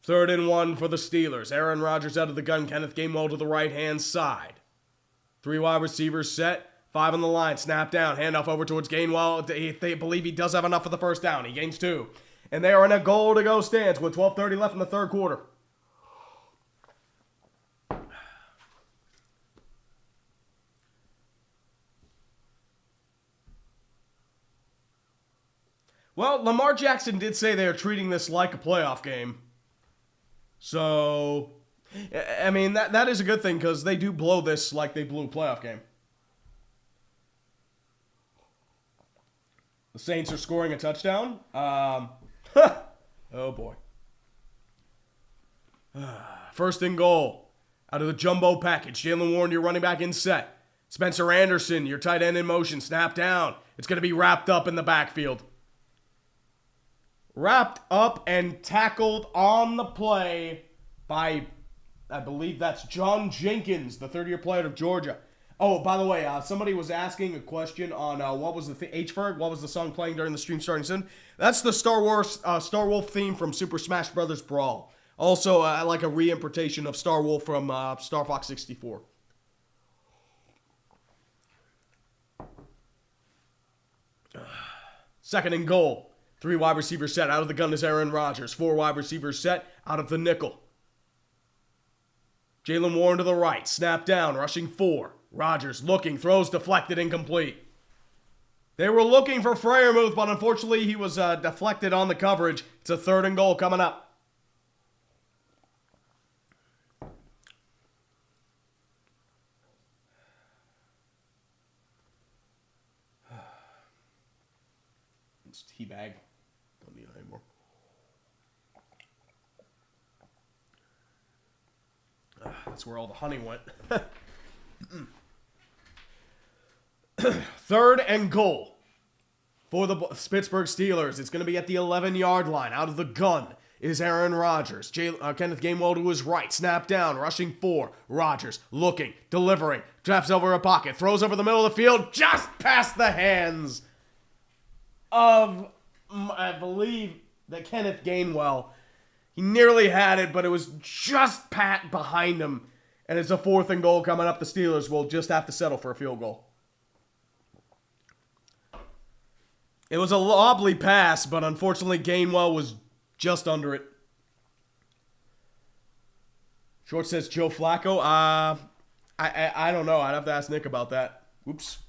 3rd and 1 for the Steelers. Aaron Rodgers out of the gun. Kenneth Gainwell to the right-hand side. 3 wide receivers set. 5 on the line. Snap down. Handoff over towards Gainwell. They believe he does have enough for the 1st down. He gains 2. And they are in a goal-to-go stance with 12:30 left in the 3rd quarter. Well, Lamar Jackson did say they are treating this like a playoff game. So, I mean, that is a good thing because they do blow this like they blew a playoff game. The Saints are scoring a touchdown. Oh, boy. 1st and goal. Out of the jumbo package. Jalen Warren, your running back in set. Spencer Anderson, your tight end in motion. Snap down. It's going to be wrapped up in the backfield. Wrapped up and tackled on the play by, I believe that's John Jenkins, the 3rd-year player of Georgia. Oh, by the way, somebody was asking a question on what was the H-Ferg? What was the song playing during the stream starting soon? That's the Star Wolf theme from Super Smash Bros. Brawl. Also, like a re-interpretation of Star Wolf from Star Fox 64. Second and goal. 3 wide receivers set. Out of the gun is Aaron Rodgers. 4 wide receivers set. Out of the nickel. Jalen Warren to the right. Snap down. Rushing 4. Rodgers looking. Throws deflected. Incomplete. They were looking for Freiermuth, but unfortunately he was deflected on the coverage. It's a 3rd and goal coming up. It's teabag. Don't need it anymore. That's where all the honey went. 3rd and goal. For the Pittsburgh Steelers, it's going to be at the 11-yard line. Out of the gun is Aaron Rodgers. Kenneth Gainwell to his right. Snap down. Rushing 4. Rodgers looking. Delivering. Traps over a pocket. Throws over the middle of the field. Just past the hands of, I believe, that Kenneth Gainwell. He nearly had it, but it was just pat behind him. And it's a 4th and goal coming up. The Steelers will just have to settle for a field goal. It was a wobbly pass, but unfortunately Gainwell was just under it. Short says Joe Flacco. I don't know. I'd have to ask Nick about that. Oops.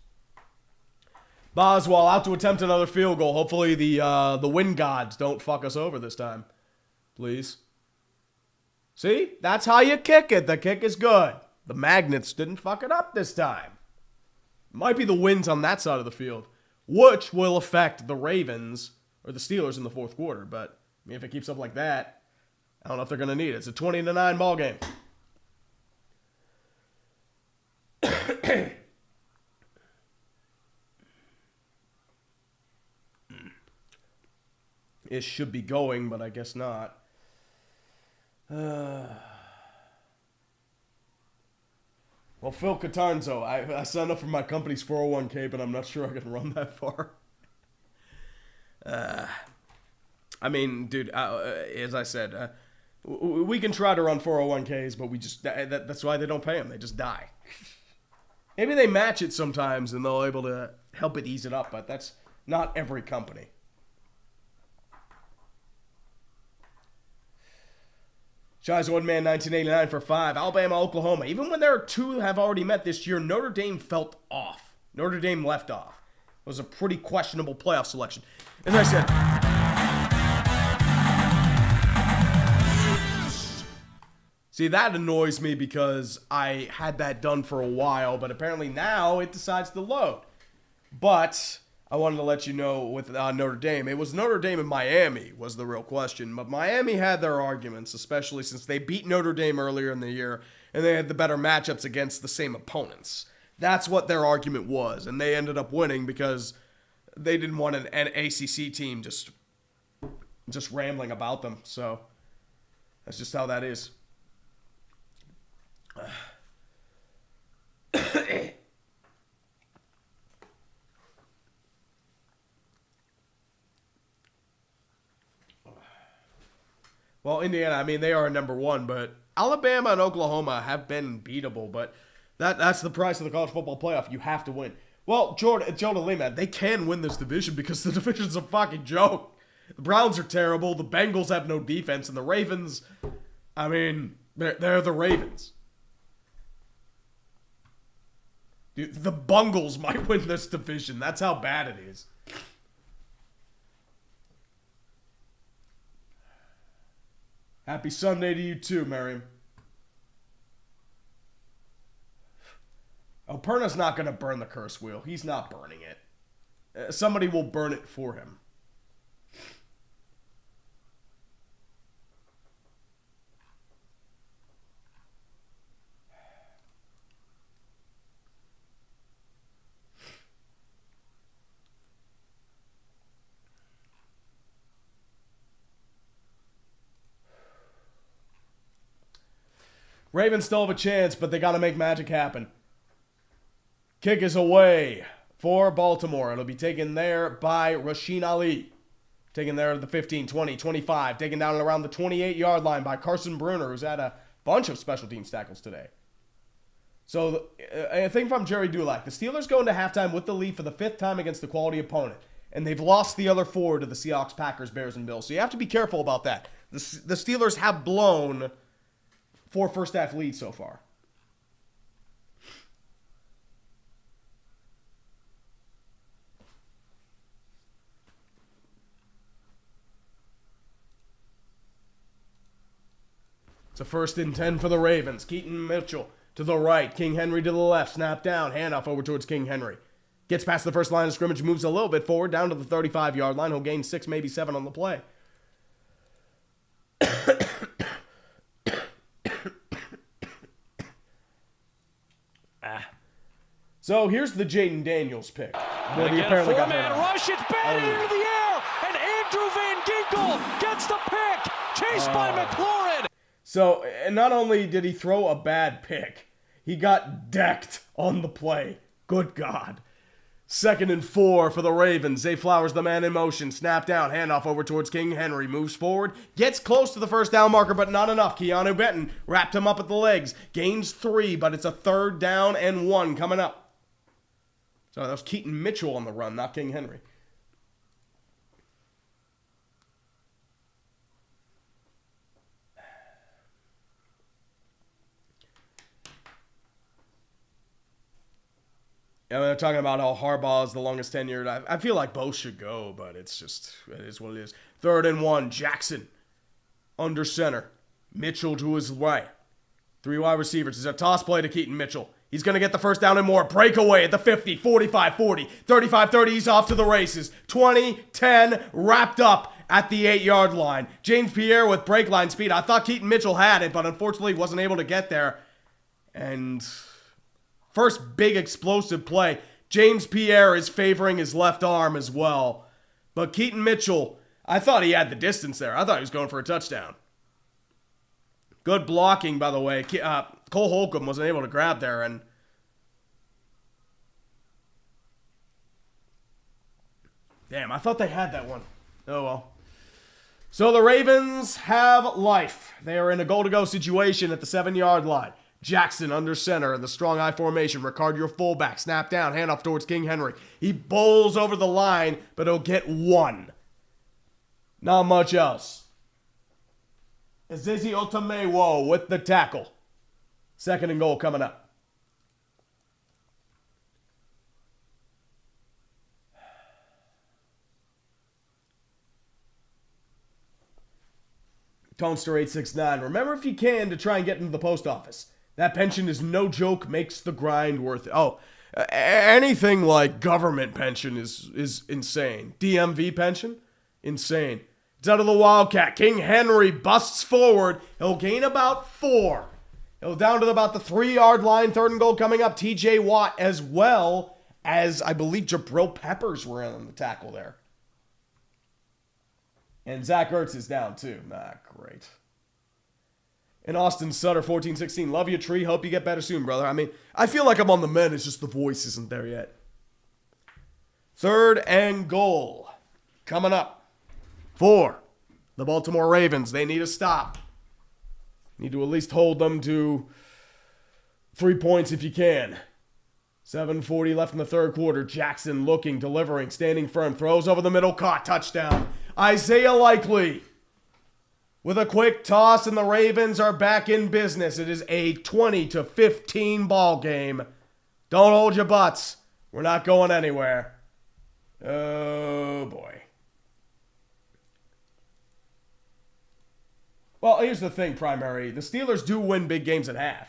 Boswell out to attempt another field goal. Hopefully the wind gods don't fuck us over this time. Please. See? That's how you kick it. The kick is good. The Magnets didn't fuck it up this time. Might be the winds on that side of the field, which will affect the Ravens or the Steelers in the 4th quarter. But if it keeps up like that, I don't know if they're going to need it. It's a 20-9 ball game. It should be going, but I guess not. Well, Phil Catanzo, I signed up for my company's 401k, but I'm not sure I can run that far. I mean, dude, as I said, we can try to run 401ks, but we just that's why they don't pay them. They just die. Maybe they match it sometimes, and they'll able to help it ease it up, but that's not every company. Shies One Man 1989 for 5. Alabama, Oklahoma. Even when there are 2 have already met this year, Notre Dame felt off. Notre Dame left off. It was a pretty questionable playoff selection. As I said, see, that annoys me because I had that done for a while, but apparently now it decides to load. But I wanted to let you know with Notre Dame, it was Notre Dame and Miami was the real question. But Miami had their arguments, especially since they beat Notre Dame earlier in the year, and they had the better matchups against the same opponents. That's what their argument was, and they ended up winning because they didn't want an ACC team just rambling about them. So that's just how that is. Well, Indiana, I mean, they are number 1, but Alabama and Oklahoma have been beatable, but that's the price of the college football playoff. You have to win. Well, Jonah Lima, they can win this division because the division's a fucking joke. The Browns are terrible, the Bengals have no defense, and the Ravens, I mean, they're the Ravens. Dude, the Bungles might win this division. That's how bad it is. Happy Sunday to you too, Miriam. Oh, Perna's not going to burn the curse wheel. He's not burning it. Somebody will burn it for him. Ravens still have a chance, but they got to make magic happen. Kick is away for Baltimore. It'll be taken there by Rasheen Ali. Taken there at the 15, 20, 25. Taken down around the 28-yard line by Carson Bruner, who's had a bunch of special teams tackles today. So, a thing from Jerry Dulac. The Steelers go into halftime with the lead for the 5th time against a quality opponent. And they've lost the other 4 to the Seahawks, Packers, Bears, and Bills. So you have to be careful about that. The Steelers have blown 4 first-half leads so far. It's a 1st and 10 for the Ravens. Keaton Mitchell to the right. King Henry to the left. Snap down. Handoff over towards King Henry. Gets past the first line of scrimmage. Moves a little bit forward down to the 35-yard line. He'll gain 6, maybe 7 on the play. So here's the Jaden Daniels pick. Well, he again, apparently got four-man hurt. rush. It's batted into the air, and Andrew Van Ginkel gets the pick, chased by McLaurin. So, and not only did he throw a bad pick, he got decked on the play. Good God. 2nd and 4 for the Ravens. Zay Flowers, the man in motion. Snap down, handoff over towards King Henry. Moves forward, gets close to the first down marker, but not enough. Keanu Benton wrapped him up at the legs. Gains 3, but it's a 3rd down and 1 coming up. So that was Keaton Mitchell on the run, not King Henry. Yeah, they're talking about how Harbaugh is the longest tenured. I feel like both should go, but it is what it is. 3rd and 1, Jackson under center. Mitchell to his right. 3 wide receivers. It's a toss play to Keaton Mitchell. He's going to get the first down and more. Breakaway at the 50, 45, 40, 35, 30. He's off to the races. 20, 10, wrapped up at the 8-yard line. James Pierre with break line speed. I thought Keaton Mitchell had it, but unfortunately wasn't able to get there. And first big explosive play. James Pierre is favoring his left arm as well. But Keaton Mitchell, I thought he had the distance there. I thought he was going for a touchdown. Good blocking, by the way. Cole Holcomb wasn't able to grab there. And damn, I thought they had that one. Oh, well. So the Ravens have life. They are in a goal-to-go situation at the 7-yard line. Jackson under center in the strong I formation. Ricard, your fullback. Snap down. Handoff towards King Henry. He bowls over the line, but he'll get 1. Not much else. Azizi Otomewo with the tackle. 2nd and goal coming up. Tonster 869. Remember, if you can, to try and get into the post office. That pension is no joke, makes the grind worth it. Oh, anything like government pension is insane. DMV pension? Insane. It's out of the Wildcat. King Henry busts forward. He'll gain about 4. He'll down to about the 3-yard line. 3rd and goal coming up. TJ Watt as well as, I believe, Jabril Peppers were on the tackle there. And Zach Ertz is down too. Great. And Austin Sutter, 1416. Love you, Tree. Hope you get better soon, brother. I mean, I feel like I'm on the mend. It's just the voice isn't there yet. 3rd and goal coming up for the Baltimore Ravens. They need a stop. Need to at least hold them to 3 points if you can. 7:40 left in the 3rd quarter. Jackson looking, delivering, standing firm. Throws over the middle, caught, touchdown. Isaiah Likely with a quick toss, and the Ravens are back in business. It is a 20-15 ball game. Don't hold your butts. We're not going anywhere. Oh, boy. Well, here's the thing, Primary. The Steelers do win big games at half.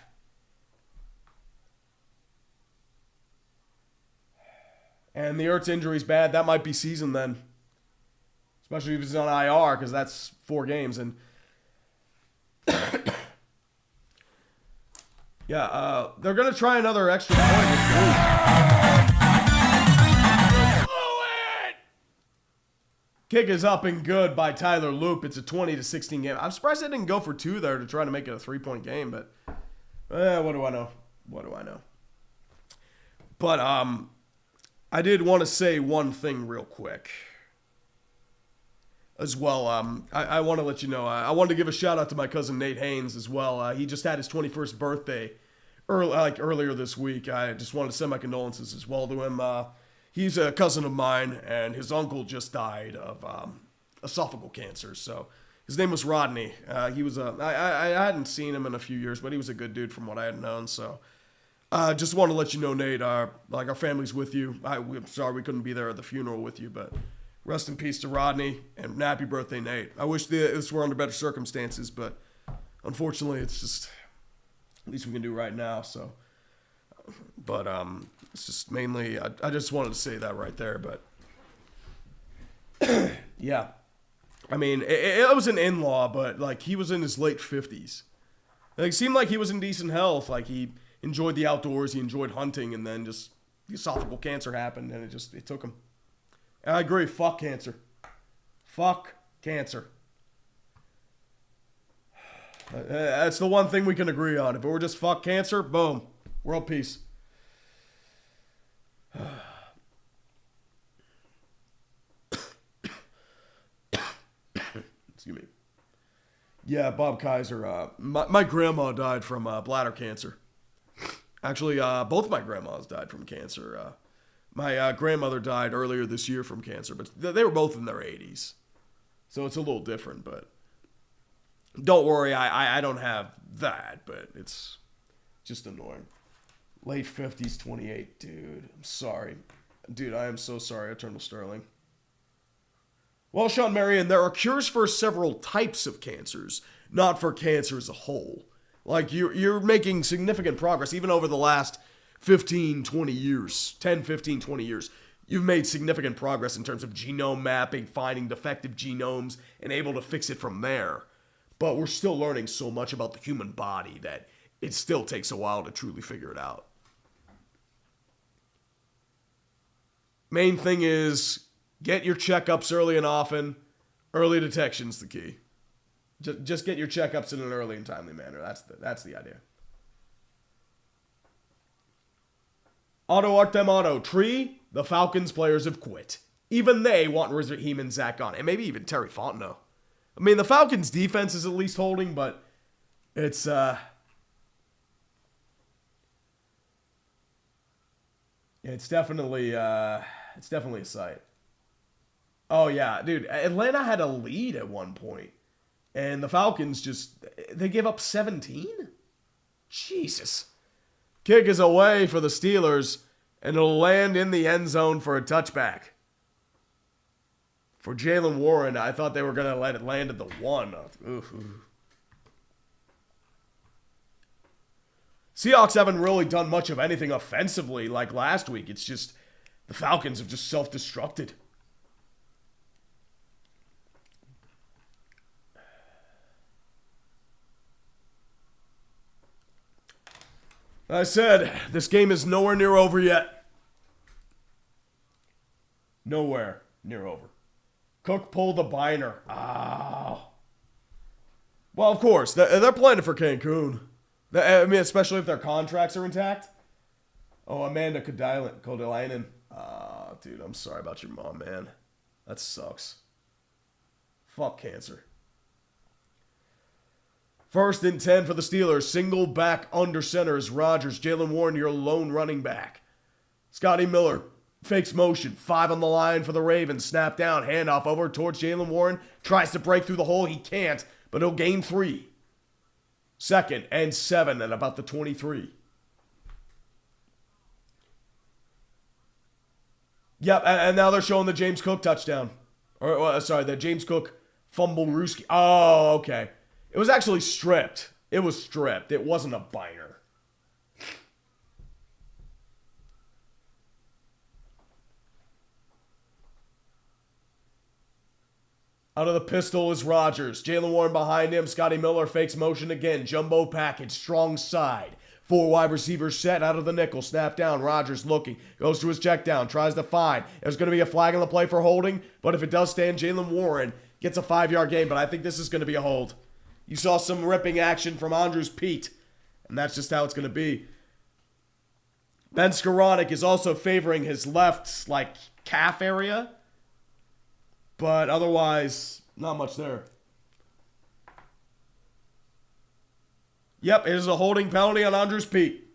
And the Ertz injury's bad. That might be season then. Especially if he's on IR, because that's 4 games. And yeah, they're going to try another extra point this week. Kick is up and good by Tyler Loop. It's a 20-16 game. I'm surprised they didn't go for 2 there to try to make it a 3-point game, but what do I know? What do I know? But I did want to say one thing real quick as well. I want to let you know, I wanted to give a shout out to my cousin Nate Haynes as well. He just had his 21st birthday earlier this week. I just wanted to send my condolences as well to him. He's a cousin of mine, and his uncle just died of esophageal cancer. So his name was Rodney. He was I hadn't seen him in a few years, but he was a good dude from what I had known. So just want to let you know, Nate, our family's with you. I'm sorry we couldn't be there at the funeral with you, but rest in peace to Rodney, and happy birthday, Nate. I wish this were under better circumstances, but unfortunately, it's just at least we can do right now. So, but it's just mainly I just wanted to say that right there. But yeah, I mean it was an in-law, but like he was in his late 50s. Like, it seemed like he was in decent health. Like he enjoyed the outdoors, he enjoyed hunting, and then just the esophageal cancer happened, and it took him. And I agree. Fuck cancer. Fuck cancer. That's the one thing we can agree on. If it were just fuck cancer, boom, world peace. Excuse me. Yeah, Bob Kaiser. My grandma died from bladder cancer. Actually, both my grandmas died from cancer. My grandmother died earlier this year from cancer, but they were both in their 80s. So it's a little different, but don't worry, I don't have that, but it's just annoying. Late 50s, 28, dude. I'm sorry. Dude, I am so sorry, Eternal Sterling. Well, Sean Marion, there are cures for several types of cancers, not for cancer as a whole. Like, you're making significant progress, even over the last 15, 20 years. 10, 15, 20 years. You've made significant progress in terms of genome mapping, finding defective genomes, and able to fix it from there. But we're still learning so much about the human body that it still takes a while to truly figure it out. Main thing is, get your checkups early and often. Early detection's the key. Just get your checkups in an early and timely manner. That's the idea. Auto Artem Auto Tree, the Falcons players have quit. Even they want Raheem and Zach on. And maybe even Terry Fontenot. I mean, the Falcons defense is at least holding, but it's definitely a sight. Oh yeah, dude, Atlanta had a lead at one point, and the Falcons they gave up 17? Jesus. Kick is away for the Steelers, and it'll land in the end zone for a touchback. For Jaylen Warren, I thought they were going to let it land at the 1. Oof. Seahawks haven't really done much of anything offensively like last week. It's just the Falcons have just self-destructed. I said, this game is nowhere near over yet. Nowhere near over. Cook pulled the Biner. Oh. Well, of course. They're playing it for Cancun. I mean, especially if their contracts are intact. Oh, Amanda Kodalainen. Dude, I'm sorry about your mom, man. That sucks. Fuck cancer. 1st and 10 for the Steelers. Single back under center is Rodgers. Jaylen Warren, your lone running back. Scotty Miller. Fakes motion. 5 on the line for the Ravens. Snap down. Handoff over towards Jaylen Warren. Tries to break through the hole. He can't, but he'll gain 3. 2nd and 7 at about the 23. Yep, and now they're showing the James Cook touchdown. The James Cook fumble Ruski. Oh, okay. It was actually stripped. It was stripped. It wasn't a Biner. Out of the pistol is Rodgers. Jaylen Warren behind him. Scotty Miller fakes motion again. Jumbo package. Strong side. 4 wide receivers set out of the nickel. Snap down. Rodgers looking. Goes to his check down. Tries to find. There's going to be a flag on the play for holding. But if it does stand, Jaylen Warren gets a 5-yard gain. But I think this is going to be a hold. You saw some ripping action from Andrews Pete. And that's just how it's going to be. Ben Skoranek is also favoring his left, calf area. But otherwise, not much there. Yep, it is a holding penalty on Andrews Pete.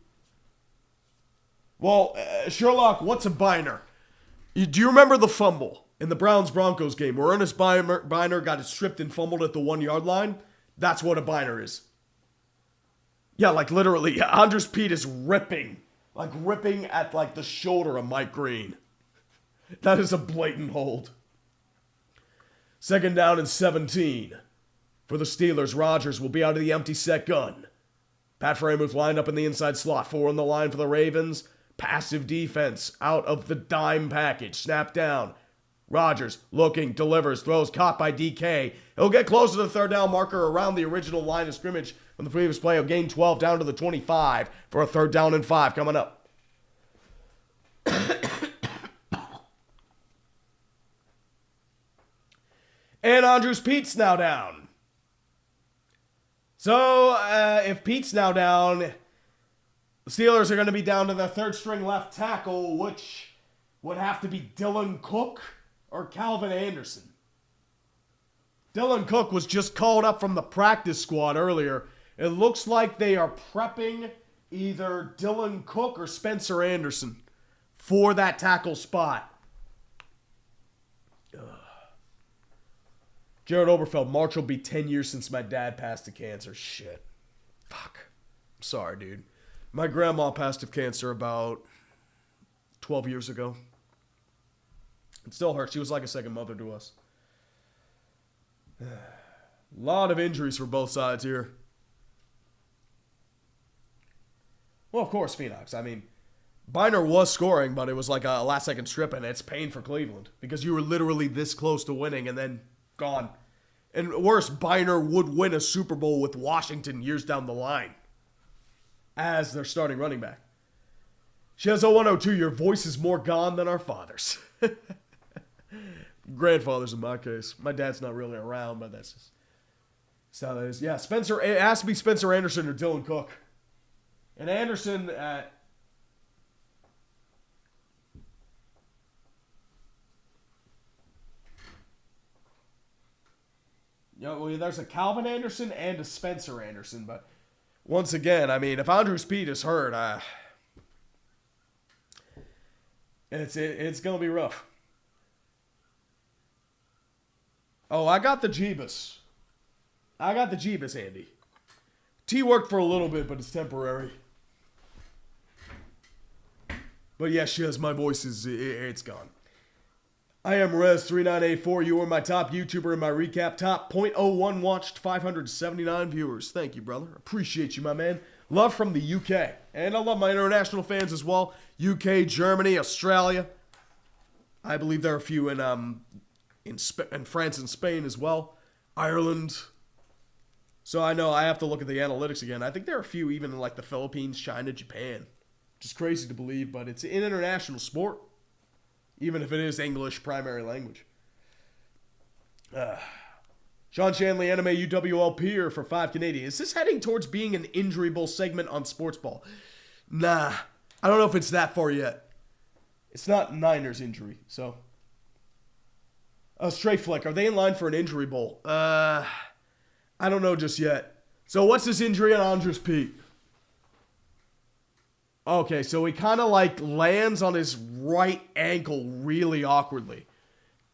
Well, Sherlock, what's a Biner? Do you remember the fumble in the Browns-Broncos game where Ernest Biner got it stripped and fumbled at the 1-yard line? That's what a Biner is. Yeah, literally, Andrews Pete is ripping at the shoulder of Mike Green. That is a blatant hold. 2nd down and 17. For the Steelers, Rodgers will be out of the empty set gun. Pat Freiermuth lined up in the inside slot. 4 on the line for the Ravens. Passive defense out of the dime package. Snap down. Rodgers looking, delivers, throws, caught by DK. He'll get close to the 3rd down marker around the original line of scrimmage from the previous play of gain 12 down to the 25 for a 3rd down and 5 coming up. And Andrews Pete's now down. So, if Pete's now down, the Steelers are going to be down to their third string left tackle, which would have to be Dylan Cook or Calvin Anderson. Dylan Cook was just called up from the practice squad earlier. It looks like they are prepping either Dylan Cook or Spencer Anderson for that tackle spot. Ugh. Jared Oberfeld, March will be 10 years since my dad passed of cancer. Shit. Fuck. I'm sorry, dude. My grandma passed of cancer about 12 years ago. It still hurts. She was like a second mother to us. A lot of injuries for both sides here. Well, of course, Phoenix. I mean, Biner was scoring, but it was like a last-second strip, and it's pain for Cleveland because you were literally this close to winning and then gone. And worse, Biner would win a Super Bowl with Washington years down the line as their starting running back. Shezzo102, your voice is more gone than our father's. Grandfather's in my case. My dad's not really around, but that's how that is. Yeah, Spencer. It has to be Spencer Anderson or Dylan Cook. And Anderson, there's a Calvin Anderson and a Spencer Anderson, but once again, I mean, if Andrews Pete is hurt, it's gonna be rough. Oh, I got the Jeebus. Andy. T worked for a little bit, but it's temporary. But yeah, Shiz, my voice it's gone. I am Rez3984. You are my top YouTuber in my recap. Top .01 watched, 579 viewers. Thank you, brother. Appreciate you, my man. Love from the UK. And I love my international fans as well. UK, Germany, Australia. I believe there are a few in France and Spain as well. Ireland. So I know I have to look at the analytics again. I think there are a few even in like the Philippines, China, Japan. Just crazy to believe, but it's an international sport. Even if it is English primary language. Sean Shanley, Anime UWLPer for 5 Canadian. Is this heading towards being an injury bowl segment on Sports Ball? Nah. I don't know if it's that far yet. It's not Niners injury, so. Stray Flick, are they in line for an injury bowl? I don't know just yet. So what's this injury on Andrews Pete? Okay, so he kind of like lands on his right ankle really awkwardly.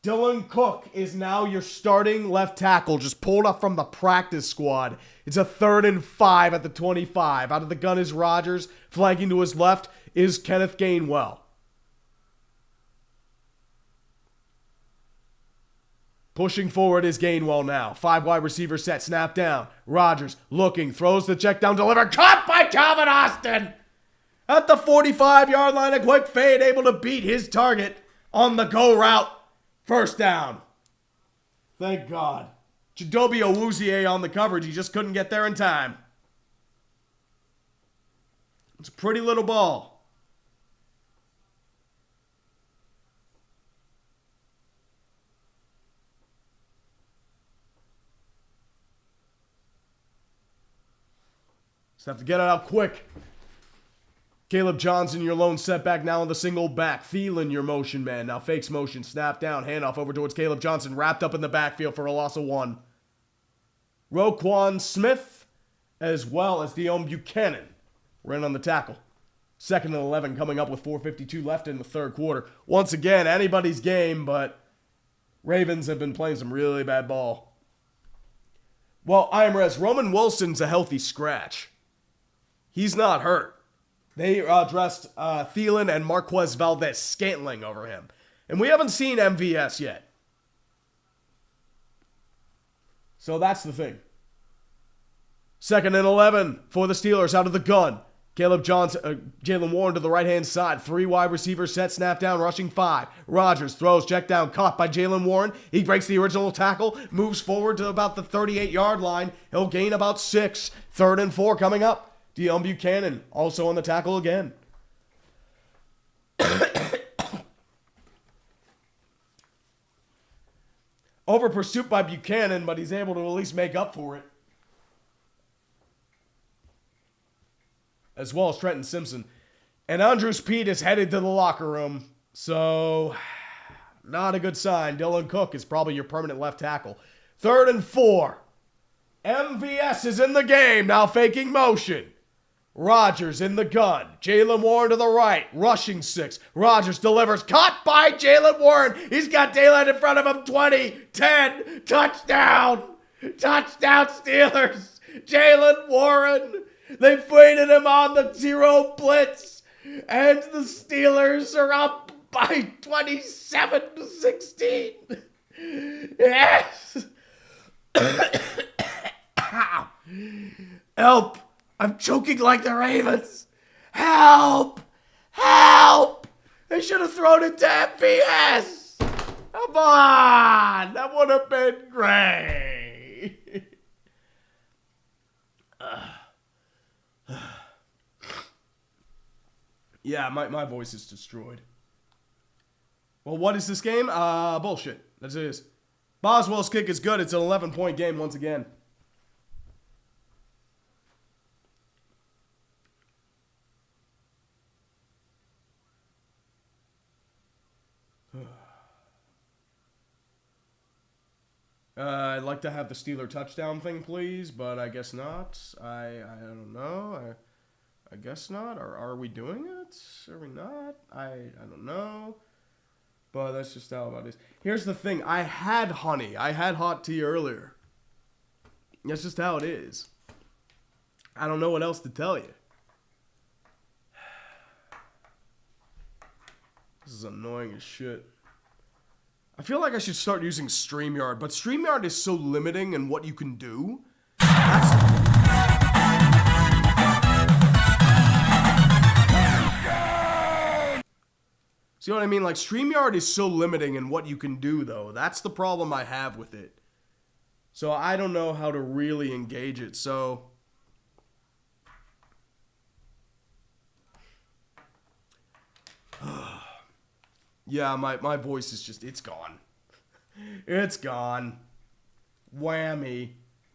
Dylan Cook is now your starting left tackle, just pulled up from the practice squad. It's a 3rd and 5 at the 25. Out of the gun is Rodgers. Flanking to his left is Kenneth Gainwell. Pushing forward is Gainwell now. 5 wide receiver set, snap down. Rodgers looking, throws the check down, delivered. Caught by Calvin Austin! At the 45-yard line, a quick fade, able to beat his target on the go route. First down. Thank God. Chidobe Awuzie on the coverage. He just couldn't get there in time. It's a pretty little ball. Just have to get it out quick. Caleb Johnson, your lone setback now on the single back. Thielen, your motion man. Now fakes motion. Snap down. Handoff over towards Caleb Johnson. Wrapped up in the backfield for a loss of 1. Roquan Smith, as well as Dion Buchanan, ran on the tackle. 2nd and 11 coming up with 4:52 left in the third quarter. Once again, anybody's game, but Ravens have been playing some really bad ball. Well, I'm Rez. Roman Wilson's a healthy scratch. He's not hurt. They dressed Thielen and Marquez Valdez-Scantling over him. And we haven't seen MVS yet. So that's the thing. 2nd and 11 for the Steelers out of the gun. Caleb Johnson, Jalen Warren to the right-hand side. 3 wide receivers set, snap down, rushing 5. Rodgers throws, check down, caught by Jalen Warren. He breaks the original tackle, moves forward to about the 38-yard line. He'll gain about 6. 3rd and 4 coming up. Dion Buchanan also on the tackle again. Over pursuit by Buchanan, but he's able to at least make up for it. As well as Trenton Simpson. And Andrews Pete is headed to the locker room. So, not a good sign. Dylan Cook is probably your permanent left tackle. 3rd and 4. MVS is in the game, now faking motion. Rodgers in the gun. Jalen Warren to the right. Rushing 6. Rodgers delivers. Caught by Jalen Warren. He's got daylight in front of him. 20, 10, touchdown. Touchdown Steelers. Jalen Warren. They faded him on the 0 blitz. And the Steelers are up by 27-16. Yes. Help. I'm choking like the Ravens. Help! Help! They should have thrown it to MVS. Come on! That would have been great. Yeah, my voice is destroyed. Well, what is this game? Bullshit. That's it is. Boswell's kick is good. It's an 11-point game once again. I'd like to have the Steeler touchdown thing, please, but I guess not. I don't know. I guess not. Are we doing it? Are we not? I don't know. But that's just how it is. Here's the thing. I had honey. I had hot tea earlier. That's just how it is. I don't know what else to tell you. This is annoying as shit. I feel like I should start using StreamYard, but StreamYard is so limiting in what you can do. See what I mean? Like, StreamYard is so limiting in what you can do, though. That's the problem I have with it. So I don't know how to really engage it, so... Yeah, my voice is just, it's gone. It's gone. Whammy.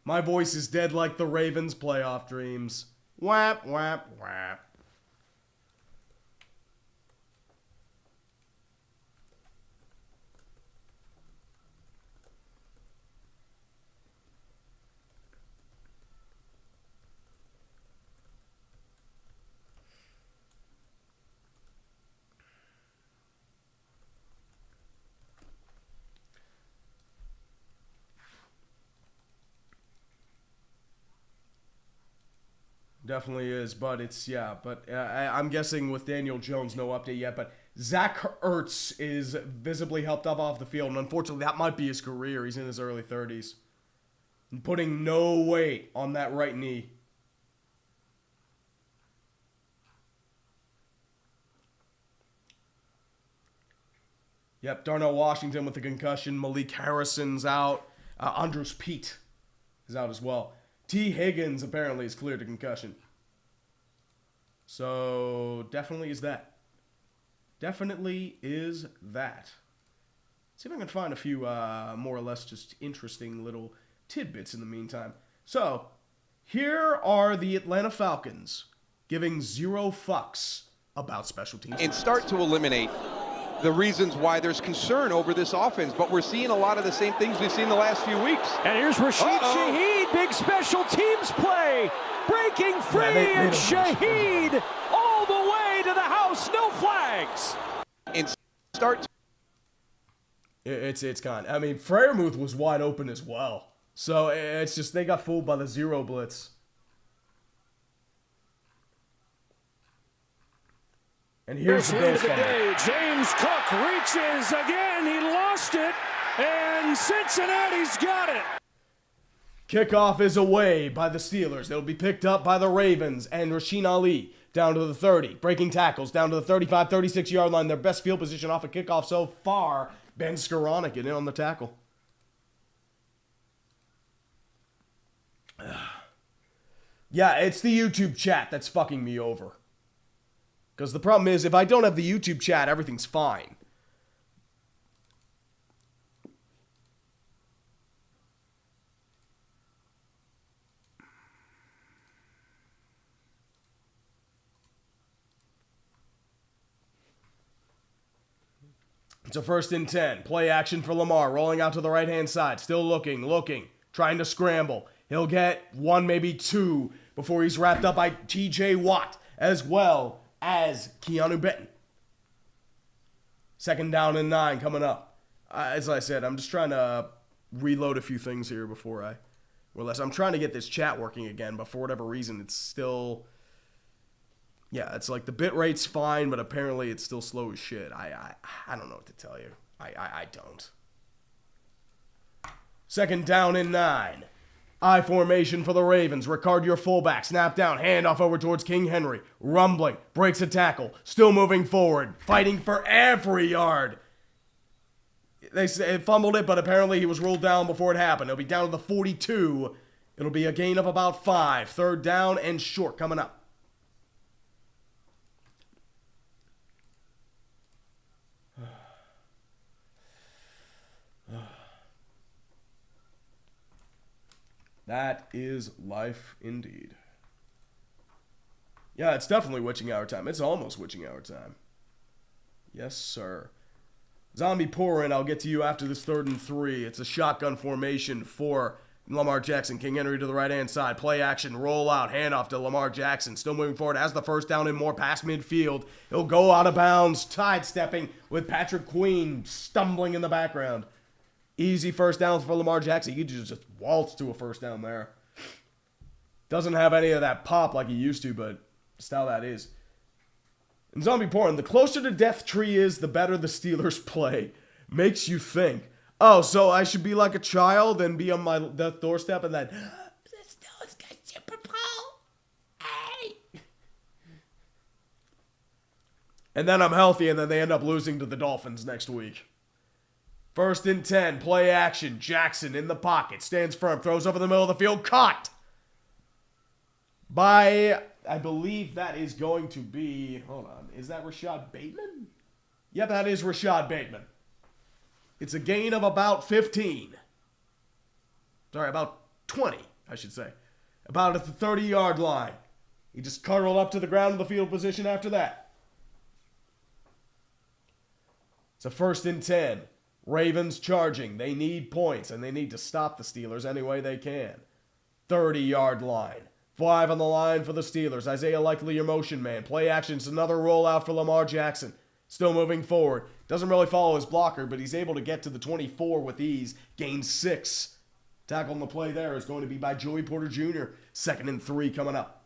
My voice is dead like the Ravens' playoff dreams. Whap, whap, whap. Definitely is, but it's, yeah, but I'm guessing with Daniel Jones, no update yet, but Zach Ertz is visibly helped up off the field, and unfortunately that might be his career. He's in his early 30s. And putting no weight on that right knee. Yep, Darnell Washington with a concussion. Malik Harrison's out. Andrews Pete is out as well. T. Higgins apparently is cleared of concussion. So, definitely is that. Definitely is that. See if I can find a few more or less just interesting little tidbits in the meantime. So, here are the Atlanta Falcons giving 0 fucks about special teams. And start to eliminate the reasons why there's concern over this offense, but we're seeing a lot of the same things we've seen the last few weeks. And here's Rashid Shaheed, big special teams play, breaking free, and Shaheed all the way to the house, no flags. And start. It's gone. I mean, Freiermuth was wide open as well, so it's just they got fooled by the 0 blitz. And here's the Bills day. James Cook reaches again. He lost it, and Cincinnati's got it. Kickoff is away by the Steelers. It'll be picked up by the Ravens and Rasheen Ali down to the 30. Breaking tackles down to the 35, 36-yard line. Their best field position off a kickoff so far. Ben Skoranek getting in on the tackle. Yeah, it's the YouTube chat that's fucking me over. Because the problem is, if I don't have the YouTube chat, everything's fine. It's a 1st and 10. Play action for Lamar. Rolling out to the right-hand side. Still looking. Trying to scramble. He'll get 1, maybe 2 before he's wrapped up by TJ Watt as well as Keanu Benton. 2nd down and 9 coming up. As I said, I'm just trying to reload a few things here before I realize. I'm trying to get this chat working again, but for whatever reason, it's still... Yeah, it's like the bit rate's fine, but apparently it's still slow as shit. I don't know what to tell you. I don't. 2nd down and 9. I formation for the Ravens. Ricard, your fullback. Snap down. Handoff over towards King Henry. Rumbling. Breaks a tackle. Still moving forward. Fighting for every yard. They fumbled it, but apparently he was ruled down before it happened. It'll be down to the 42. It'll be a gain of about 5. 3rd down and short coming up. That is life indeed. Yeah, it's definitely witching hour time. It's almost witching hour time. Yes, sir. Zombie pour in. I'll get to you after this 3rd and 3. It's a shotgun formation for Lamar Jackson. King Henry to the right-hand side. Play action. Roll out. Handoff to Lamar Jackson. Still moving forward. Has the 1st down and more past midfield. He'll go out of bounds. Tide stepping with Patrick Queen stumbling in the background. Easy 1st down for Lamar Jackson. He just waltz to a 1st down there. Doesn't have any of that pop like he used to, but that's how that is. And Zombie Porn, the closer to death tree is, the better the Steelers play. Makes you think. Oh, so I should be like a child and be on my death doorstep and then, the Steelers got Super Bowl. Hey. And then I'm healthy and then they end up losing to the Dolphins next week. 1st and 10, play action. Jackson in the pocket, stands firm, throws over the middle of the field, caught by, I believe that is going to be, hold on, is that Rashad Bateman? Yep, that is Rashad Bateman. It's a gain of about 15. Sorry, about 20, I should say. About at the 30-yard line. He just curled up to the ground in the field position after that. It's a 1st and 10. Ravens charging. They need points, and they need to stop the Steelers any way they can. 30-yard line. 5 on the line for the Steelers. Isaiah Likely, your motion man. Play action. It's another rollout for Lamar Jackson. Still moving forward. Doesn't really follow his blocker, but he's able to get to the 24 with ease. Gain 6. Tackle on the play there is going to be by Joey Porter Jr. 2nd and 3 coming up.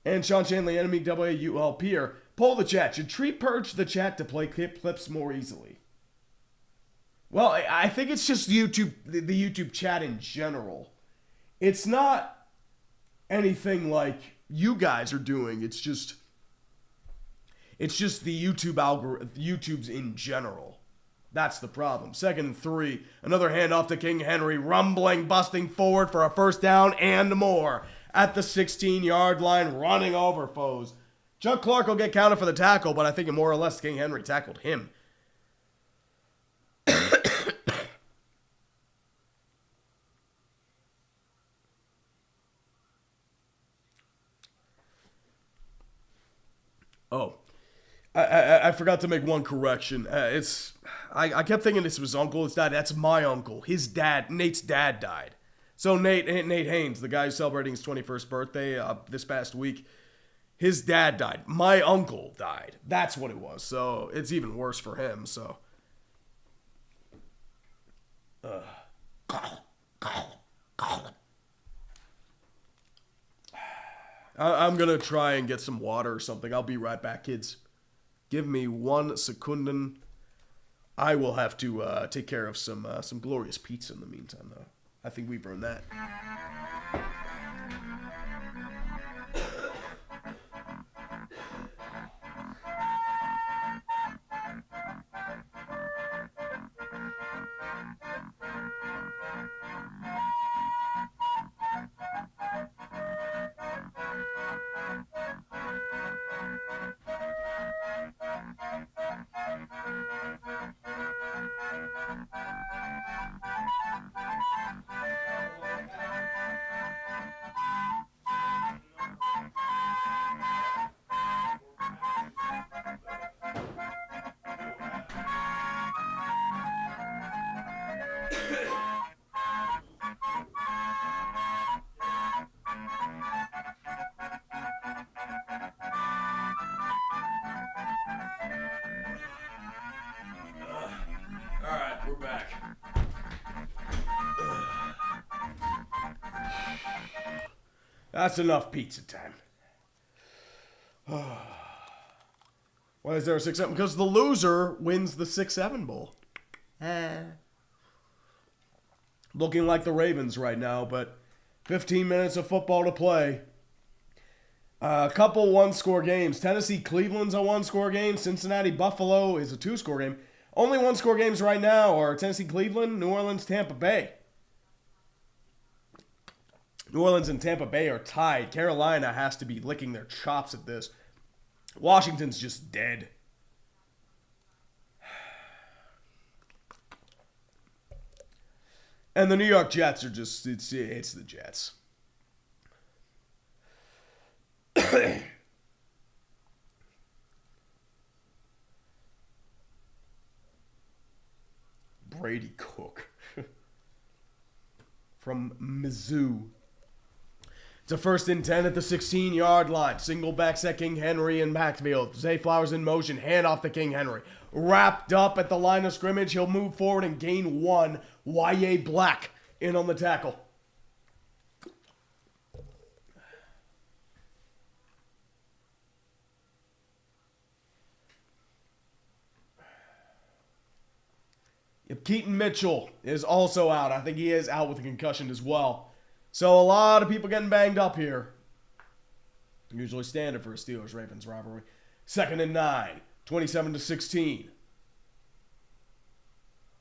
And Sean Shanley, enemy WUL Pierre. Poll the chat. Should Tree purge the chat to play clips more easily? Well, I think it's just YouTube, the YouTube chat in general. It's not anything like you guys are doing. It's just the YouTube algorithm, YouTube's in general. That's the problem. 2nd and 3. Another handoff to King Henry. Rumbling, busting forward for a 1st down and more. At the 16-yard line, running over foes. Chuck Clark will get counted for the tackle, but I think more or less King Henry tackled him. Oh, I forgot to make one correction. I kept thinking this was uncle. It's dad. That's my uncle. His dad, Nate's dad, died. So Nate Haynes, the guy who's celebrating his 21st birthday this past week, his dad died. My uncle died. That's what it was. So it's even worse for him. So. I'm going to try and get some water or something. I'll be right back, kids. Give me 1 secund. I will have to take care of some glorious pizza in the meantime, though. I think we've earned that. Alright, we're back. That's enough pizza time. Why is there a 6-7? Because the loser wins the 6-7 bowl. Looking like the Ravens right now, but 15 minutes of football to play. A couple one-score games. Tennessee-Cleveland's a one-score game. Cincinnati-Buffalo is a two-score game. Only one-score games right now are Tennessee-Cleveland, New Orleans-Tampa Bay. New Orleans and Tampa Bay are tied. Carolina has to be licking their chops at this. Washington's just dead. And the New York Jets are just, it's the Jets. Brady Cook. From Mizzou. It's a 1st and 10 at the 16-yard line. Single backs at King Henry and backfield. Zay Flowers in motion. Hand off to King Henry. Wrapped up at the line of scrimmage. He'll move forward and gain 1. Y.A. Black in on the tackle. Keaton Mitchell is also out. I think he is out with a concussion as well. So a lot of people getting banged up here. Usually standard for a Steelers-Ravens rivalry. 2nd and 9. 27-16.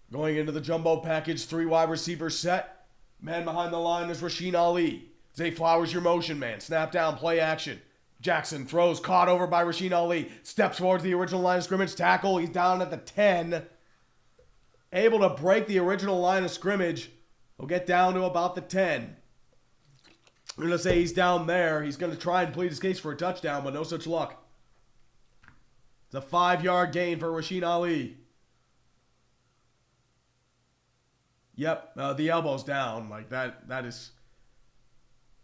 Going into the jumbo package. 3 wide receivers set. Man behind the line is Rasheen Ali. Zay Flowers, your motion man. Snap down, play action. Jackson throws, caught over by Rasheen Ali. Steps forward to the original line of scrimmage. Tackle. He's down at the 10. Able to break the original line of scrimmage. He'll get down to about the 10. I'm going to say he's down there. He's going to try and plead his case for a touchdown, but no such luck. It's a 5-yard gain for Rasheen Ali. Yep, the elbow's down. Like, that is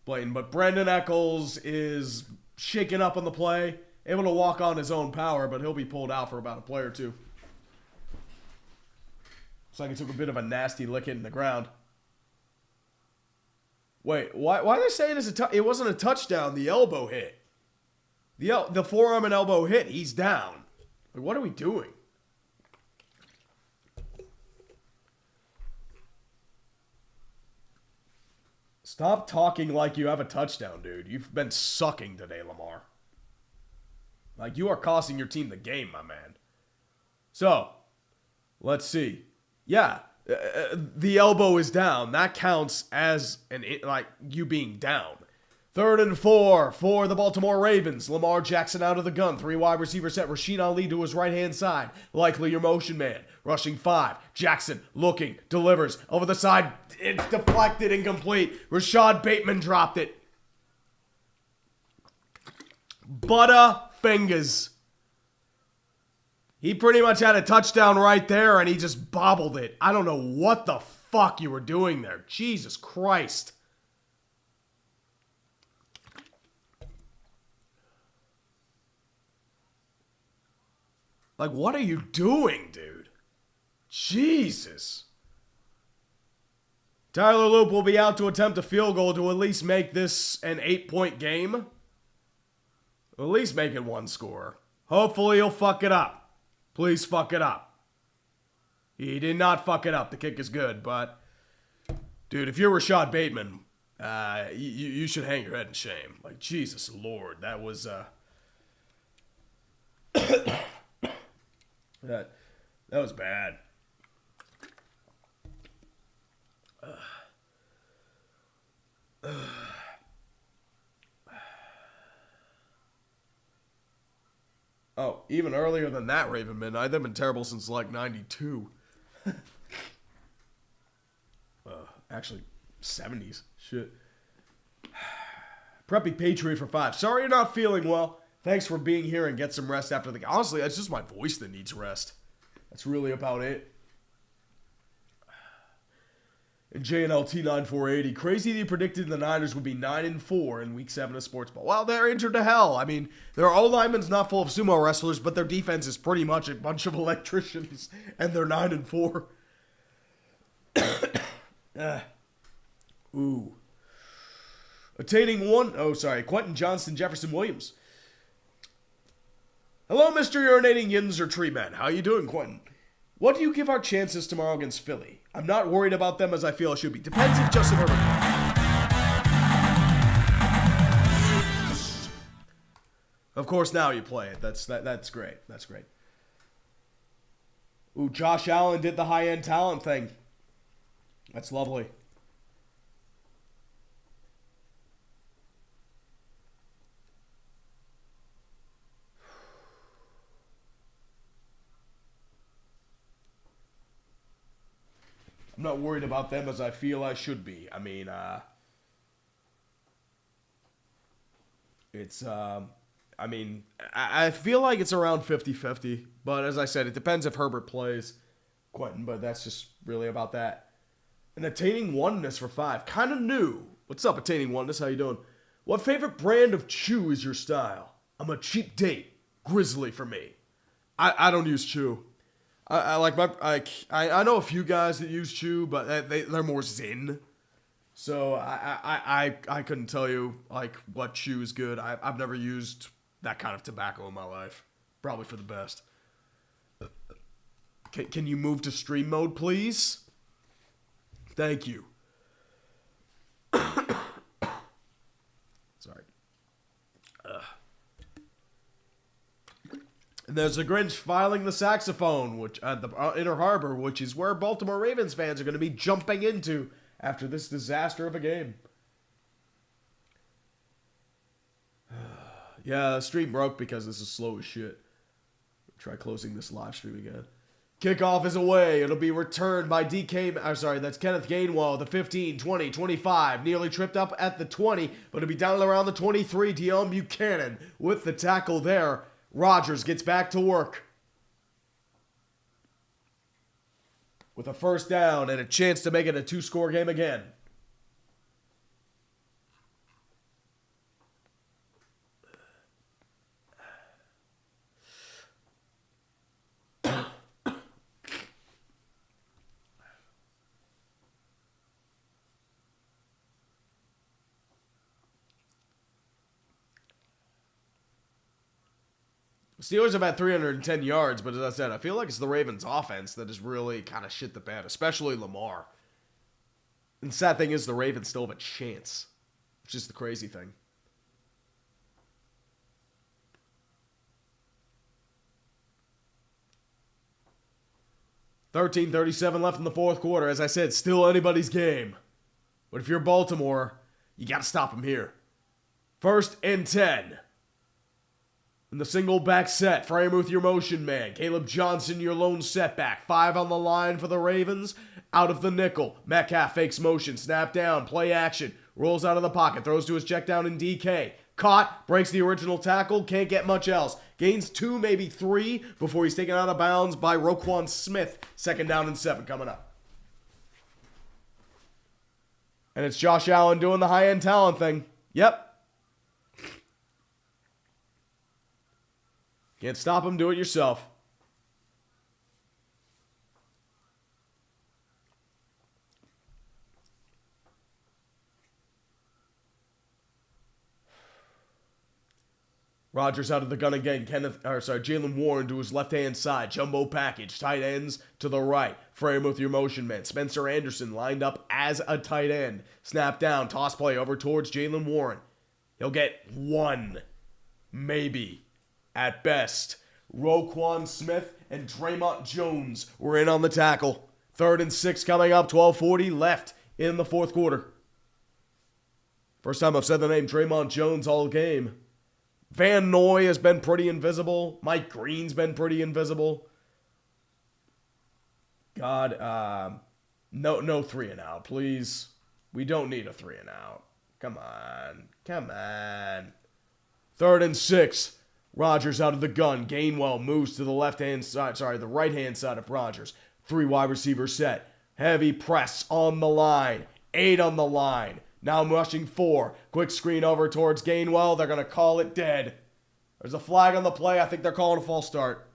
blatant. But Brendan Eccles is shaken up on the play. Able to walk on his own power, but he'll be pulled out for about a play or two. Looks like he took a bit of a nasty lick hitting the ground. Wait, why are they saying it wasn't a touchdown? The elbow hit. The forearm and elbow hit. He's down. Like, what are we doing? Stop talking like you have a touchdown, dude. You've been sucking today, Lamar. Like, you are costing your team the game, my man. So, let's see. Yeah, the elbow is down. That counts as you being down. 3rd and 4 for the Baltimore Ravens. Lamar Jackson out of the gun. 3 wide receivers set. Rasheen Ali to his right-hand side. Likely your motion man. Rushing 5. Jackson looking. Delivers. Over the side. It's deflected. Incomplete. Rashad Bateman dropped it. Butterfingers. He pretty much had a touchdown right there, and he just bobbled it. I don't know what the fuck you were doing there. Jesus Christ. Like, what are you doing, dude? Jesus. Tyler Loop will be out to attempt a field goal to at least make this an 8-point game. At least make it 1 score. Hopefully he'll fuck it up. Please fuck it up. He did not fuck it up. The kick is good, but... Dude, if you're Rashad Bateman, you should hang your head in shame. Like, Jesus Lord, that was... that was bad. Oh, even earlier than that, Ravenman. They've been terrible since, like, 92. Actually, 70s. Shit. Preppy Patriot for 5. Sorry you're not feeling well. Thanks for being here and get some rest after the... Honestly, it's just my voice that needs rest. That's really about it. And JNLT9480. Crazy that you predicted the Niners would be 9-4 in Week 7 of Sports Ball. Well, they're injured to hell. I mean, their O-lineman's not full of sumo wrestlers, but their defense is pretty much a bunch of electricians, and they're 9-4. Ooh. Attaining one... Oh, sorry. Quentin Johnston Jefferson Williams. Hello, Mr. Urinating Yins or Tree Man. How you doing, Quentin? What do you give our chances tomorrow against Philly? I'm not worried about them as I feel I should be. Depends if Justin Herbert... Yes! Of course, now you play it. That's great. That's great. Ooh, Josh Allen did the high-end talent thing. That's lovely. I'm not worried about them as I feel I should be. I mean, I feel like it's around 50-50. But as I said, it depends if Herbert plays, Quentin. But that's just really about that. And attaining oneness for 5. Kind of new. What's up, attaining oneness? How you doing? What favorite brand of chew is your style? I'm a cheap date. Grizzly for me. I don't use chew. I know a few guys that use chew, but they're more Zyn. So I couldn't tell you like what chew is good. I've never used that kind of tobacco in my life. Probably for the best. Can you move to stream mode, please? Thank you. Sorry. And there's a Grinch filing the saxophone, which at the Inner Harbor, which is where Baltimore Ravens fans are going to be jumping into after this disaster of a game. Yeah, the stream broke because this is slow as shit. Try closing this live stream again. Kickoff is away. It'll be returned by that's Kenneth Gainwell, the 15, 20, 25. Nearly tripped up at the 20, but it'll be down around the 23. Dion Buchanan with the tackle there. Rodgers gets back to work with a first down and a chance to make it a 2-score game again. Steelers have had 310 yards, but as I said, I feel like it's the Ravens' offense that has really kind of shit the bed, especially Lamar. And the sad thing is the Ravens still have a chance, which is the crazy thing. $13:37 left in the fourth quarter. As I said, still anybody's game. But if you're Baltimore, you got to stop them here. 1st and 10. In the single back set, Freiermuth your motion man. Caleb Johnson your lone setback. 5 on the line for the Ravens. Out of the nickel. Metcalf fakes motion. Snap down. Play action. Rolls out of the pocket. Throws to his check down in DK. Caught. Breaks the original tackle. Can't get much else. Gains 2, maybe 3 before he's taken out of bounds by Roquan Smith. 2nd down and 7 coming up. And it's Josh Allen doing the high-end talent thing. Yep. Can't stop him, do it yourself. Rodgers out of the gun again. Jalen Warren to his left-hand side. Jumbo package. Tight ends to the right. Freiermuth your motion man. Spencer Anderson lined up as a tight end. Snap down. Toss play over towards Jalen Warren. He'll get 1. Maybe. At best, Roquan Smith and Draymond Jones were in on the tackle. 3rd and 6 coming up, 12:40 left in the fourth quarter. First time I've said the name Draymond Jones all game. Van Noy has been pretty invisible. Mike Green's been pretty invisible. God, no 3 and out, please. We don't need a 3 and out. Come on. 3rd and 6. Rodgers out of the gun. Gainwell moves to the right-hand side of Rodgers. 3 wide receiver set. Heavy press on the line. 8 on the line. Now I'm rushing 4. Quick screen over towards Gainwell. They're going to call it dead. There's a flag on the play. I think they're calling a false start.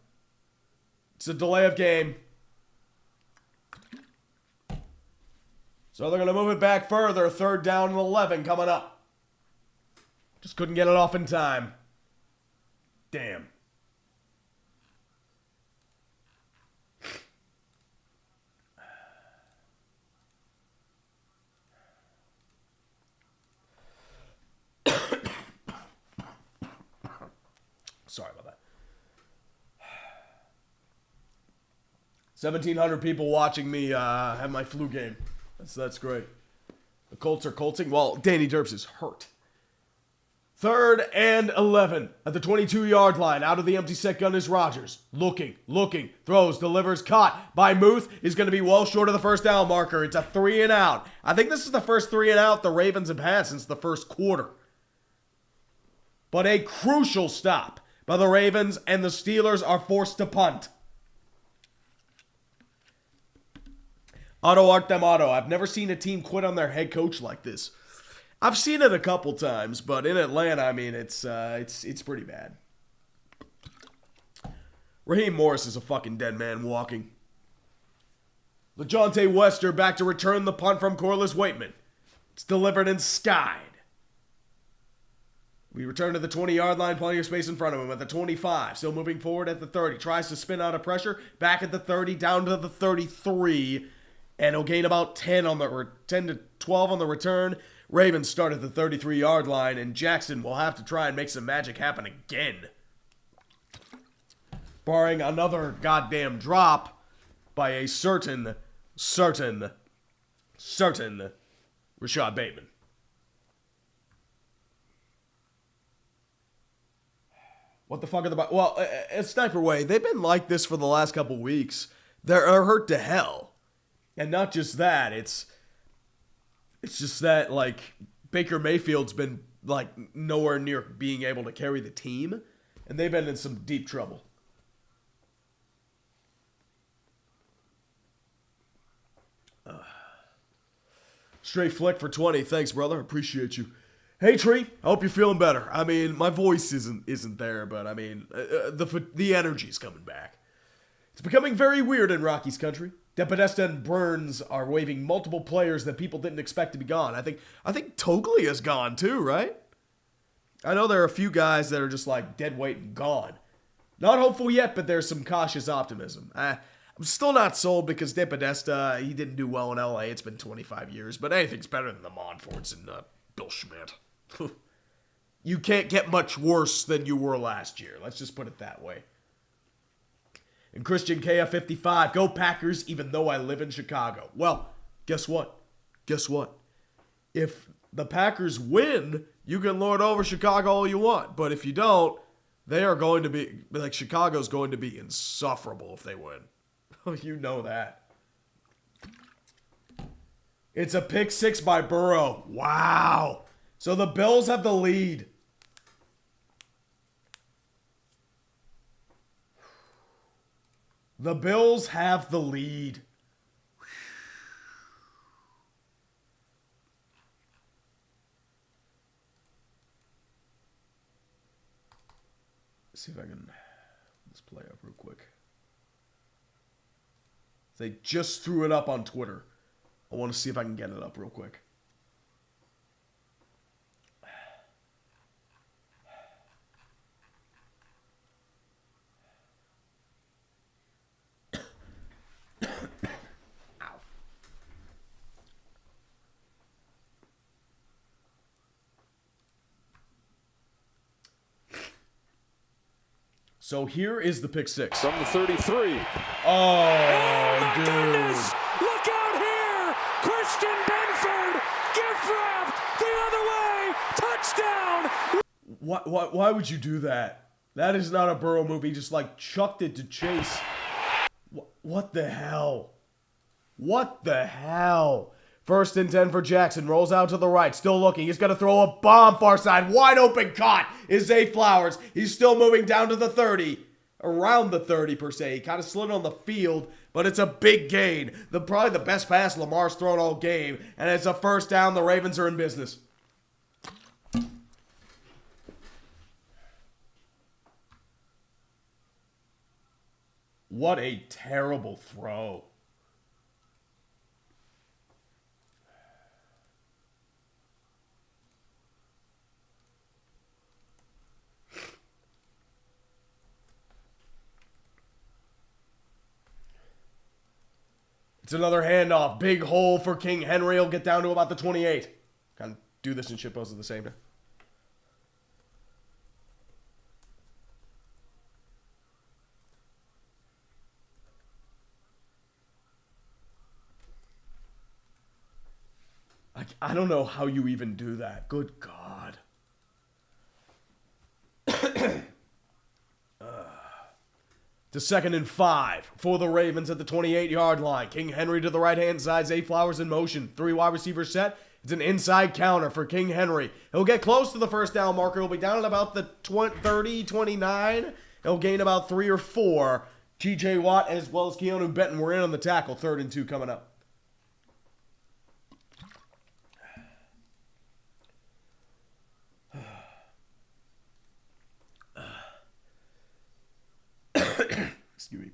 It's a delay of game. So they're going to move it back further. 3rd down and 11 coming up. Just couldn't get it off in time. Damn. Sorry about that. 1,700 people watching me have my flu game. That's great. The Colts are colting. Well, Danny Derps is hurt. 3rd and 11 at the 22-yard line. Out of the empty set gun is Rodgers. Looking, throws, delivers, caught by Muth. Is going to be well short of the first down marker. It's a 3 and out. I think this is the first 3 and out the Ravens have had since the first quarter. But a crucial stop by the Ravens, and the Steelers are forced to punt. Auto art them auto. I've never seen a team quit on their head coach like this. I've seen it a couple times, but in Atlanta, I mean, it's pretty bad. Raheem Morris is a fucking dead man walking. LeJohntay Wester back to return the punt from Corliss Waitman. It's delivered and skied. We return to the 20-yard line, plenty of space in front of him at the 25. Still moving forward at the 30. Tries to spin out of pressure. Back at the 30, down to the 33. And he'll gain about 10 to 12 on the return. Ravens start at the 33-yard line, and Jackson will have to try and make some magic happen again. Barring another goddamn drop by a certain Rashad Bateman. What the fuck are the... Well, at Sniper Way, they've been like this for the last couple weeks. They're hurt to hell. And not just that, it's just that, like, Baker Mayfield's been, like, nowhere near being able to carry the team. And they've been in some deep trouble. Straight flick for 20. Thanks, brother. Appreciate you. Hey, Tree. I hope you're feeling better. I mean, my voice isn't there, but, I mean, the energy's coming back. It's becoming very weird in Rockies country. DePodesta and Burns are waving multiple players that people didn't expect to be gone. I think Toglia's gone too, right? I know there are a few guys that are just like dead weight and gone. Not hopeful yet, but there's some cautious optimism. I'm still not sold because DePodesta, he didn't do well in LA. It's been 25 years, but anything's better than the Monforts and Bill Schmidt. You can't get much worse than you were last year. Let's just put it that way. And Christian KF55, go Packers even though I live in Chicago. Well, guess what? If the Packers win, you can lord over Chicago all you want. But if you don't, they are going to be, like, Chicago's going to be insufferable if they win. You know that. It's a pick 6 by Burrow. Wow. So the Bills have the lead. The Bills have the lead. Let's see if I can let's play up real quick. They just threw it up on Twitter. I want to see if I can get it up real quick. So here is the pick 6. From the 33. Oh, dude. Goodness. Look out here. Christian Benford. Gift wrapped the other way. Touchdown. Why would you do that? That is not a Burrow move. He just, like, chucked it to Chase. What the hell? What the hell? 1st and 10 for Jackson. Rolls out to the right. Still looking. He's going to throw a bomb far side. Wide open. Caught is Zay Flowers. He's still moving down to the 30. around the 30 per se. He kind of slid on the field, but it's a big gain. Probably the best pass Lamar's thrown all game, and it's a first down. The Ravens are in business. What a terrible throw. It's another handoff. Big hole for King Henry. He'll get down to about the 28. Kind of do this and shitpost at the same time. I don't know how you even do that. Good God. To 2nd and 5 for the Ravens at the 28-yard line. King Henry to the right-hand side. Zay Flowers in motion. 3 wide receivers set. It's an inside counter for King Henry. He'll get close to the first down marker. He'll be down at about the 30, 29. He'll gain about 3 or 4. TJ Watt as well as Keanu Benton were in on the tackle. 3rd and 2 coming up. Excuse me.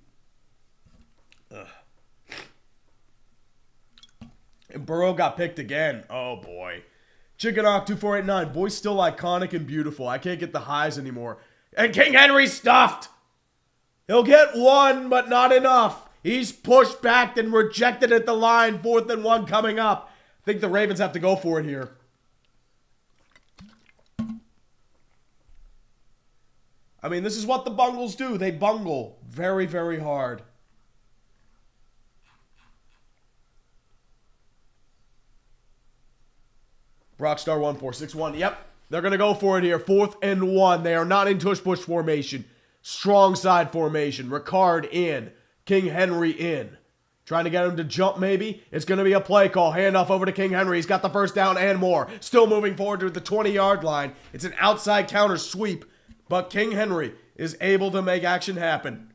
And Burrow got picked again. Oh, boy. Chicken Hawk 2489. Voice still iconic and beautiful. I can't get the highs anymore. And King Henry stuffed. He'll get 1, but not enough. He's pushed back and rejected at the line. 4th and 1 coming up. I think the Ravens have to go for it here. I mean, this is what the Bungles do. They bungle very, very hard. Rockstar 1461. Yep, they're going to go for it here. 4th and 1. They are not in tush-push formation. Strong side formation. Ricard in. King Henry in. Trying to get him to jump, maybe. It's going to be a play call. Handoff over to King Henry. He's got the first down and more. Still moving forward to the 20-yard line. It's an outside counter sweep. But King Henry is able to make action happen.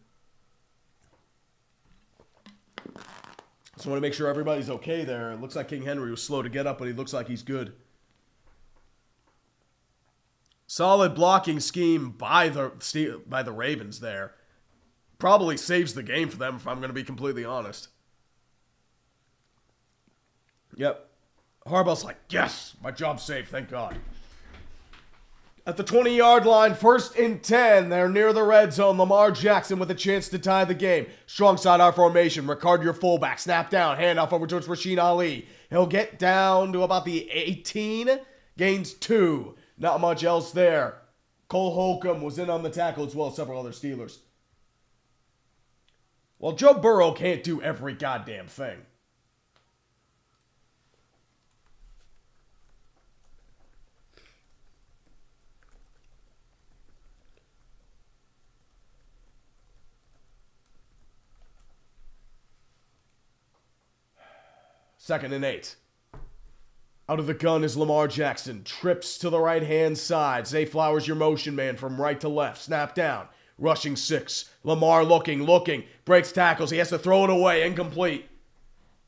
So I want to make sure everybody's okay there. It looks like King Henry was slow to get up, but he looks like he's good. Solid blocking scheme by the Ravens there. Probably saves the game for them, if I'm going to be completely honest. Yep. Harbaugh's like, yes, my job's safe, thank God. At the 20-yard line, 1st and 10. They're near the red zone. Lamar Jackson with a chance to tie the game. Strong side R formation. Ricard, your fullback. Snap down. Handoff over towards Rasheen Ali. He'll get down to about the 18. Gains 2. Not much else there. Cole Holcomb was in on the tackle as well as several other Steelers. Well, Joe Burrow can't do every goddamn thing. Second and 8. Out of the gun is Lamar Jackson. Trips to the right-hand side. Zay Flowers, your motion man from right to left. Snap down. Rushing 6. Lamar looking. Breaks tackles. He has to throw it away. Incomplete.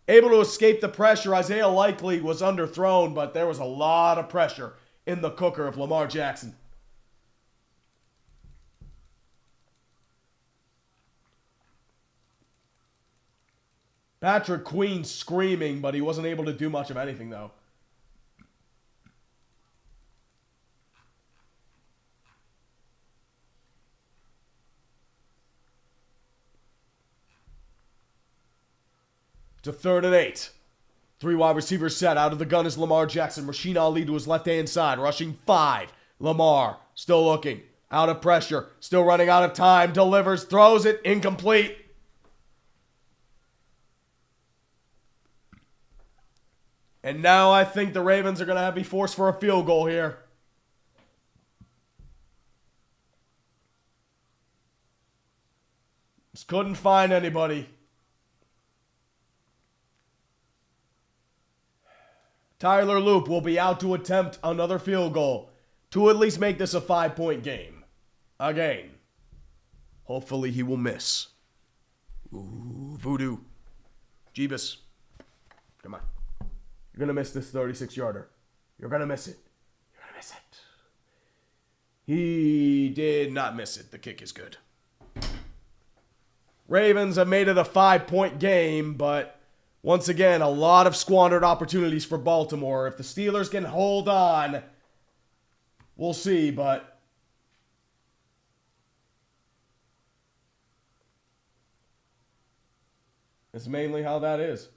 Able to escape the pressure. Isaiah Likely was underthrown, but there was a lot of pressure in the cooker of Lamar Jackson. Patrick Queen screaming, but he wasn't able to do much of anything, though. To 3rd and 8. 3 wide receivers set. Out of the gun is Lamar Jackson. Rasheen Ali to his left-hand side. Rushing 5. Lamar still looking. Out of pressure. Still running out of time. Delivers. Throws it. Incomplete. And now I think the Ravens are going to be forced for a field goal here. Just couldn't find anybody. Tyler Loop will be out to attempt another field goal to at least make this a 5-point game. Again. Hopefully he will miss. Ooh, voodoo. Jeebus. Come on. You're going to miss this 36-yarder. You're going to miss it. You're going to miss it. He did not miss it. The kick is good. Ravens have made it a 5-point game, but once again, a lot of squandered opportunities for Baltimore. If the Steelers can hold on, we'll see, but it's mainly how that is.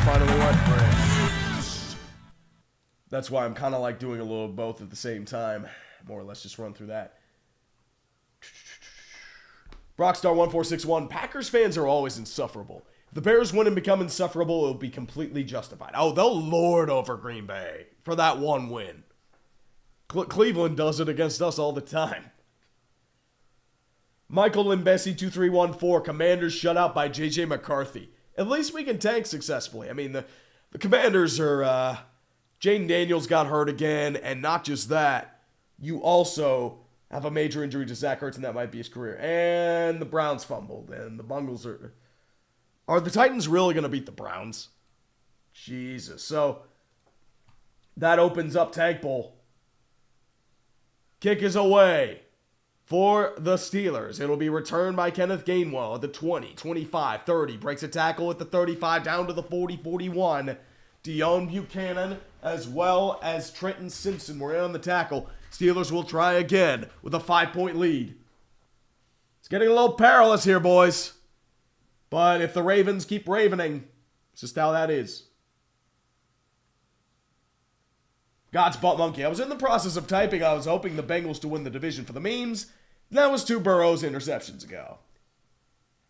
Finally went for it. That's why I'm kind of like doing a little of both at the same time. More or less just run through that. Brockstar1461. Packers fans are always insufferable. If the Bears win and become insufferable, it'll be completely justified. Oh, they'll lord over Green Bay for that one win. Cleveland does it against us all the time. Michael Limbesi 2314. Commanders shut out by J.J. McCarthy. At least we can tank successfully. I mean, the Commanders are... Jaden Daniels got hurt again, and not just that. You also have a major injury to Zach Ertz, and that might be his career. And the Browns fumbled, and the Bungles are... Are the Titans really going to beat the Browns? Jesus. So, that opens up Tank Bowl. Kick is away for the Steelers. It'll be returned by Kenneth Gainwell at the 20, 25, 30. Breaks a tackle at the 35 down to the 40, 41. Deone Buchanan as well as Trenton Simpson were in on the tackle. Steelers will try again with a 5-point lead. It's getting a little perilous here, boys. But if the Ravens keep ravening, it's just how that is. God's butt monkey. I was in the process of typing. I was hoping the Bengals to win the division for the memes. That was 2 Burrows interceptions ago.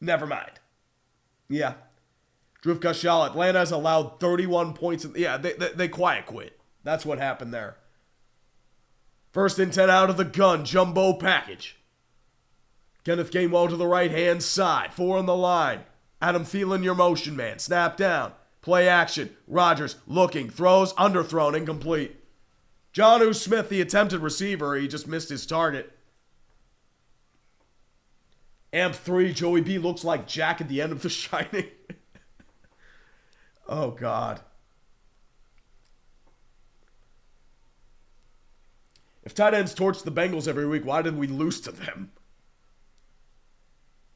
Never mind. Yeah. Drew Kashal, Atlanta has allowed 31 points. Yeah, they quiet quit. That's what happened there. 1st and 10 out of the gun. Jumbo package. Kenneth Gainwell to the right-hand side. 4 on the line. Adam Thielen, your motion man. Snap down. Play action. Rodgers looking. Throws. Underthrown. Incomplete. Jonnu Smith, the attempted receiver. He just missed his target. Amp 3, Joey B looks like Jack at the end of The Shining. Oh, God. If tight ends torch the Bengals every week, why did we lose to them?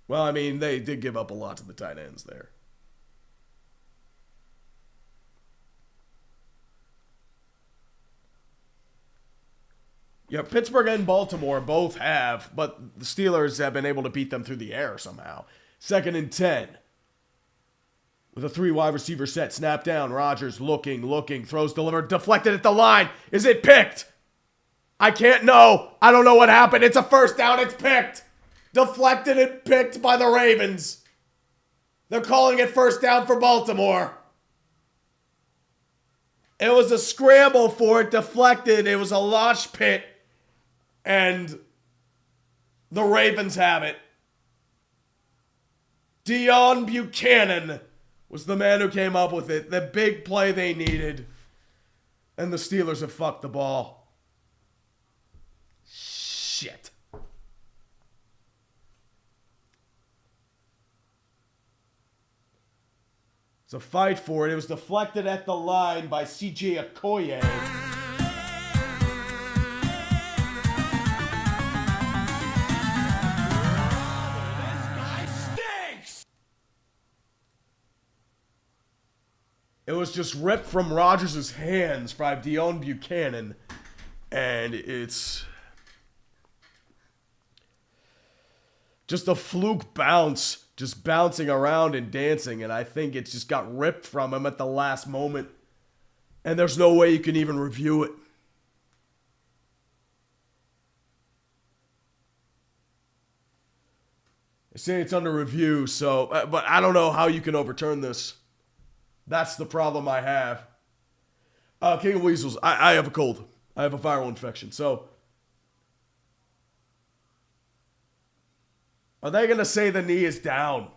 Well, I mean, they did give up a lot to the tight ends there. Yeah, Pittsburgh and Baltimore both have, but the Steelers have been able to beat them through the air somehow. 2nd and 10. With a 3 wide receiver set, snap down. Rodgers looking, throws delivered, deflected at the line. Is it picked? I can't know. I don't know what happened. It's a 1st down. It's picked. Deflected and picked by the Ravens. They're calling it 1st down for Baltimore. It was a scramble for it, deflected. It was a losh pit. And the Ravens have it. Deone Buchanan was the man who came up with it. The big play they needed. And the Steelers have fucked the ball. Shit. It's a fight for it. It was deflected at the line by C.J. Okoye. It was just ripped from Rodgers' hands by Deone Buchanan. And it's just a fluke bounce. Just bouncing around and dancing. And I think it just got ripped from him at the last moment. And there's no way you can even review it. They say it's under review, so... but I don't know how you can overturn this. That's the problem I have. King of Weasels, I have a cold. I have a viral infection. So, Are they going to say the knee is down?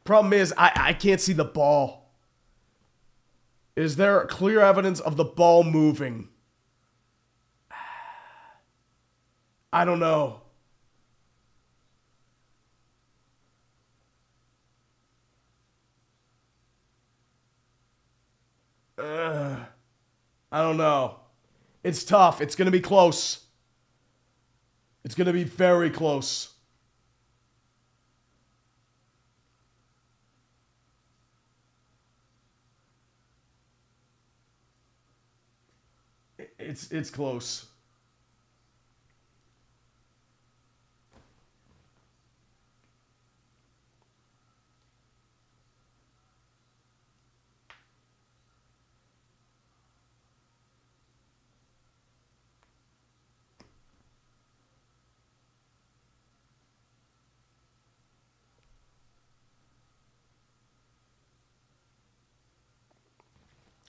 Problem is, I can't see the ball. Is there clear evidence of the ball moving? I don't know. I don't know. It's tough. It's going to be close. It's going to be very close. It's close.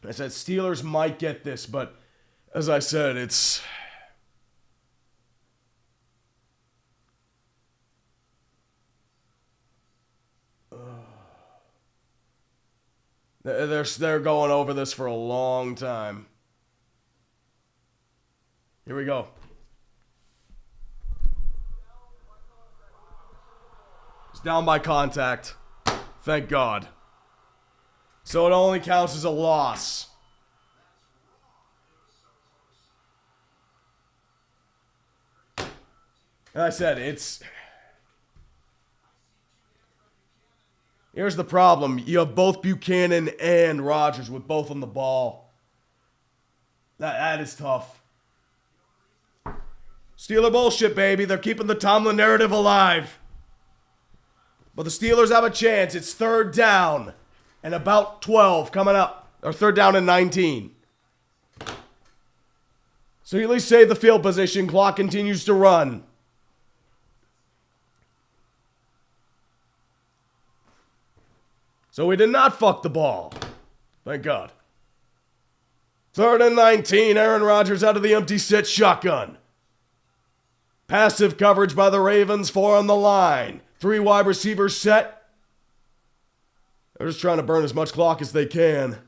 I said Steelers might get this, but as I said, it's... They're going over this for a long time. Here we go. It's down by contact. Thank God. So it only counts as a loss. And I said, it's... Here's the problem. You have both Buchanan and Rodgers with both on the ball. That is tough. Steeler bullshit, baby. They're keeping the Tomlin narrative alive. But the Steelers have a chance. It's 3rd down. And about 12 coming up. Or 3rd down and 19. So you at least save the field position. Clock continues to run. So we did not fuck the ball. Thank God. 3rd and 19. Aaron Rodgers out of the empty set shotgun. Passive coverage by the Ravens. 4 on the line. 3 wide receivers set. They're just trying to burn as much clock as they can.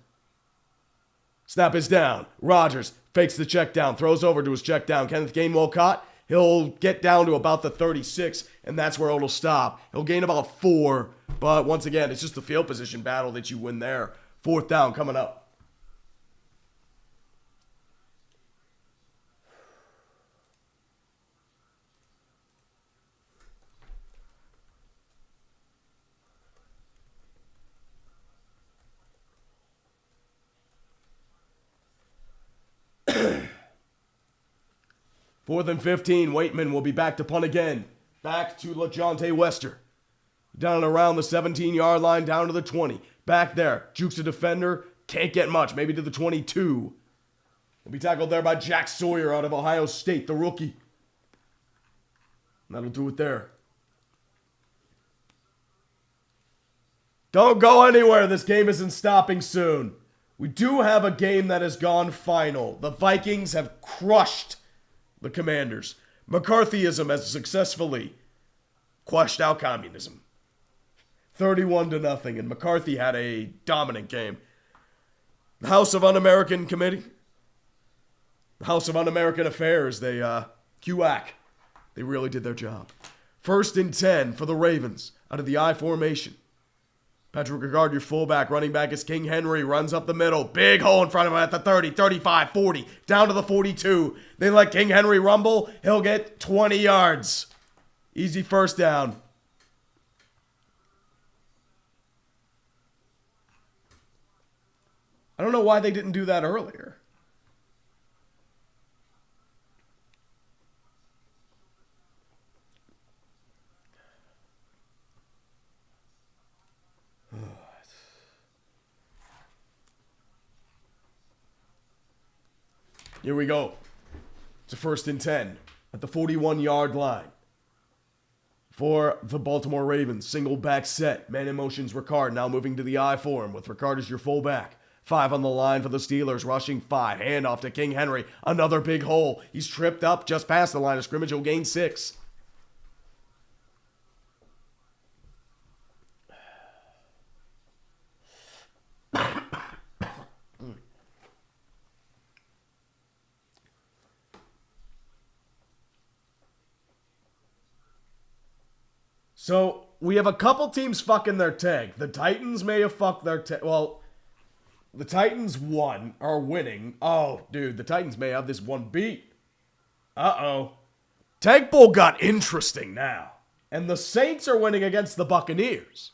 Snap is down. Rodgers fakes the check down. Throws over to his check down. Kenneth Gainwell caught. He'll get down to about the 36, and that's where it'll stop. He'll gain about 4, but once again, it's just the field position battle that you win there. 4th down coming up. Fourth and 15, Waitman will be back to punt again. Back to LaJohntay Wester. Down and around the 17-yard line, down to the 20. Back there, jukes a defender, can't get much, maybe to the 22. He'll be tackled there by Jack Sawyer out of Ohio State, the rookie. And that'll do it there. Don't go anywhere, this game isn't stopping soon. We do have a game that has gone final. The Vikings have crushed the Commanders. McCarthyism has successfully quashed out communism. 31-0, and McCarthy had a dominant game. The House of Un-American Committee, the House of Un-American Affairs, they, QAC, they really did their job. 1st and 10 for the Ravens, out of the I formation. Patrick Ricard, your fullback. Running back is King Henry. Runs up the middle. Big hole in front of him at the 30, 35, 40. Down to the 42. They let King Henry rumble. He'll get 20 yards. Easy 1st down. I don't know why they didn't do that earlier. Here we go. It's a 1st and 10 at the 41-yard line. For the Baltimore Ravens, single back set. Man in motion's Ricard, now moving to the I form with Ricard as your fullback. 5 on the line for the Steelers, rushing 5. Handoff to King Henry. Another big hole. He's tripped up just past the line of scrimmage. He'll gain 6. So, we have a couple teams fucking their tag. The Titans may have fucked their tag. Well, the Titans are winning. Oh, dude, the Titans may have this one beat. Uh-oh. Tag Bowl got interesting now. And the Saints are winning against the Buccaneers.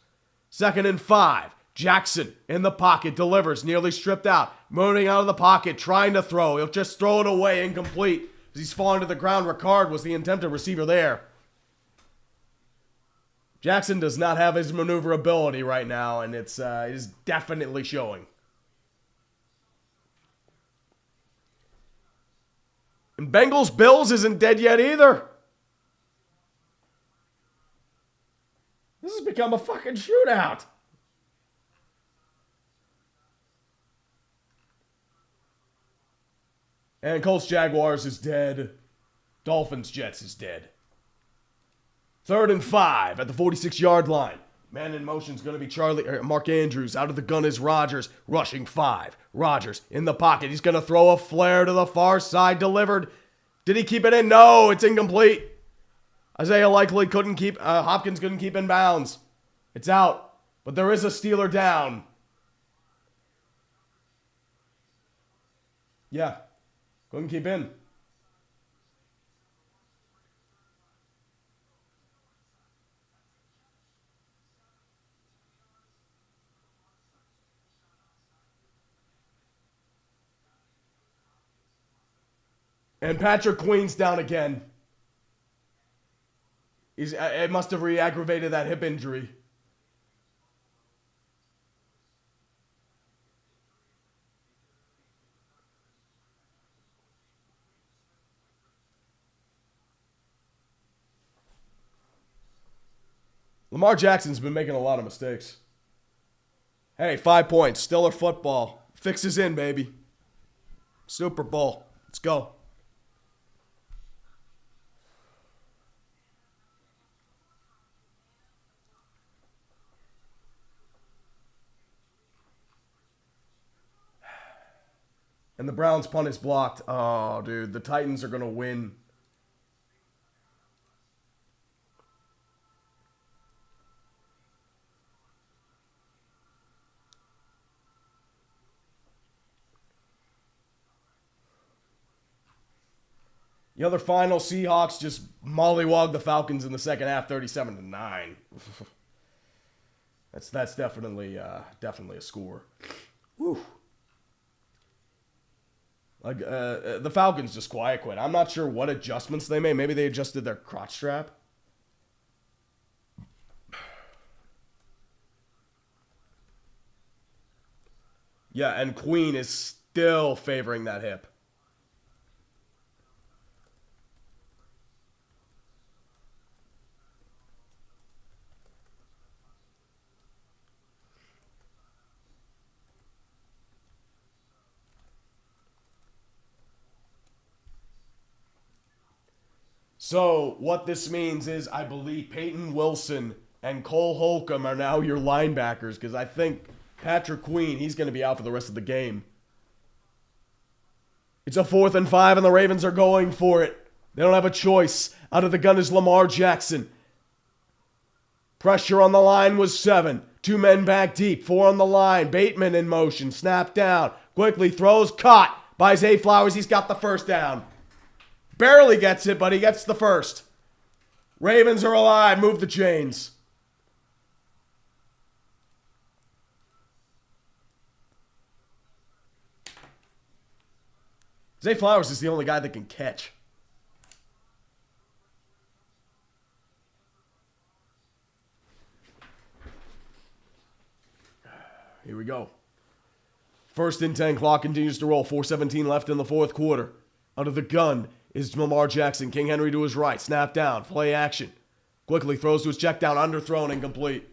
2nd and 5. Jackson in the pocket, delivers, nearly stripped out. Moving out of the pocket, trying to throw. He'll just throw it away, incomplete. As he's falling to the ground, Ricard was the intended receiver there. Jackson does not have his maneuverability right now, and it is definitely showing. And Bengals-Bills isn't dead yet either. This has become a fucking shootout. And Colts-Jaguars is dead. Dolphins-Jets is dead. 3rd and 5 at the 46-yard line. Man in motion is going to be Mark Andrews. Out of the gun is Rodgers, rushing 5. Rodgers in the pocket. He's going to throw a flare to the far side. Delivered. Did he keep it in? No, it's incomplete. Isaiah likely couldn't keep, Hopkins couldn't keep in bounds. It's out, but there is a Steeler down. Yeah, couldn't keep in. And Patrick Queen's down again. It must have re-aggravated that hip injury. Lamar Jackson's been making a lot of mistakes. Hey, 5 points. Steeler football. Fixes in, baby. Super Bowl. Let's go. And the Browns' punt is blocked. Oh, dude. The Titans are going to win. The other final, Seahawks just mollywogged the Falcons in the second half, 37-9. That's definitely a score. Whew. Like the Falcons just quiet quit. I'm not sure what adjustments they made. Maybe they adjusted their crotch strap. Yeah, and Queen is still favoring that hip. So, what this means is I believe Peyton Wilson and Cole Holcomb are now your linebackers because I think Patrick Queen, he's going to be out for the rest of the game. It's a 4th and 5 and the Ravens are going for it. They don't have a choice. Out of the gun is Lamar Jackson. Pressure on the line was 7. 2 men back deep. 4 on the line. Bateman in motion. Snap down. Quickly throws. Caught by Zay Flowers. He's got the first down. Barely gets it, but he gets the first. Ravens are alive. Move the chains. Zay Flowers is the only guy that can catch. Here we go. 1st and 10. Clock continues to roll. 4:17 left in the 4th quarter. Under the gun is Lamar Jackson. King Henry to his right. Snap down. Play action. Quickly throws to his check down. Underthrown. Incomplete.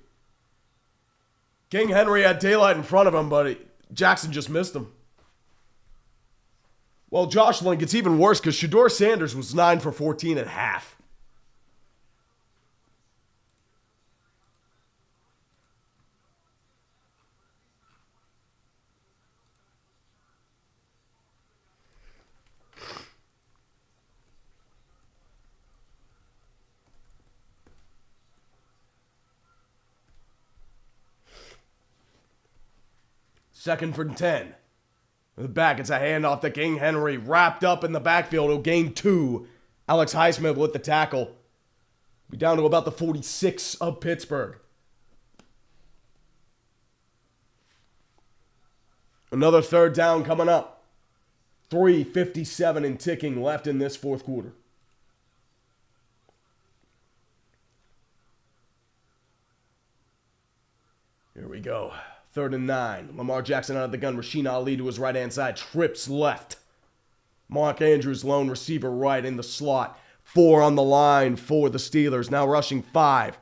King Henry had daylight in front of him, but Jackson just missed him. Well, Josh Link, it's even worse because Shedeur Sanders was 9 for 14 at half. Second for 10. With the back, it's a handoff to King Henry. Wrapped up in the backfield. He'll gain 2. Alex Highsmith with the tackle. Be down to about the 46 of Pittsburgh. Another third down coming up. 3:57 and ticking left in this fourth quarter. Here we go. 3rd and 9. Lamar Jackson out of the gun. Rasheen Ali to his right-hand side. Trips left. Mark Andrews, lone receiver right in the slot. 4 on the line for the Steelers. Now rushing 5.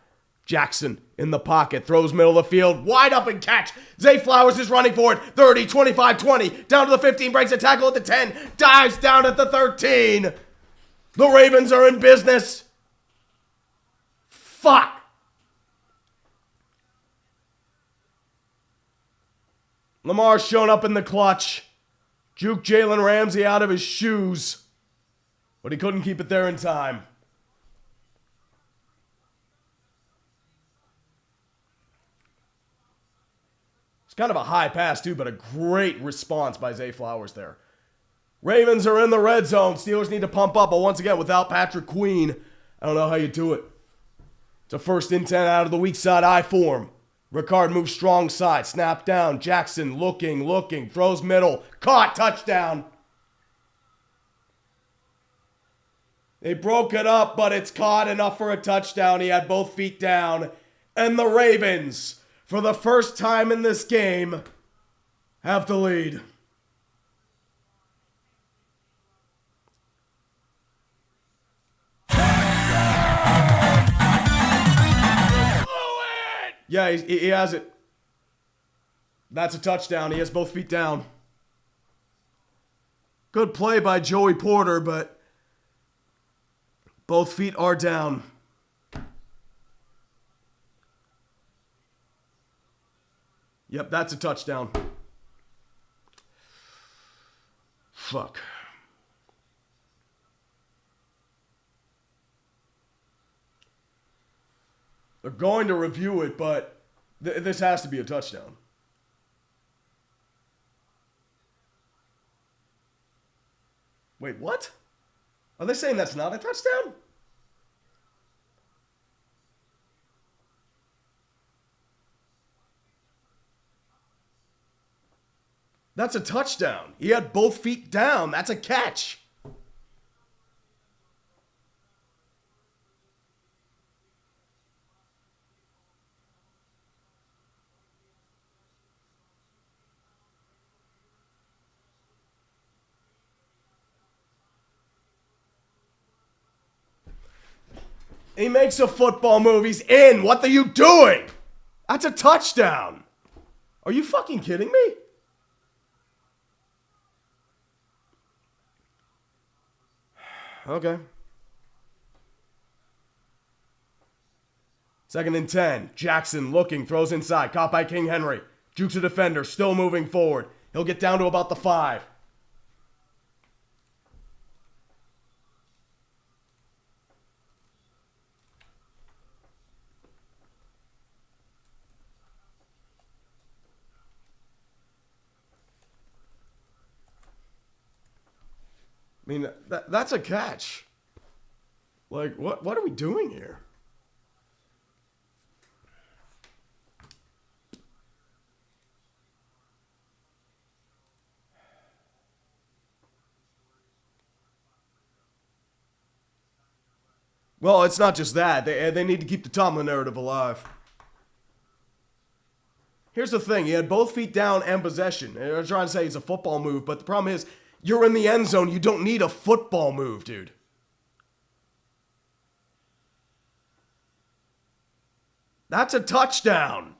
Jackson in the pocket. Throws middle of the field. Wide open catch. Zay Flowers is running for it. 30, 25, 20. Down to the 15. Breaks a tackle at the 10. Dives down at the 13. The Ravens are in business. Fuck. Lamar showing up in the clutch. Juke Jalen Ramsey out of his shoes. But he couldn't keep it there in time. It's kind of a high pass too, but a great response by Zay Flowers there. Ravens are in the red zone. Steelers need to pump up, but once again, without Patrick Queen, I don't know how you do it. It's a 1st and 10 out of the weak side I form. Ricard moves strong side. Snap down. Jackson looking. Throws middle. Caught. Touchdown. They broke it up, but it's caught enough for a touchdown. He had both feet down. And the Ravens, for the first time in this game, have the lead. Yeah, he has it. That's a touchdown. He has both feet down. Good play by Joey Porter, but both feet are down. Yep, that's a touchdown. Fuck. They're going to review it, but this has to be a touchdown. Wait, what? Are they saying that's not a touchdown? That's a touchdown. He had both feet down. That's a catch. He makes a football move. He's in. What are you doing? That's a touchdown. Are you fucking kidding me? Okay. 2nd and 10. Jackson looking. Throws inside. Caught by King Henry. Jukes a defender. Still moving forward. He'll get down to about the 5. I mean, that's a catch. Like, what are we doing here? Well, it's not just that. They need to keep the Tomlin narrative alive. Here's the thing. He had both feet down and possession. I'm trying to say it's a football move, but the problem is, you're in the end zone. You don't need a football move, dude. That's a touchdown.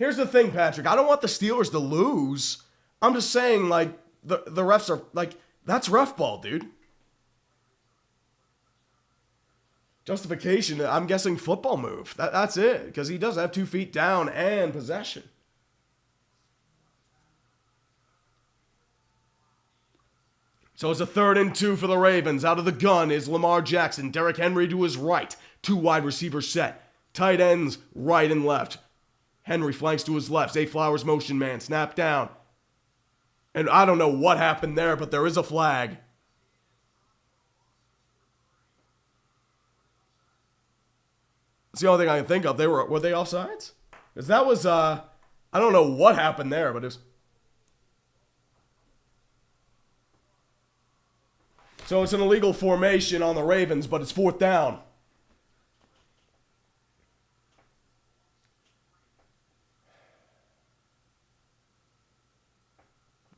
Here's the thing, Patrick. I don't want the Steelers to lose. I'm just saying, like, the refs are, like, that's ref ball, dude. Justification, I'm guessing football move. That's it, because he does have 2 feet down and possession. So it's a 3rd and 2 for the Ravens. Out of the gun is Lamar Jackson. Derrick Henry to his right. 2 wide receivers set. Tight ends right and left. Henry flanks to his left. Zay Flowers motion man. Snap down. And I don't know what happened there, but there is a flag. It's the only thing I can think of. Were they offsides? Because that was, I don't know what happened there, but it was... So it's an illegal formation on the Ravens, but it's 4th down.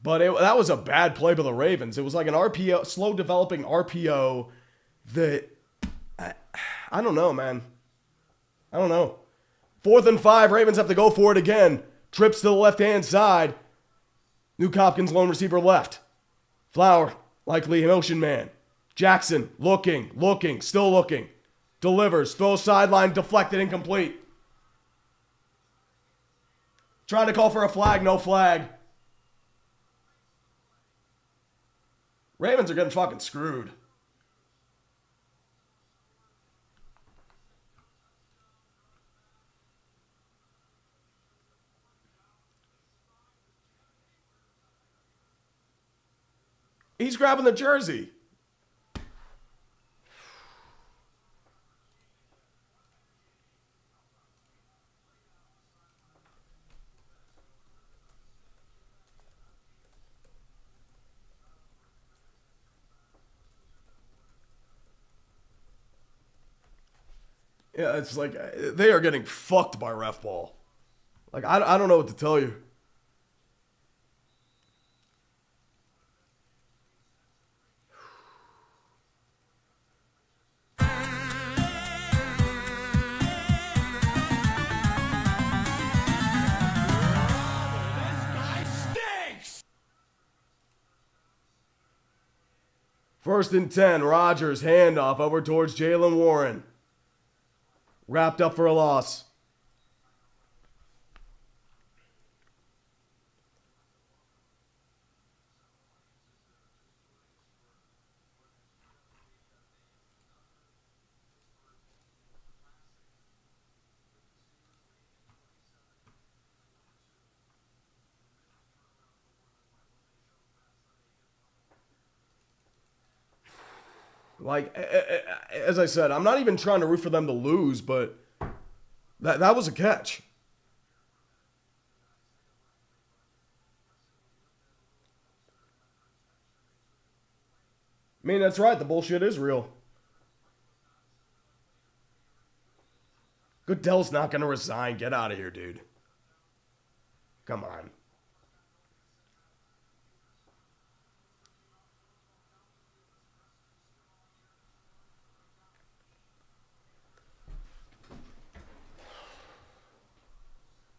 But that was a bad play by the Ravens. It was like an RPO, slow developing RPO that, I don't know, man. I don't know. 4th and 5, Ravens have to go for it again. Trips to the left-hand side. Nuke Hopkins, lone receiver left. Flower, likely motion man. Jackson, looking, still looking. Delivers, throws sideline, deflected, incomplete. Trying to call for a flag, no flag. Ravens are getting fucking screwed. He's grabbing the jersey. Yeah, it's like they are getting fucked by ref ball. Like, I don't know what to tell you. First and 10, Rodgers, handoff over towards Jaylen Warren. Wrapped up for a loss. Like, as I said, I'm not even trying to root for them to lose, but that was a catch. I mean, that's right. The bullshit is real. Goodell's not going to resign. Get out of here, dude. Come on.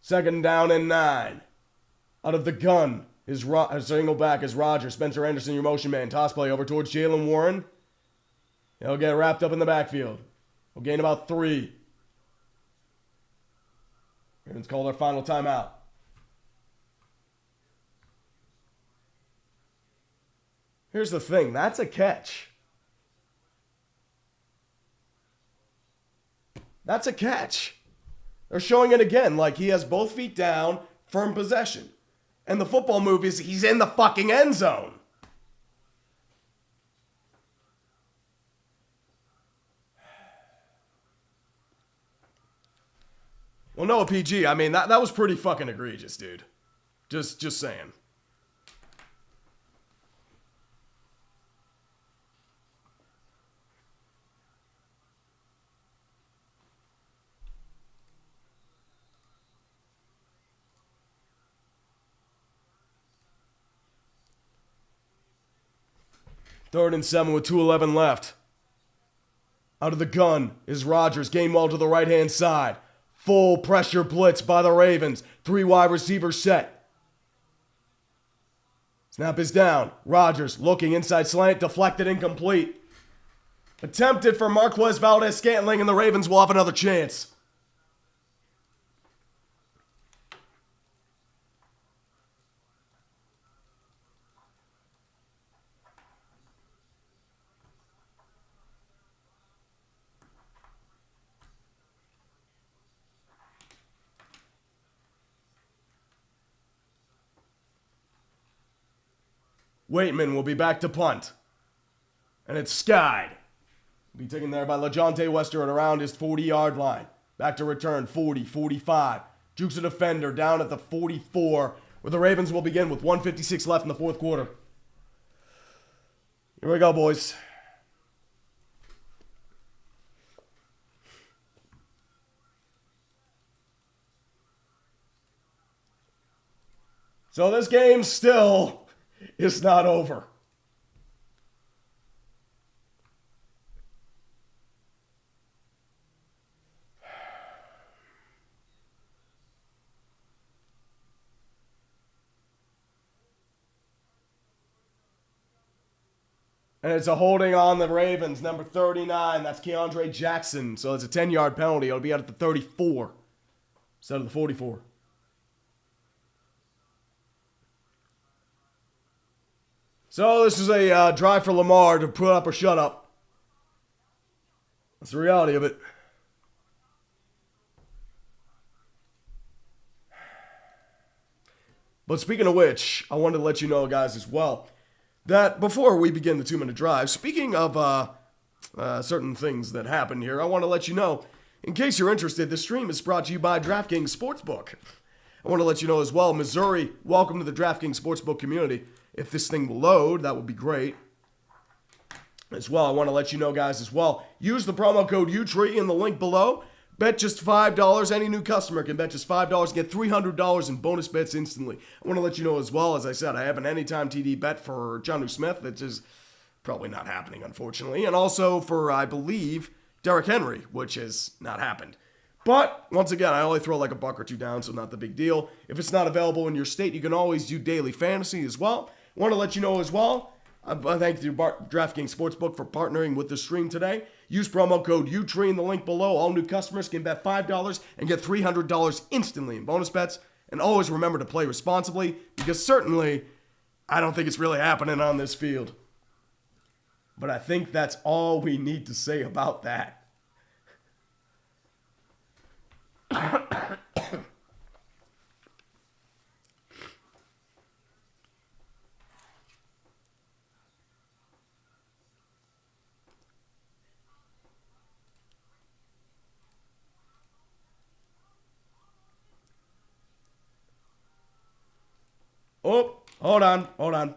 Second down and 9. Out of the gun is single back is Rodgers. Spencer Anderson, your motion man. Toss play over towards Jaylen Warren. He'll get wrapped up in the backfield. He'll gain about 3. Ravens call their final timeout. Here's the thing. That's a catch. That's a catch. They're showing it again, like he has both feet down, firm possession. And the football move is he's in the fucking end zone. Well, no, PG, I mean, that was pretty fucking egregious, dude. Just saying. Third and 7 with 2:11 left. Out of the gun is Rodgers. Gainwell to the right-hand side. Full pressure blitz by the Ravens. 3 wide receivers set. Snap is down. Rodgers looking inside slant. Deflected, incomplete. Attempted for Marquez Valdez-Scantling, and the Ravens will have another chance. Waitman will be back to punt. And it's skied. Be taken there by LaJohntay Wester at around his 40-yard line. Back to return, 40, 45. Jukes a defender down at the 44, where the Ravens will begin with 1:56 left in the fourth quarter. Here we go, boys. So this game still is not over. And it's a holding on the Ravens, number 39. That's Keandre Jackson. So it's a 10-yard penalty. It'll be out at the 34 instead of the 44. So this is a drive for Lamar to put up or shut up. That's the reality of it. But speaking of which, I wanted to let you know, guys, as well, that before we begin the 2-minute drive, speaking of certain things that happened here, I want to let you know, in case you're interested, this stream is brought to you by DraftKings Sportsbook. I want to let you know as well, Missouri, welcome to the DraftKings Sportsbook community. If this thing will load, that would be great. As well, I want to let you know, guys, as well, use the promo code UTREE in the link below. Bet just $5. Any new customer can bet just $5 and get $300 in bonus bets instantly. I want to let you know as well, as I said, I have an anytime TD bet for Jonnu Smith, that is probably not happening, unfortunately. And also for, I believe, Derrick Henry, which has not happened. But, once again, I only throw like a buck or two down, so not the big deal. If it's not available in your state, you can always do daily fantasy as well. I want to let you know as well, I thank the DraftKings Sportsbook for partnering with the stream today. Use promo code UTREE in the link below. All new customers can bet $5 and get $300 instantly in bonus bets. And always remember to play responsibly, because certainly, I don't think it's really happening on this field. But I think that's all we need to say about that. Oh, hold on.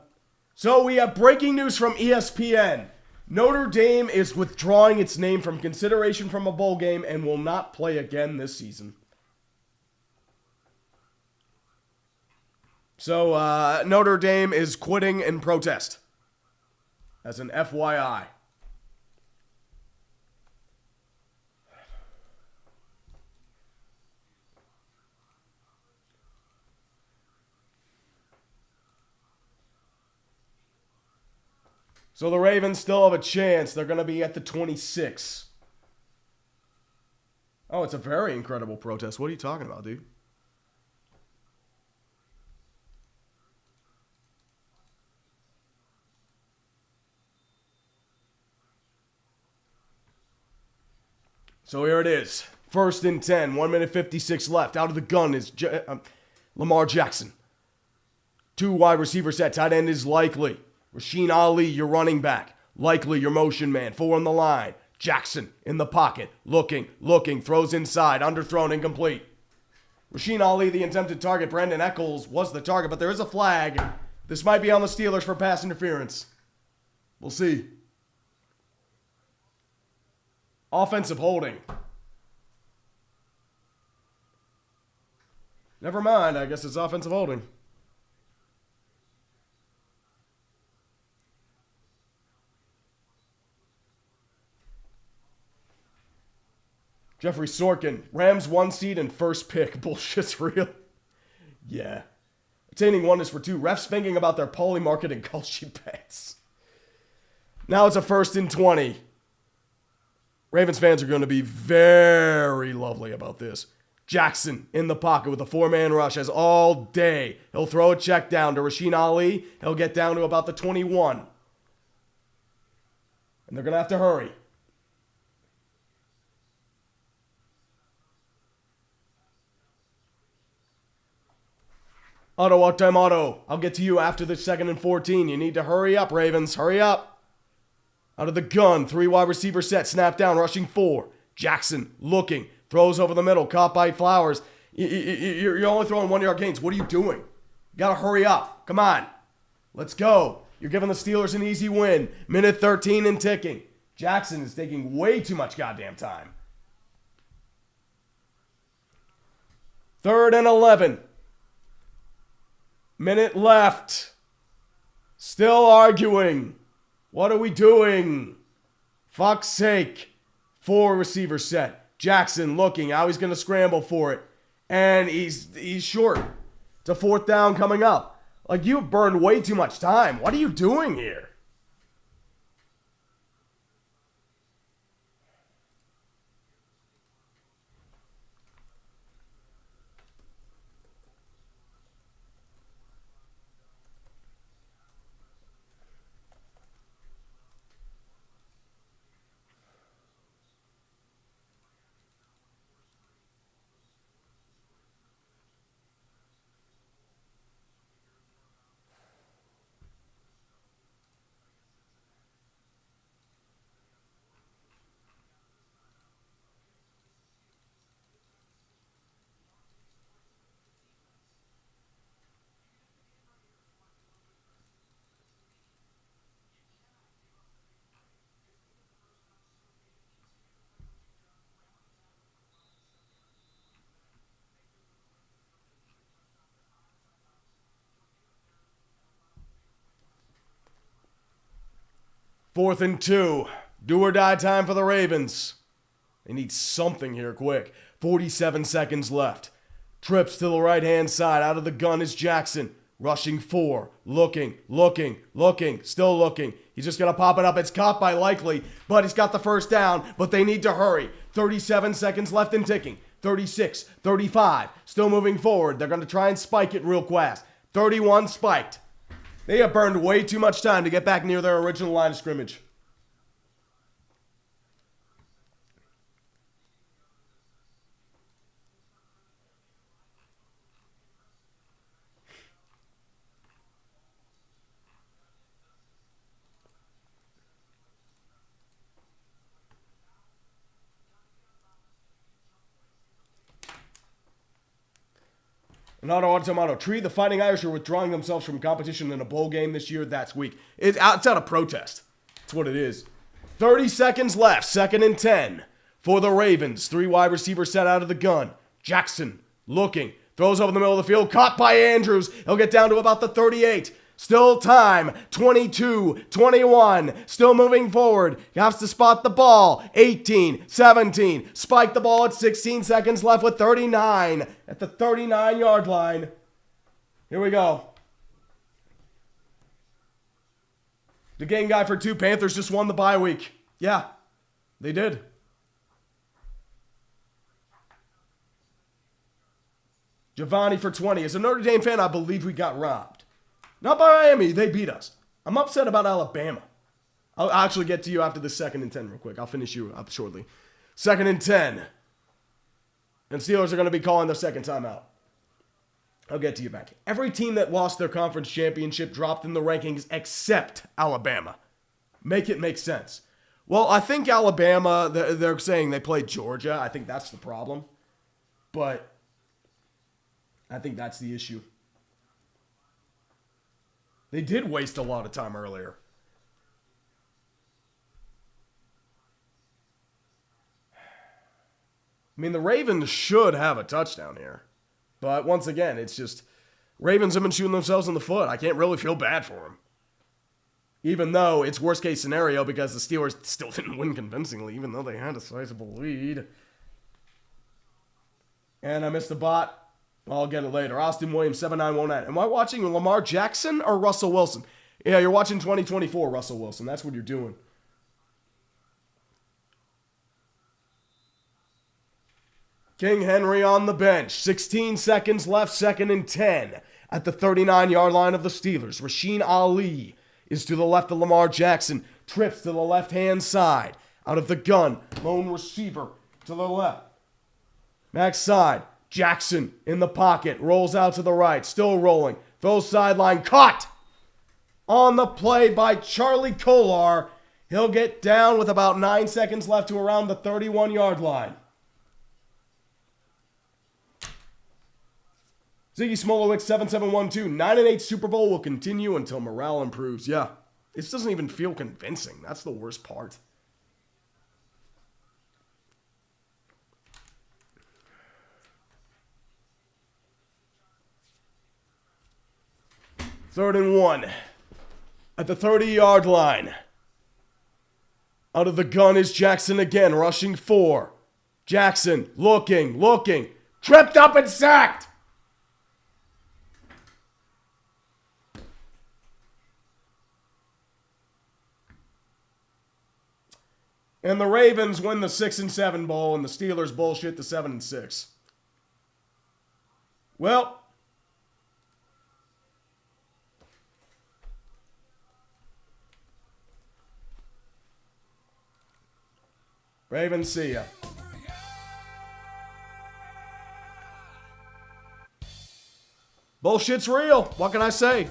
So we have breaking news from ESPN. Notre Dame is withdrawing its name from consideration from a bowl game and will not play again this season. So Notre Dame is quitting in protest. As an FYI. So the Ravens still have a chance. They're going to be at the 26. Oh, it's a very incredible protest. What are you talking about, dude? So here it is. 1st and 10. 1:56 left. Out of the gun is Lamar Jackson. 2 wide receiver set. Tight end is Likely. Rasheen Ali, your running back. Likely, your motion man. 4 on the line. Jackson in the pocket. Looking. Throws inside. Underthrown, incomplete. Rasheen Ali, the attempted target. Brandon Eccles was the target, but there is a flag. This might be on the Steelers for pass interference. We'll see. Offensive holding. Never mind. I guess it's offensive holding. Jeffrey Sorkin. Rams 1 seed and first pick. Bullshit's real. Yeah. Obtaining 1 is for 2. Refs thinking about their poly marketing call sheet bets. Now it's a 1st and 20. Ravens fans are going to be very lovely about this. Jackson in the pocket with a 4-man rush as all day. He'll throw a check down to Rasheen Ali. He'll get down to about the 21. And they're going to have to hurry. Auto. I'll get to you after the 2nd and 14. You need to hurry up, Ravens. Hurry up. Out of the gun. 3 wide receiver set. Snap down. Rushing 4. Jackson looking. Throws over the middle. Caught by Flowers. You're only throwing 1-yard gains. What are you doing? You got to hurry up. Come on. Let's go. You're giving the Steelers an easy win. Minute 13 and ticking. Jackson is taking way too much goddamn time. 3rd and 11. Minute left. Still arguing. What are we doing? Fuck's sake. 4 receiver set. Jackson looking. How he's going to scramble for it. And he's short. It's a 4th down coming up. Like, you've burned way too much time. What are you doing here? Fourth and 2. Do or die time for the Ravens. They need something here quick. 47 seconds left. Trips to the right-hand side. Out of the gun is Jackson. Rushing 4. Looking. Still looking. He's just going to pop it up. It's caught by Likely, but he's got the first down. But they need to hurry. 37 seconds left and ticking. 36. 35. Still moving forward. They're going to try and spike it real fast. 31 spiked. They have burned way too much time to get back near their original line of scrimmage. Auto. Tree, the Fighting Irish are withdrawing themselves from competition in a bowl game this year. That's weak. It's out of protest. That's what it is. 30 seconds left. 2nd and 10 for the Ravens. 3 wide receivers set out of the gun. Jackson looking. Throws over the middle of the field. Caught by Andrews. He'll get down to about the 38. Still time. 22, 21. Still moving forward. He has to spot the ball. 18, 17. Spike the ball at 16 seconds left with 39 at the 39-yard line. Here we go. The game guy for 2. Panthers just won the bye week. Yeah, they did. Giovanni for 20. As a Notre Dame fan, I believe we got robbed. Not by Miami. They beat us. I'm upset about Alabama. I'll actually get to you after the 2nd and 10 real quick. I'll finish you up shortly. 2nd and 10. And Steelers are going to be calling their second timeout. I'll get to you back. Every team that lost their conference championship dropped in the rankings except Alabama. Make it make sense. Well, I think Alabama, they're saying they played Georgia. I think that's the problem. But I think that's the issue. They did waste a lot of time earlier. I mean, the Ravens should have a touchdown here. But once again, it's just, Ravens have been shooting themselves in the foot. I can't really feel bad for them. Even though it's worst case scenario because the Steelers still didn't win convincingly, even though they had a sizable lead. And I missed the bot. I'll get it later. Austin Williams, 7919. Am I watching Lamar Jackson or Russell Wilson? Yeah, you're watching 2024 Russell Wilson. That's what you're doing. King Henry on the bench. 16 seconds left, 2nd and 10. At the 39-yard line of the Steelers. Rasheen Ali is to the left of Lamar Jackson. Trips to the left-hand side. Out of the gun. Lone receiver to the left. Next side. Jackson in the pocket. Rolls out to the right. Still rolling. Throws sideline. Caught! On the play by Charlie Kolar. He'll get down with about 9 seconds left to around the 31-yard line. Ziggy Smolowicz, 7712. 9-8 Super Bowl will continue until morale improves. Yeah, this doesn't even feel convincing. That's the worst part. Third and 1. At the 30-yard line. Out of the gun is Jackson again, rushing 4. Jackson, looking. Tripped up and sacked! And the Ravens win the 6-7 bowl, and the Steelers bullshit the 7-6. Well, Ravens, see ya. Bullshit's real. What can I say?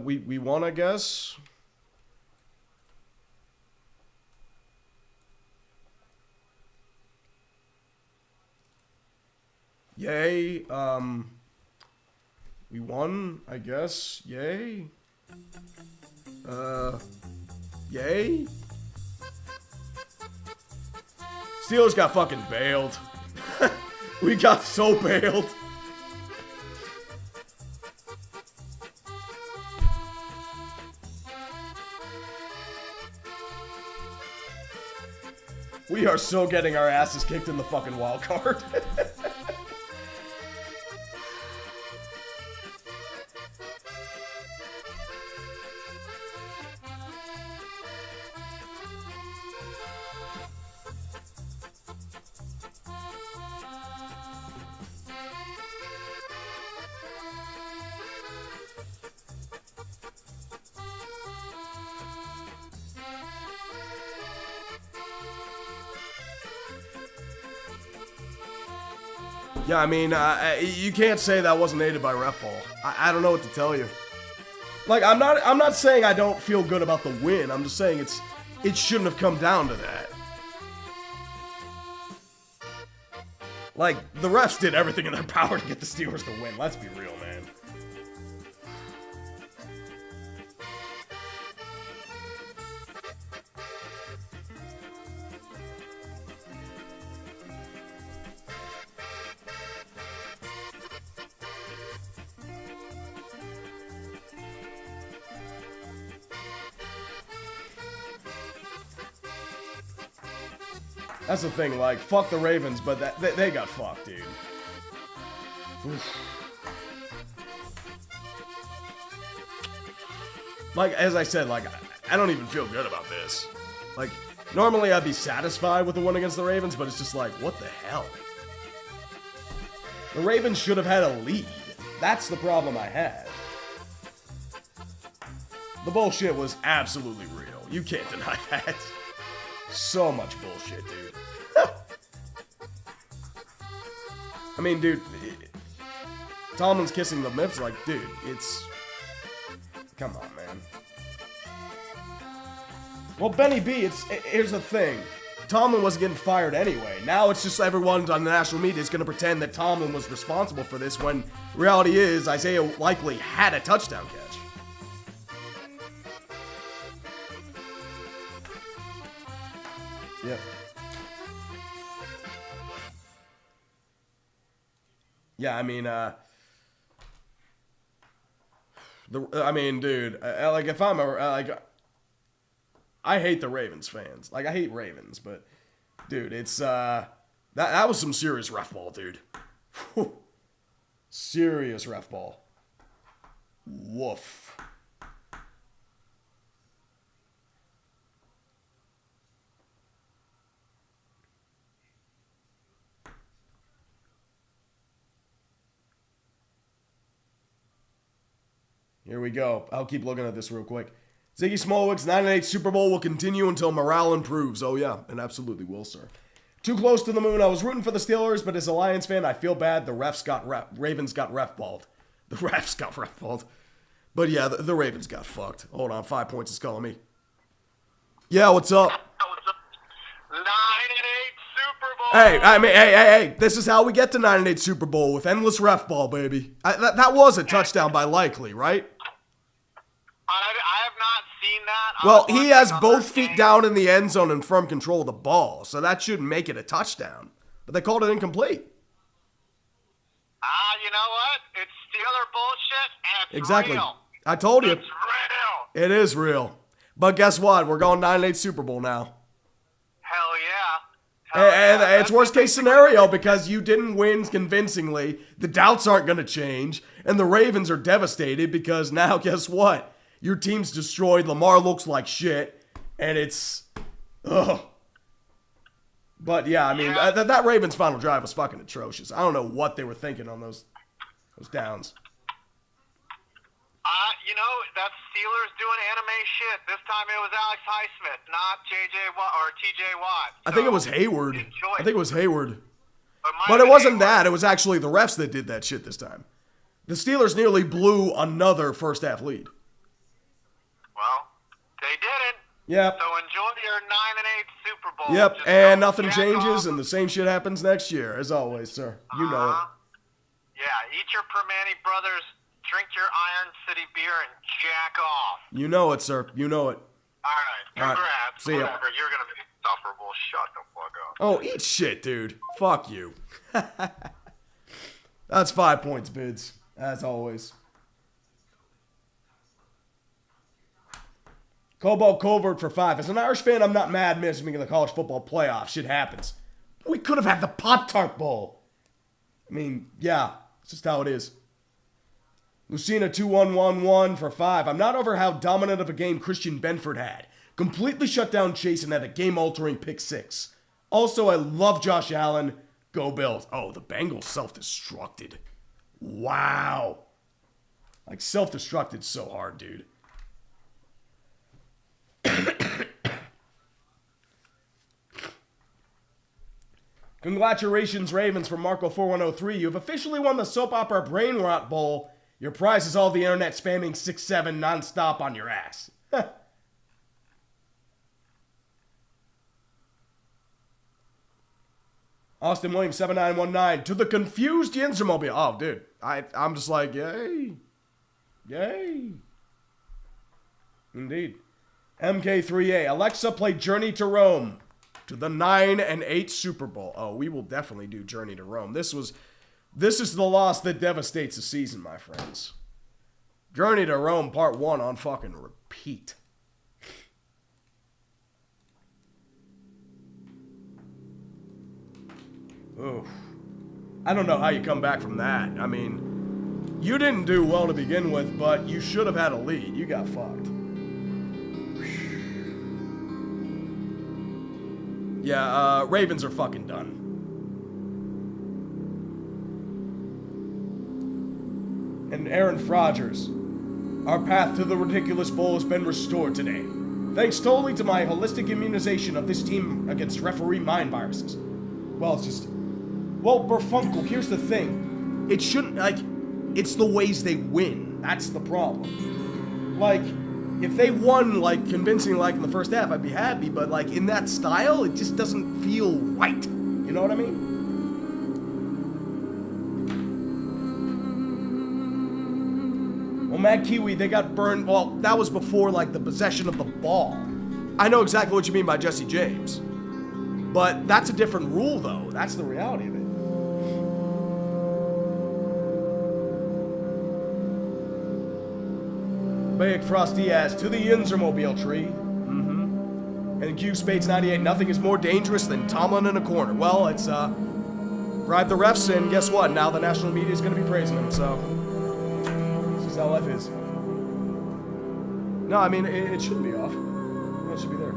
We won, I guess. Yay. We won, I guess. Yay. Yay. Steelers got fucking bailed. We got so bailed. We are so getting our asses kicked in the fucking wild card. Yeah, I mean, you can't say that wasn't aided by ref ball. I don't know what to tell you. Like, I'm not saying I don't feel good about the win. I'm just saying it shouldn't have come down to that. Like, the refs did everything in their power to get the Steelers to win. Let's be real, man. That's the thing, like, fuck the Ravens, but they got fucked, dude. Oof. Like, as I said, like, I don't even feel good about this. Like, normally I'd be satisfied with the win against the Ravens, but it's just like, what the hell? The Ravens should have had a lead. That's the problem I had. The bullshit was absolutely real. You can't deny that. So much bullshit, dude. I mean, dude, Tomlin's kissing the lips like, dude, it's... Come on, man. Well, Benny B, here's the thing. Tomlin wasn't getting fired anyway. Now it's just everyone on the national media is going to pretend that Tomlin was responsible for this when reality is Isaiah likely had a touchdown catch. Yep. Yeah, I mean, dude, like if I'm a I hate the Ravens fans. Like, I hate Ravens, but, dude, it's, that was some serious ref ball, dude. Whew. Serious ref ball. Woof. Here we go. I'll keep looking at this real quick. Ziggy Smolwick's 9-8 Super Bowl will continue until morale improves. Oh, yeah, and absolutely will, sir. Too close to the moon. I was rooting for the Steelers, but as a Lions fan, I feel bad. The Ravens got ref-balled. The refs got ref-balled. But, yeah, the Ravens got fucked. Hold on, 5 points is calling me. Yeah, what's up? 9-8 Super Bowl. Hey, this is how we get to 9-8 Super Bowl, with endless ref ball, baby. That was a touchdown by Likely, right? I have not seen that. Well, he has both feet down in the end zone and firm control of the ball, so that shouldn't make it a touchdown. But they called it incomplete. You know what? It's Steeler bullshit, and it's Exactly. real. I told you. It's real. It is real. But guess what? We're going 9-8 Super Bowl now. Hell yeah. And it's worst case scenario because you didn't win convincingly. The doubts aren't going to change. And the Ravens are devastated because now, guess what? Your team's destroyed. Lamar looks like shit. And it's... Ugh. But yeah, I mean, that Ravens final drive was fucking atrocious. I don't know what they were thinking on those downs. You know, that's Steelers doing anime shit. This time it was Alex Highsmith, not J.J. Watt or T.J. Watt. I think it was Hayward. Enjoy. I think it was Hayward. might But have it wasn't been that. It was actually the refs that did that shit this time. The Steelers nearly blew another first half lead. Well, they didn't. Yep. So enjoy your 9-8 Super Bowl. Yep. Just And go nothing jack changes, off. and the same shit happens next year, as always, sir. You know it. Yeah, eat your Permane Brothers, drink your Iron City beer, and jack off. You know it, sir. You know it. All right, All right. congrats. See ya. Whatever, you're going to be insufferable. Shut the fuck up. Oh, eat shit, dude. Fuck you. That's 5 points, bids. As always. Cobalt Covert for 5. As an Irish fan, I'm not mad missing the college football playoffs. Shit happens. We could have had the Pop-Tart Bowl. I mean, yeah. It's just how it is. Lucina 2111 for 5. I'm not over how dominant of a game Christian Benford had. Completely shut down Chase and had a game-altering pick 6. Also, I love Josh Allen. Go Bills. Oh, the Bengals self-destructed. Wow. Like, self-destructed so hard, dude. Congratulations, Ravens, from Marco4103. You have officially won the Soap Opera Brain Rot Bowl. Your prize is all the internet spamming 6-7 nonstop on your ass. Austin Williams 7919 to the confused Yinzermobile. Oh, dude, I'm just like, yay, yay. Indeed. MK3A Alexa, play Journey to Rome to the 9-8 Super Bowl. Oh, we will definitely do Journey to Rome. This is the loss that devastates the season, my friends. Journey to Rome Part 1 on fucking repeat. Oof. I don't know how you come back from that. I mean, you didn't do well to begin with, but you should have had a lead. You got fucked. Yeah, Ravens are fucking done. And Aaron Frogers, our path to the ridiculous bowl has been restored today. Thanks totally to my holistic immunization of this team against referee mind viruses. Well, it's just... Well, Burfunkel, here's the thing. It shouldn't, like... It's the ways they win. That's the problem. Like... If they won, like, convincingly, like, in the first half, I'd be happy, but, like, in that style, it just doesn't feel right. You know what I mean? Well, Mad Kiwi, they got burned. Well, that was before, like, the possession of the ball. I know exactly what you mean by Jesse James. But that's a different rule, though. That's the reality of it. Big Frost Diaz to the Yinzermobile tree. And Q Spades 98, nothing is more dangerous than Tomlin in a corner. Well, it's bribe the refs, and guess what? Now the national media is going to be praising him, so this is how life is. No, I mean, it shouldn't be off. It should be there.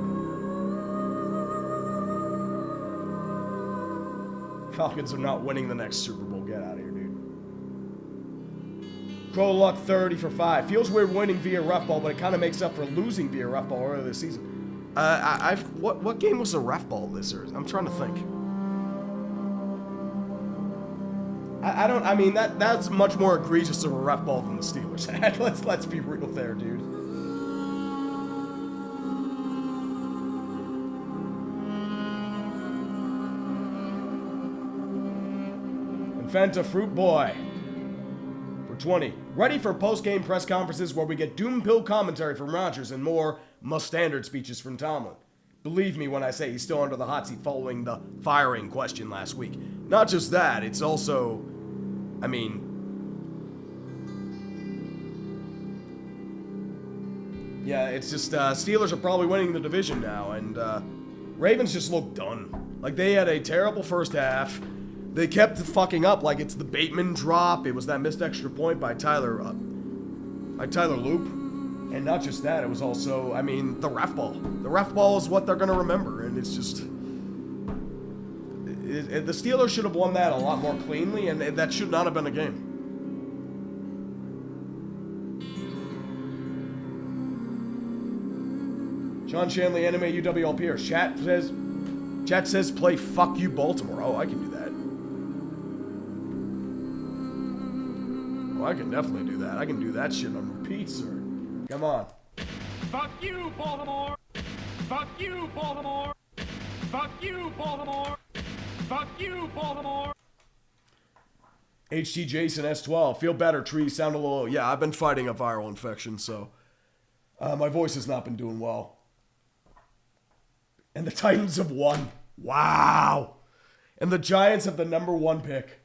Falcons are not winning the next Super Bowl. Get out of here, dude. Crow Luck 30 for 5. Feels weird winning via rough ball, but it kind of makes up for losing via rough ball earlier this season. What game was a ref ball this year? I'm trying to think. I mean that's much more egregious of a ref ball than the Steelers had. Let's be real there, dude. And Fanta Fruit Boy for 20. Ready for post-game press conferences where we get doom pill commentary from Rodgers and more must-standard speeches from Tomlin. Believe me when I say he's still under the hot seat following the firing question last week. Not just that, it's also, I mean, yeah, it's just Steelers are probably winning the division now, and Ravens just look done. Like, they had a terrible first half. They kept fucking up, like it's the Bateman drop. It was that missed extra point by Tyler Loop. And not just that, it was also, I mean, the ref ball. The ref ball is what they're going to remember, and it's just... the Steelers should have won that a lot more cleanly, and that should not have been a game. John Shanley, Anime UWL Pierce. Chat says play fuck you Baltimore. Oh, I can do that. Oh, I can definitely do that. I can do that shit on repeat, sir. Come on. Fuck you, Baltimore. Fuck you, Baltimore. Fuck you, Baltimore. Fuck you, Baltimore. HT Jason S12. Feel better, Tree. Sound a little... Yeah, I've been fighting a viral infection, so... my voice has not been doing well. And the Titans have won. Wow. And the Giants have the number 1 pick.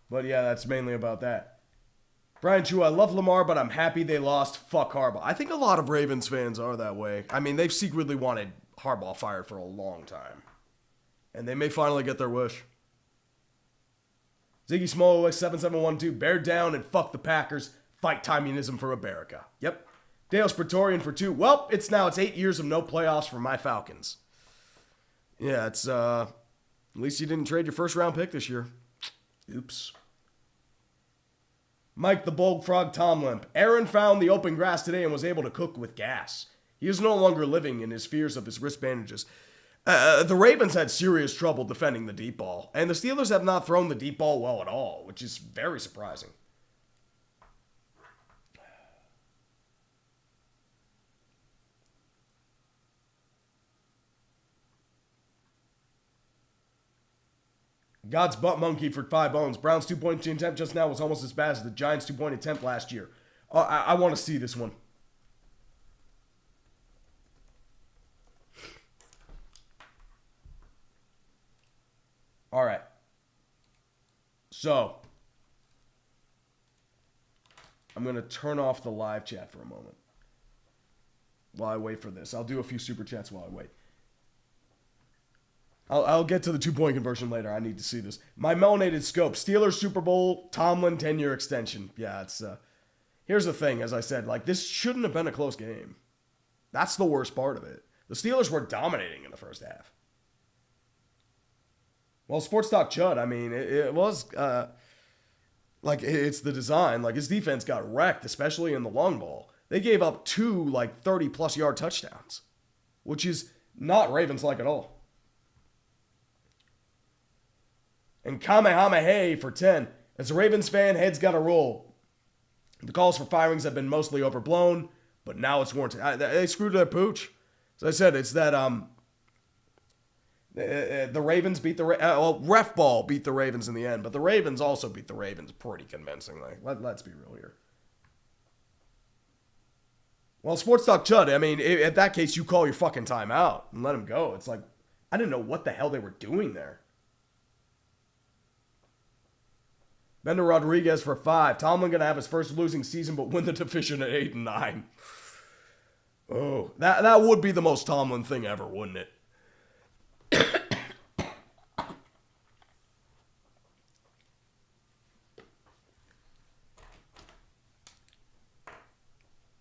But yeah, that's mainly about that. Brian Chu, I love Lamar, but I'm happy they lost. Fuck Harbaugh. I think a lot of Ravens fans are that way. I mean, they've secretly wanted Harbaugh fired for a long time. And they may finally get their wish. Ziggy Smolowicz, 7712, bear down and fuck the Packers. Fight communism for America. Yep. Dale's Praetorian for 2. Well, it's 8 years of no playoffs for my Falcons. Yeah, it's, at least you didn't trade your first round pick this year. Oops. Mike the Bullfrog Tomlin. Aaron found the open grass today and was able to cook with gas. He is no longer living in his fears of his wrist bandages. The Ravens had serious trouble defending the deep ball, and the Steelers have not thrown the deep ball well at all, which is very surprising. God's butt monkey for 5 bones. Browns 2-point attempt just now was almost as bad as the Giants 2-point attempt last year. I want to see this one. All right. So, I'm going to turn off the live chat for a moment while I wait for this. I'll do a few super chats while I wait. I'll get to the 2-point conversion later. I need to see this. My melanated scope. Steelers Super Bowl, Tomlin 10-year extension. Yeah, it's... here's the thing, as I said. Like, this shouldn't have been a close game. That's the worst part of it. The Steelers were dominating in the first half. Well, Sports Talk Chud, I mean, it was... Like, it's the design. Like, his defense got wrecked, especially in the long ball. They gave up 2, 30-plus yard touchdowns, which is not Ravens-like at all. And Kamehameha for 10. As a Ravens fan, heads got to roll. The calls for firings have been mostly overblown, but now it's warranted. They screwed their pooch. As I said, it's that the Ravens beat the ref ball beat the Ravens in the end, but the Ravens also beat the Ravens pretty convincingly. Let's be real here. Well, Sports Talk Chud, I mean, at that case, you call your fucking timeout and let him go. It's like, I didn't know what the hell they were doing there. Bender Rodriguez for 5. Tomlin going to have his first losing season, but win the division at 8-9. Oh, that would be the most Tomlin thing ever, wouldn't it?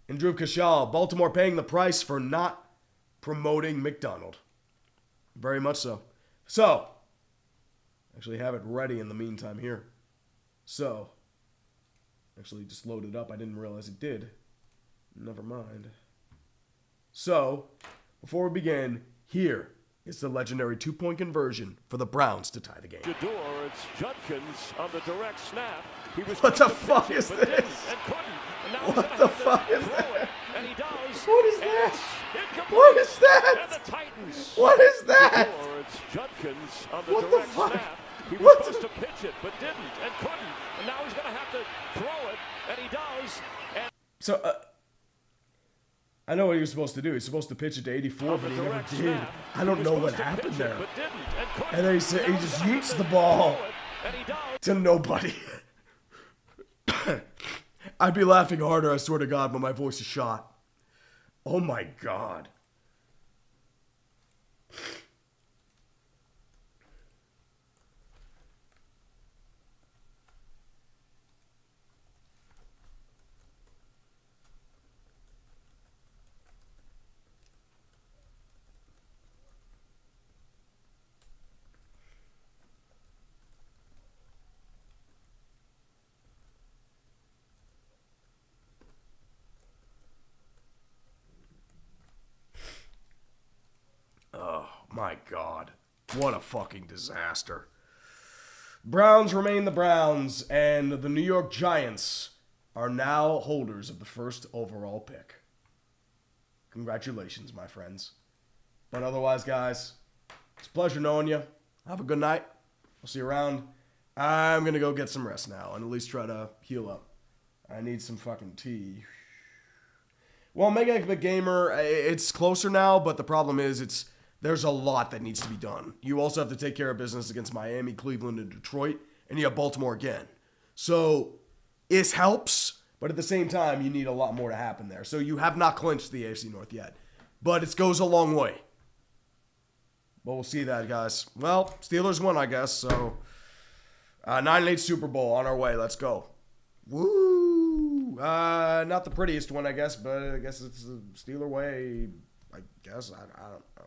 And Drew Kashal, Baltimore paying the price for not promoting McDonald. Very much so. So, actually have it ready in the meantime here. So, actually just loaded up. I didn't realize it did. Never mind. So, before we begin, here is the legendary 2-point conversion for the Browns to tie the game. It's Judkins on the direct snap. What the fuck is this? What the fuck is that? And he does. What is that? What is that? And the Titans. What is that? It's Judkins on the What the direct fuck? snap. He was What supposed the- to pitch it, but didn't and couldn't. And now he's going to have to throw it, and he does. And So, I know what he was supposed to do. He's supposed to pitch it to 84, on but the he never direct did. snap, I don't he know was what supposed to happened pitch it, there. but didn't and couldn't. And then he said- he Now just he's gonna yeets have the to ball. throw it, and he does. To nobody. I'd be laughing harder, I swear to God, but my voice is shot. Oh my God. Oh my God. What a fucking disaster. Browns remain the Browns, and the New York Giants are now holders of the first overall pick. Congratulations, my friends. But otherwise, guys, it's a pleasure knowing you. Have a good night. I'll see you around. I'm going to go get some rest now and at least try to heal up. I need some fucking tea. Well, Mega Epic Gamer, it's closer now, but the problem is there's a lot that needs to be done. You also have to take care of business against Miami, Cleveland, and Detroit, and you have Baltimore again. So, it helps, but at the same time, you need a lot more to happen there. So, you have not clinched the AFC North yet, but it goes a long way. But we'll see that, guys. Well, Steelers won, I guess, so 9-8 Super Bowl on our way. Let's go. Woo! Not the prettiest one, I guess, but I guess it's the Steeler way, I guess. I don't know.